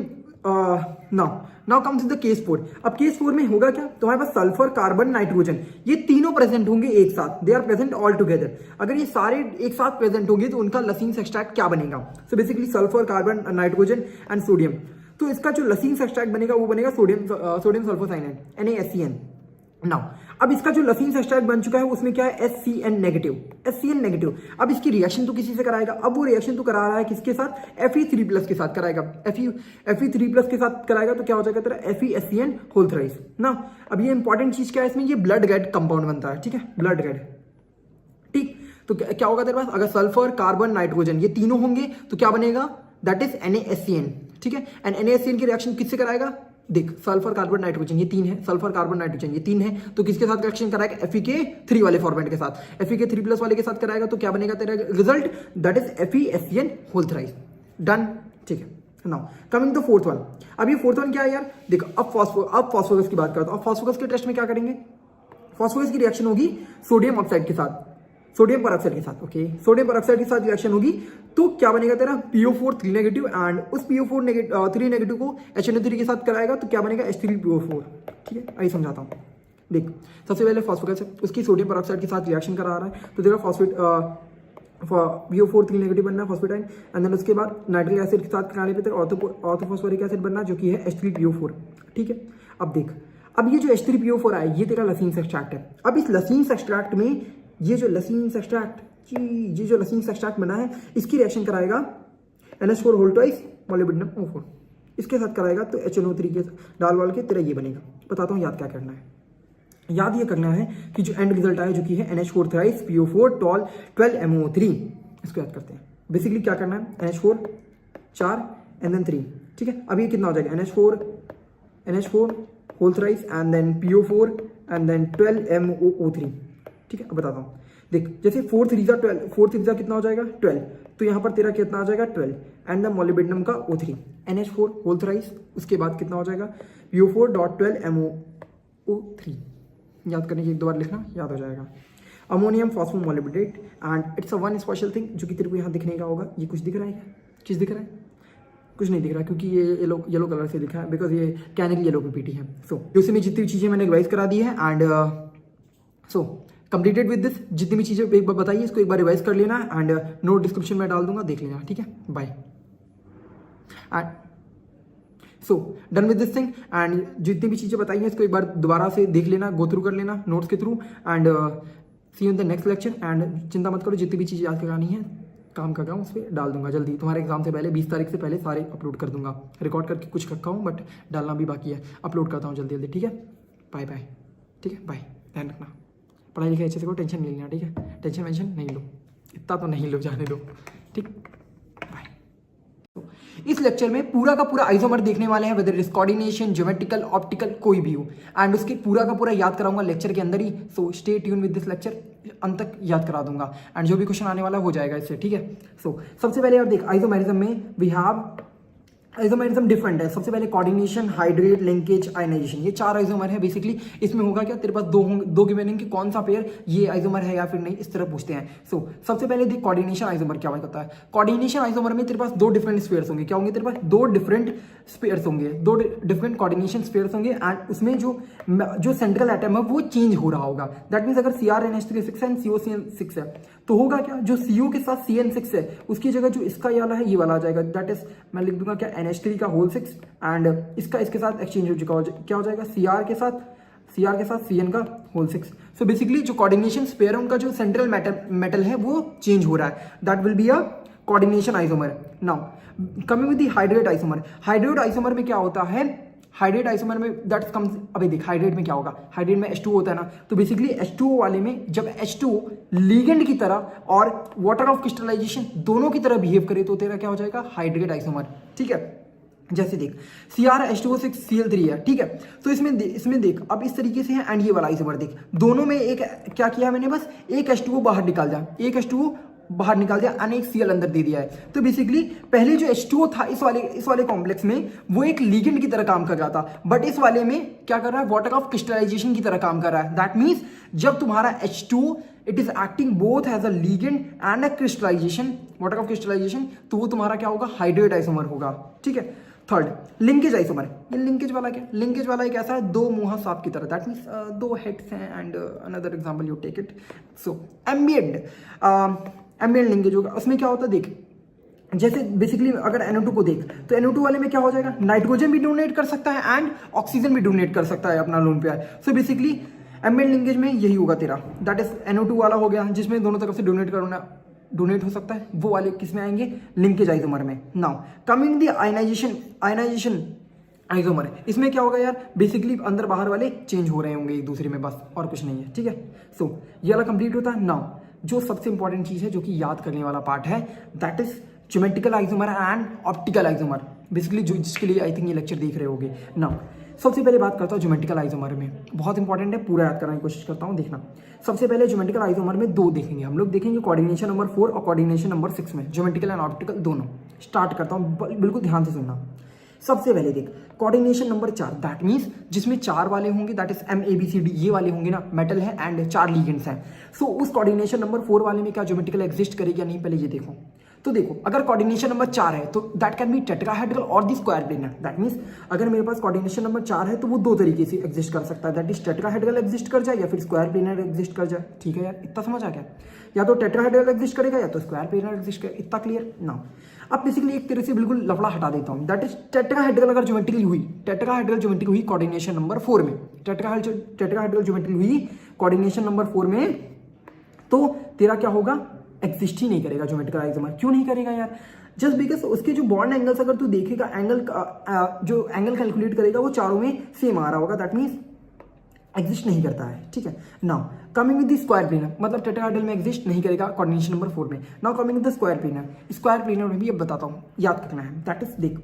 नाउ कम्स द केस 4। अब केस 4 में होगा क्या, तुम्हारे पास सल्फर कार्बन नाइट्रोजन ये तीनों प्रेजेंट होंगे एक साथ, they are present all together. अगर ये सारे एक साथ प्रेजेंट होंगे तो उनका लसीन एक्सट्रैक्ट क्या बनेगा, so basically sulphur carbon nitrogen and sodium, तो इसका जो लसीन एक्सट्रैक्ट बनेगा वो बनेगा sodium sulphur cyanide NaSCN। Now अब इसका जो लसीन एक्सट्रैक्ट बन चुका है उसमें क्या है, SCN नेगेटिव। अब इसकी रिएक्शन तो किसी से कराएगा, अब वो रिएक्शन तो करा रहा है किसके साथ, Fe3+ के साथ कराएगा, Fe3+ के साथ कराएगा तो क्या हो जाएगा तेरा FeSCN होल थ्राइस ना। अब ये इंपॉर्टेंट चीज क्या है इसमें, ये ब्लड गैड कंपाउंड बनता है, ठीक है, ब्लड गैड, ठीक। तो क्या होगा तेरे पास, अगर सल्फर कार्बन नाइट्रोजन ये तीनों होंगे तो क्या बनेगा, दैट इज NaSCN, ठीक है। एंड NaSCN की रिएक्शन किससे कराएगा, देख सल्फर कार्बन नाइट्रोजन ये 3 है, सल्फर कार्बन नाइट्रोजन ये 3 है, तो किसके साथ रिएक्शन कराएगा, FeK3 वाले फॉर्मेट के साथ, FeK3+ वाले के साथ कराएगा, तो क्या बनेगा तेरा result, that is FeSCN whole thrice. Done, ठीक है। Now coming to fourth one. अब ये फोर्थ वन क्या है यार, देखो अब फॉस्फोरस की बात करता हूं। अब फॉस्फोरस के टेस्ट में क्या करेंगे, फॉस्फोरस की रिएक्शन होगी सोडियम ऑक्साइड के साथ, सोडियम परऑक्साइड के साथ, ओके, सोडियम परऑक्साइड के साथ रिएक्शन होगी, तो क्या बनेगा तेरा PO4 3 नेगेटिव, एंड उस PO4 3 नेगेटिव को HNO3 के साथ कराएगा, तो क्या बनेगा H3PO4, ठीक है। आइए समझाता हूँ। देख सबसे पहले फॉस्फोरस है, उसकी सोडियम परऑक्साइड के साथ रिएक्शन करा रहा है, तो तेरा फॉस्फेट PO4 3 नेगेटिव बनना है फॉस्फेटाइन, एंड देन उसके बाद नाइट्रिक एसिड के साथ कराने पे तेरा ऑर्थोफॉस्फोरिक एसिड बनना जो कि है H3PO4, ठीक है। अब देख, अब ये जो H3PO4 है ये तेरा लसीन्स एक्सट्रैक्ट है। अब इस लसीन्स एक्सट्रैक्ट में ये जो लसीन्स एक्सट्रैक्ट बना है इसकी रिएक्शन कराएगा NH4 whole twice molybdenum O4, इसके साथ कराएगा तो HNO3 के डाल वाल के तेरा ये बनेगा। बताता हूँ याद क्या करना है। याद ये करना है कि जो एंड रिजल्ट आया जो कि है NH4 थ्राइस PO4 12 MO3, इसको याद करते हैं। बेसिकली क्या करना है, NH4 4 एंड देन 3, ठीक है। अब ये कितना हो जाएगा, NH4 whole thrice and then PO4 and then 12 MOO3, ठीक है। अब बताता हूँ, देख जैसे 4 3 12, 4 3 कितना हो जाएगा 12, तो यहाँ पर तेरा कितना आ जाएगा 12 एंड द मोलिब्डेनम का O3, NH4 होल थ्राइस, उसके बाद कितना हो जाएगा PO4.12 MOO3। याद करने की एक दो बार लिखना, याद हो जाएगा। Ammonium phosphomolybdate, and it's a one special thing जो कि तेरे को यहाँ दिखने का होगा। ये कुछ दिख रहा है क्या, चीज़ दिख रहा है, कुछ नहीं दिख रहा क्योंकि ये येलो कलर से लिखा है, बिकॉज ये कैनरी येलो PPT है। सो उसमें जितनी भी चीज़ें मैंने रिवाइज करा दी है, and so completed with this. जितनी भी चीज़ें एक बार बताइए, इसको एक बार रिवाइज कर लेना, एंड नोट डिस्क्रिप्शन में डाल दूंगा, देख लेना, ठीक है। Bye. And so done with this thing, and जितनी भी चीज़ें बताई हैं इसको एक बार दोबारा से देख लेना, गो थ्रू कर लेना नोट्स के through, and see you in the next lecture. And चिंता मत करो, जितनी भी चीज़ें याद करानी है काम कर रहा हूँ उस पर डाल दूंगा जल्दी, तुम्हारे एग्जाम से पहले 20 तारीख से पहले सारे अपलोड कर दूंगा। रिकॉर्ड करके कुछ रखा हूँ बट डालना भी बाकी है, अपलोड करता हूँ जल्दी जल्दी, ठीक है। बाय बाय, ठीक है, बाय। ध्यान रखना, पढ़ाई लिखाई अच्छे से करो, टेंशन नहीं लेना, ठीक है। टेंशन वेंशन नहीं लो, इतना तो नहीं लो, जाने दो, ठीक। इस लेक्चर में पूरा का पूरा आइसोमर देखने वाले हैं, whether is coordination, geometrical, optical, कोई भी हो, एंड उसके पूरा का पूरा याद कराऊंगा लेक्चर के अंदर ही। So stay tune with this lecture, अंत तक याद करा दूंगा, एंड जो भी क्वेश्चन आने वाला हो जाएगा इससे, ठीक है। सो सबसे पहले यार देख, आइसोमेरिज्म में वी हैव आइसोमेरिज्म डिफरेंट है। सबसे पहले कोऑर्डिनेशन, हाइड्रेट, लिंकेज, आयनाइजेशन, ये 4 आइसोमर है बेसिकली। इसमें होगा क्या, तेरे पास दो गिवन है कि कौन सा पेयर ये आइसोमर है या फिर नहीं, इस तरह पूछते हैं। सो सबसे पहले देख कोऑर्डिनेशन आइसोमर क्या होता है। कोऑर्डिनेशन आइसोमर में तेरे पास 2 डिफरेंट स्फीयर्स होंगे। क्या होंगे तेरे पास, 2 डिफरेंट स्फीयर्स होंगे, 2 डिफरेंट कोऑर्डिनेशन स्फीयर्स होंगे, एंड उसमें जो सेंट्रल एटम है वो चेंज हो रहा होगा। दैट मीन्स अगर CrNH3 6 है, COCN 6 है, तो होगा क्या, जो CO के साथ CN 6 है उसकी जगह जो इसका ये वाला है ये वाला आ जाएगा। दैट इज मैं लिख दूंगा क्या, NH3 का होल 6, एंड इसका इसके साथ एक्सचेंज हो चुका, क्या हो जाएगा, CR के साथ CN का होल 6। सो बेसिकली जो कोऑर्डिनेशन स्पेयर है उनका जो सेंट्रल मेटल है वो चेंज हो रहा है। That will be a coordination isomer. Now coming with the hydrate isomer. Hydrate isomer में क्या होता है, हाइड्रेट आइसोमर में दैट कम्स, अभी देख हाइड्रेट में क्या होगा, हाइड्रेट में H2O होता है ना, तो बेसिकली H2O वाले में जब H2O लीगेंड की तरह और वाटर ऑफ क्रिस्टलाइजेशन दोनों की तरह बिहेव करे तो तेरा क्या हो जाएगा, हाइड्रेट आइसोमर, ठीक है। जैसे देख CrH2O6 Cl3 है, ठीक है। तो इसमें देख अब इस तरीके से है, एंड ये वाला आइसोमर देख, दोनों में एक क्या किया मैंने, बस एक H2O बाहर निकाल दिया, एक H2O बाहर निकाल दिया, और एक Cl अंदर दे दिया है। तो बेसिकली पहले जो H2O था इस वाले कॉम्प्लेक्स में वो एक लिगेंड की तरह काम कर रहा था, बट इस वाले में क्या कर रहा है, वाटर ऑफ क्रिस्टलाइजेशन की तरह काम कर रहा है। दैट मीन्स जब तुम्हारा H2O it is acting both as a ligand and a crystallisation, water of crystallisation, तो वो तुम्हारा क्या होगा, हाइड्रेट आइसोमर होगा, ठीक है। Third, linkage isomer. ये लिंकेज वाला क्या, लिंकेज वाला एक ऐसा है 2 मुंह सांप की तरह, दैट मीन्स 2 हेड्स हैं, and another example you take it. So ambient linkage होगा, उसमें क्या होता है देख, जैसे बेसिकली अगर NO2 को देख तो NO2 वाले में क्या हो जाएगा, नाइट्रोजन भी डोनेट कर सकता है एंड ऑक्सीजन भी डोनेट कर सकता है अपना lone pair. So basically ambient linkage में यही होगा तेरा, दैट इज NO2 वाला हो गया जिसमें दोनों तरफ से डोनेट हो सकता है, वो वाले किस में आएंगे, लिंकेज आइसोमर में। Now coming the ionisation isomer, इसमें क्या होगा यार, बेसिकली अंदर बाहर वाले चेंज हो रहे होंगे एक दूसरे में, बस और कुछ नहीं है, ठीक है। सो ये वाला कंप्लीट होता है। नाउ जो सबसे इंपॉर्टेंट चीज़ है जो कि याद करने वाला पार्ट है, that is geometrical isomer and optical isomer, basically जो जिसके लिए आई थिंक ये लेक्चर देख रहे होगे ना। सबसे पहले बात करता हूँ ज्योमेट्रिकल आइसोमर में, बहुत इंपॉर्टेंट है, पूरा याद करने की कोशिश करता हूँ, देखना। सबसे पहले ज्योमेट्रिकल आइसोमर में दो देखेंगे हम लोग, देखेंगे कोऑर्डिनेशन नंबर 4 और कोऑर्डिनेशन नंबर 6 में, ज्योमेट्रिकल एंड ऑप्टिकल दोनों। स्टार्ट करता हूँ, बिल्कुल ध्यान से सुनना। सबसे पहले देख कोऑर्डिनेशन नंबर 4, दैट मीन्स जिसमें 4 वाले होंगे, दैट इज MABCD, ये वाले होंगे ना, मेटल है एंड 4 लिगेंड्स हैं। सो उस कोऑर्डिनेशन नंबर 4 वाले में क्या ज्योमेट्रिकल एग्जिस्ट करेगी या नहीं, पहले ये देखो। तो देखो, अगर कोऑर्डिनेशन नंबर 4 है तो दैट कैन बी टेट्राहेड्रल और दी स्क्वायर प्लेनर। दैट मींस अगर मेरे पास कोऑर्डिनेशन नंबर 4 है तो वो दो तरीके से एग्जिस्ट कर सकता है, दैट इज टेट्राहेड्रल एग्जिस्ट कर जाए या फिर स्क्वायर प्लेनर एग्जिस्ट कर जाए। ठीक है यार, इतना समझ आ गया? या तो टेट्राहेड्रल एग्जिस्ट करेगा या तो स्क्वायर प्लेनर एग्जिस्ट करेगा, इतना क्लियर ना। अब बेसिकली एक तरह से बिल्कुल लफड़ा हटा देता हूँ, दैट इज टेट्राहेड्रल अगर ज्योमेट्री हुई, टेट्राहेड्रल ज्योमेट्री हुई कोऑर्डिनेशन नंबर 4 में, टेट्राहेड्रल ज्योमेट्री हुई कोऑर्डिनेशन नंबर 4 में, तो तेरा क्या होगा, एग्जिस्ट ही नहीं करेगा ज्योमेट्रिकल आइसोमर। क्यों नहीं करेगा यार? जस्ट बिकॉज उसके जो बॉन्ड एंगल्स अगर तू देखेगा, एंगल जो एंगल कैलकुलेट करेगा वो चारों में सेम आ रहा होगा, दैट मीन्स एग्जिस्ट नहीं करता है। ठीक है, now coming with the square planar, मतलब टेट्राहेड्रल में एग्जिस्ट नहीं करेगा कोऑर्डिनेशन नंबर 4 में। Now coming with the square planar, square planar में भी अब बताता हूँ, याद करना है। दैट इज देख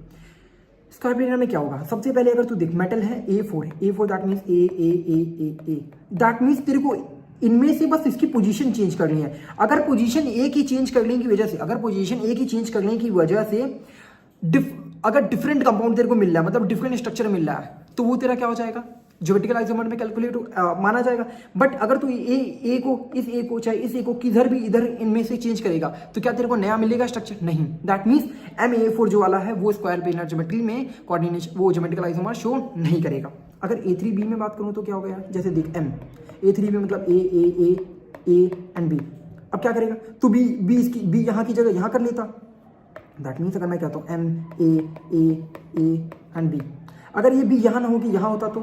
स्क्वायर प्लेनर में क्या होगा, सबसे पहले अगर तू देख मेटल है A4 that means A, that means तेरे को इनमें से बस इसकी पोजीशन चेंज करनी है। अगर पोजीशन ए की चेंज करने की वजह से, अगर पोजीशन ए की चेंज करने की वजह से अगर डिफरेंट कंपाउंड तेरे को मिल रहा है, मतलब डिफरेंट स्ट्रक्चर मिल रहा है, तो वो तेरा क्या हो जाएगा, ज्योमेट्रिकल आइसोमर में कैलकुलेट माना जाएगा। बट अगर तू ए को चाहे इस ए को किधर भी इधर इनमें से चेंज करेगा तो क्या तेरे को नया मिलेगा स्ट्रक्चर? नहीं। दैट मीन्स MA4 जो वाला है वो स्क्वायर प्लेनर ज्योमेट्री में कोऑर्डिनेशन वो ज्योमेट्रिकल आइसोमर शो नहीं करेगा। अगर A3B में बात करूँ तो क्या हो गया, जैसे देख A3B मतलब A एंड B। अब क्या करेगा, तो B यहाँ की जगह यहाँ कर लेता। दैट मीन्स अगर मैं कहता हूँ MA एंड B, अगर ये B यहाँ ना हो कि यहाँ होता तो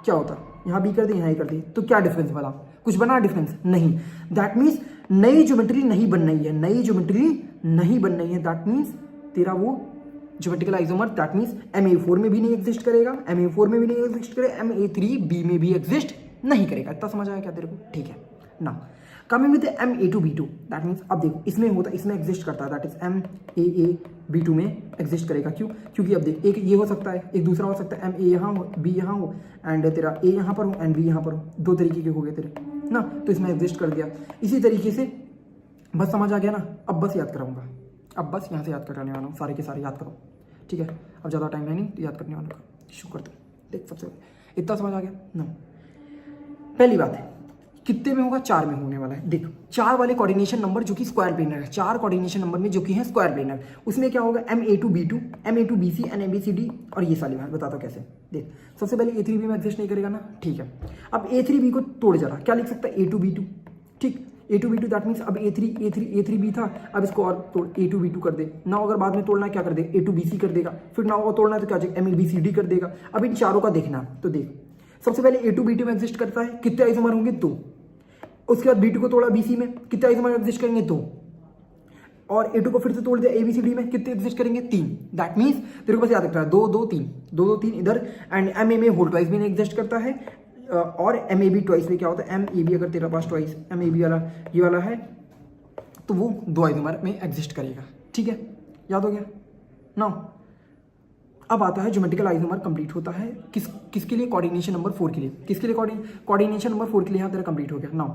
क्या होता, यहाँ B कर दे यहाँ A कर दे, तो क्या डिफरेंस बना, कुछ बना डिफरेंस? नहीं। दैट मीन्स नई ज्योमेट्री नहीं बन रही है, नई ज्योमेट्री नहीं बन रही है। दैट मीन्स तेरा वो geometrical isomer that means MA4 में भी नहीं एग्जिस्ट करेगा, MA4 में भी नहीं एग्जिस्ट करेगा, MA3B में भी एग्जिस्ट नहीं करेगा। इतना समझ आया क्या तेरे को? ठीक है ना। Coming with MA2B2, that means अब देखो इसमें होता, इसमें एग्जिस्ट करता है, दैट इज MAB2 में एग्जिस्ट करेगा। क्यों? क्योंकि अब देख एक ये हो सकता है, एक दूसरा हो सकता है, MA यहाँ हो, B यहाँ हो एंड तेरा A यहाँ पर हो एंड B यहाँ पर हो, दो तरीके के हो गए तेरे ना, तो इसमें एग्जिस्ट कर दिया। इसी तरीके से बस समझ आ गया ना। अब बस याद कराऊंगा, अब बस यहाँ से याद कराने वाला हूँ, सारे के सारे याद करो। ठीक है, अब ज़्यादा टाइम है नहीं तो याद करने वालों का शुरू करते हैं। देख सबसे इतना समझ आ गया ना। पहली बात है कितने में होगा, 4 में होने वाला है। देख 4 वाले कोऑर्डिनेशन नंबर जो कि स्क्वायर प्लेनर है, 4 कोऑर्डिनेशन नंबर में जो कि है स्क्वायर प्लेनर, उसमें क्या होगा MA2B2 MA2BC एंड ABCD और ये सारी बात बताता हूँ कैसे। देख सबसे पहले A3B में एग्जिस्ट नहीं करेगा ना, ठीक है। अब A3B को तोड़ जरा, क्या लिख सकता है A2B2, ठीक, A2B2 दैट मीन्स अब A3B था, अब इसको और तोड़ A2B2 कर दे ना। अगर बाद में तोड़ना क्या कर दे, A2BC कर देगा, फिर ना और तोड़ना तो क्या MABCD कर देगा। अब इन चारों का देखना, तो देख सबसे पहले A2B2 में एग्जिस्ट करता है, कितने आइसोमर होंगे, 2। उसके बाद B2 को तोड़ा BC में, कितने आइसोमर एग्जिस्ट करेंगे, 2। और A2 को फिर से तोड़ दिया ABCD में, कितने एग्जिस्ट करेंगे, 3। दैट मीन्स तेरे को बस याद रखना है 2 2 3 इधर एंड MA में होल ट्वाइस भी नहीं एग्जिस्ट करता है और MAB ट्वाइस में क्या होता है, MAB अगर तेरा पास ट्वाइस MAB वाला ये वाला है तो वो 2 आइसोमर में एग्जिस्ट करेगा। ठीक है, याद हो गया ना। अब आता है ज्योमेट्रिकल आइसोमर कंप्लीट होता है किसके लिए, कोऑर्डिनेशन नंबर 4 के लिए। किसके लिए, कोऑर्डिनेशन नंबर 4 के लिए यहाँ तेरा कंप्लीट हो गया। Now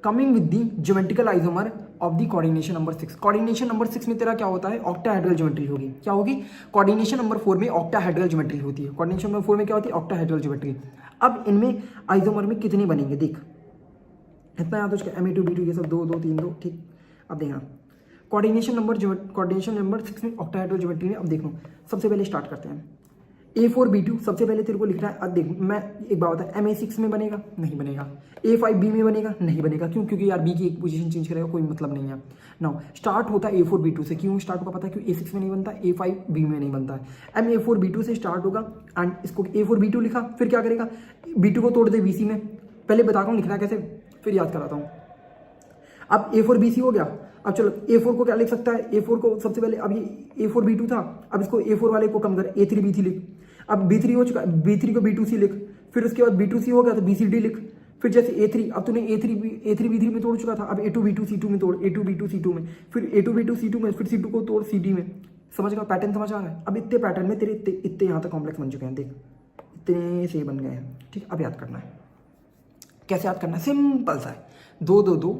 coming with the geometrical isomer of the coordination number 6। Coordination number 6 में तेरा क्या होता है, ऑक्टाहेड्रल ज्योमेट्री होगी। क्या होगी, कोऑर्डिनेशन नंबर 4 में ऑक्टाहेड्रल ज्योमेट्री होती है। कोऑर्डिनेशन नंबर 4 में क्या होती है, ऑक्टाहेड्रल ज्योमेट्री। अब इनमें आइसोमर में कितने बनेंगे, देख इतना याद हो, MA2B2 ये सब 2 2 3 2, ठीक। अब देखना कोऑर्डिनेशन नंबर 6 में ऑक्टाहेड्रल ज्योमेट्री में। अब देखो सबसे पहले स्टार्ट करते हैं A4B2, सबसे पहले तेरे को लिखना है। अब देख मैं एक बात बता, MA6 में बनेगा, नहीं बनेगा। A5B में बनेगा, नहीं बनेगा। क्यों? क्योंकि यार B की एक पोजीशन चेंज करेगा, कोई मतलब नहीं है। नाउ स्टार्ट होता है A4B2 से। क्यों स्टार्ट होगा पता है, क्यों A6 में नहीं बनता, A5B में नहीं बनता है। MA4B2 से स्टार्ट होगा एंड इसको A4B2 लिखा, फिर क्या करेगा, B2 को तोड़ दे BC में। पहले बताता हूँ लिखना कैसे, फिर याद कराता हूँ। अब A4BC हो गया। अब चलो A4 को क्या लिख सकता है, A4 को सबसे पहले, अब ये A4B2 था, अब इसको A4 वाले को कम कर A3B3 लिख। अब B3 हो चुका है, B3 को B2C लिख, फिर उसके बाद B2C हो गया तो BCD लिख, फिर जैसे A3, अब तूने A3 B3 में तोड़ चुका था, अब A2 B2 C2 में तोड़, A2 B2 C2 में, फिर A2 B2 C2 में, फिर C2 को तोड़ CD में। समझ गया पैटर्न, समझ आ रहा है? अब इतने पैटर्न में तेरे इतने यहाँ तक कॉम्प्लेक्स बन चुके हैं, देख इतने से बन गए हैं। ठीक, अब याद करना है। कैसे याद करना है? सिंपल सा है, 2 2 2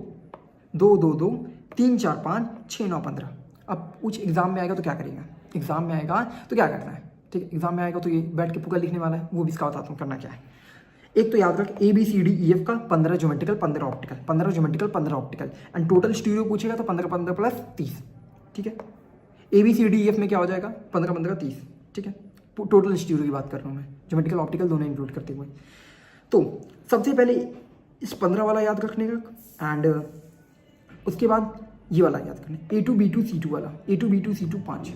2 2 2 3 4 5 6 9 15। अब कुछ एग्जाम में आएगा तो क्या करेगा? एग्जाम में आएगा तो क्या करना है? ठीक है, एग्जाम में आएगा तो ये बैठ के पूरा लिखने वाला है, वो भी इसका बताता हूँ करना क्या है। एक तो याद रख ABCDEF का 15 geometrical 15 optical, 15 geometrical 15 optical, and total stereo पूछेगा तो 15 15 प्लस 30। ठीक है, ABCDEF में क्या हो जाएगा? 15 15 30। ठीक है, टोटल स्टीरियो की बात कर रहा हूँ मैं, ज्योमेट्रिकल ऑप्टिकल दोनों इंक्लूड करते हुए। तो सबसे पहले इस 15 वाला याद रखने का, एंड उसके बाद ये वाला याद करना, A2 B2 C2 वाला, A2 B2 C2 5।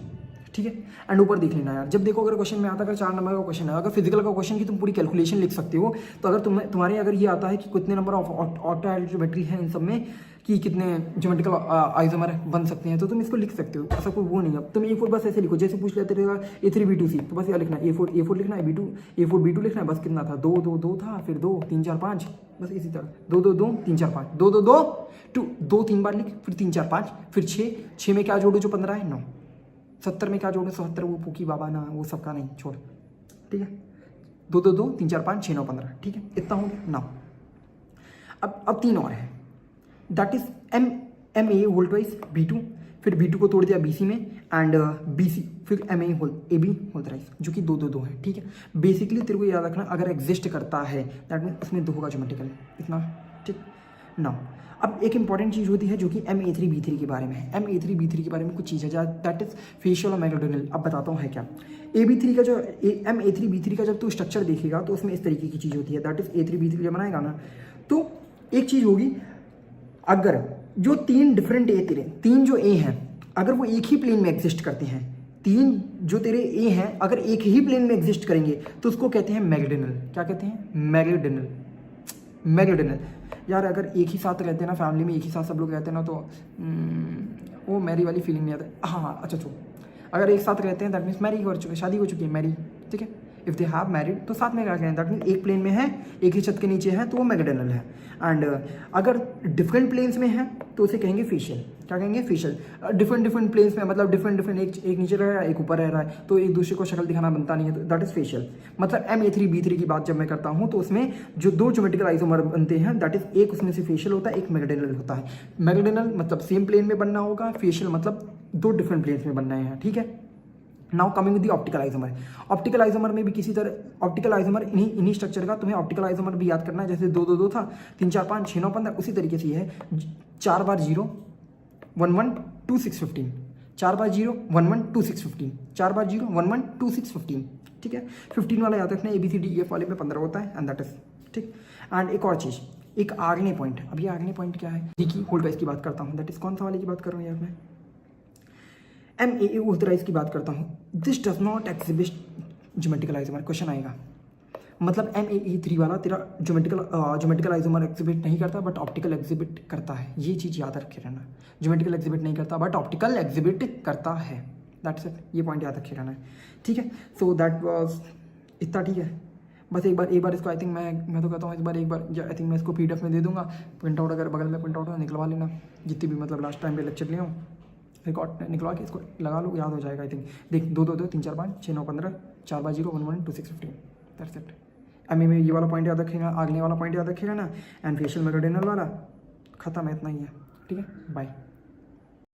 ठीक है, एंड ऊपर देख लेना यार, जब देखो अगर क्वेश्चन में आता है, अगर 4 नंबर का क्वेश्चन है, अगर फिजिकल का क्वेश्चन की तुम पूरी कैलकुलेशन लिख सकते हो, तो अगर तुम्हारे अगर ये आता है कि कितने नंबर ऑफ ऑक्टाइड ज्योमेट्री है इन सब में, कि कितने ज्योमेट्रिकल आइसोमर बन सकते हैं, तो तुम इसको लिख सकते हो, ऐसा कोई वो नहीं है। तुम A4 बस ऐसे लिखो, जैसे पूछ लेते रहेगा A3 B2 C, तो बस यह लिखना A4 लिखना है, A4 B2 लिखना है, बस कितना था 2 2 2 था, फिर 2 3 4 5, बस इसी तरह 2 2 2 3 4 5 2 2 2 2 3 बार लिख, फिर 3 4 5, फिर 6 में क्या जोड़ो जो 15 है 9, 70 में क्या जोड़ो 77, वो पुकी बाबा ना वो सबका नहीं छोड़। ठीक है, 2 2 2 3 4 5 6 9 15। ठीक है, इतना हो गया ना। अब 3 और है, that is MA whole twice B2, फिर B2 को तोड़ दिया BC में, एंड BC फिर MA whole AB whole thrice, जो कि 2 2 2 है। ठीक है, बेसिकली तेरे को याद रखना, अगर एग्जिस्ट करता है दैट मीन उसमें 2 होगा ज्योमेट्रिकल, इतना। ठीक ना, अब एक इंपॉर्टेंट चीज़ होती है जो कि MA3 B3 के बारे में है। MA3 B3 के बारे में कुछ चीज़ है, दैट इज फेशियल और मैग्नेटोनियल। अब बताता हूँ है क्या। AB3 का जो MA3 B3 का जब तू स्ट्रक्चर देखेगा तो उसमें इस तरीके की चीज़ होती है, दैट इज A3 B3 जब बनाएगा ना, तो एक चीज़ होगी, अगर जो 3 डिफरेंट A तेरे 3 जो A हैं, अगर वो एक ही प्लेन में एग्जिस्ट करते हैं, 3 जो तेरे A हैं अगर एक ही प्लेन में एग्जिस्ट करेंगे तो उसको कहते हैं मैग्नेटोनियल। क्या कहते हैं? मैग्नेटोनियल। मैग्नेटोनियल यार, अगर एक ही साथ रहते हैं ना, फैमिली में एक ही साथ सब लोग रहते हैं ना, तो वो मैरी वाली फीलिंग नहीं आता। हाँ अच्छा चलो, अगर एक साथ रहते हैं दैट मीन्स मैरी हो चुकी, शादी हो चुकी है, मैरी। ठीक है, इफ़ दे हैव मैरिड तो साथ में क्या कहें, दैट मीन एक प्लेन में है, एक ही छत के नीचे है, तो वो मैग्नेटोनियल है। एंड अगर डिफरेंट प्लेन्स में है तो उसे कहेंगे फेशियल। क्या कहेंगे? फेशियल। डिफरेंट प्लेन्स में मतलब डिफरेंट एक नीचे रह रहा है, एक ऊपर रह रहा है, तो एक दूसरे को शक्ल दिखाना बनता नहीं है, तो दैट इज फेशियल। मतलब MA3 B3 की बात जब मैं करता हूँ तो उसमें जो 2 ज्योमेट्रिकल आइसोमर बनते हैं, दैट इज एक उसमें से फेशियल होता है, एक मैग्नेटोनियल होता है। मैग्नेटोनियल मतलब सेम प्लेन में बनना होगा, फेशियल मतलब 2 डिफरेंट प्लेन्स में बनना है। ठीक है, now coming with the optical isomer. Optical isomer में भी किसी तरह ऑप्टिकल आइसोमर इन्हीं स्ट्रक्चर का तुम्हें ऑप्टिकल आइसोमर भी याद करना है, जैसे 2 2 2 था, 3 4 5 6 9 15, उसी तरीके से ये है 4 बार 0 1 1 2 6 15, 4 बार 0 1 1 2 6 15, 4 बार 0 1 1 2 6 15। ठीक है, 15 वाला याद रखना, ABCDEF वाले में 15 होता है, एंड दैट इज ठीक। एंड एक और चीज़, एक आग्नेय पॉइंट। अब ये आग्नेय पॉइंट क्या है? देखिए होल ट्वाइस की बात करता हूँ, दैट इज कौन सा वाले की बात कर रहा हूँ यार मैं? MAA ऑथराइज की बात करता हूँ। This does not exhibit geometrical isomer. Question आएगा, मतलब MAE3 वाला तेरा ज्योमेट्रिकल आइसोमर एग्जिबिट नहीं करता बट ऑप्टिकल एग्जिबिट करता है। ये चीज़ याद रखे रहना, ज्योमेट्रिकल एग्जिबिट नहीं करता बट ऑप्टिकल एग्जिबिट करता है, दैट्स इट। ये पॉइंट याद रखे रहना है। ठीक है, सो दैट वाज इतना। ठीक है, बस एक बार इसको आई थिंक मैं तो कहता हूँ एक बार आई थिंक मैं इसको PDF में दे दूंगा, प्रिंट आउट अगर बगल में प्रिंट आउट निकलवा लेना, जितनी भी मतलब लास्ट टाइम पे लेक्चर लिया हूँ, रिकॉर्ड निकलवा के इसको लगा लो, याद हो जाएगा आई थिंक। देख 2 2 2 3 4 5 6 9 15, 4 बार 0 1 1 2 6 15, दैट्स इट। MA में ये वाला पॉइंट याद रखेगा, आगने वाला पॉइंट याद रखेगा ना, एंड फेशियल मैग्नेटोनियल वाला खत्म है, इतना ही है। ठीक है, बाय।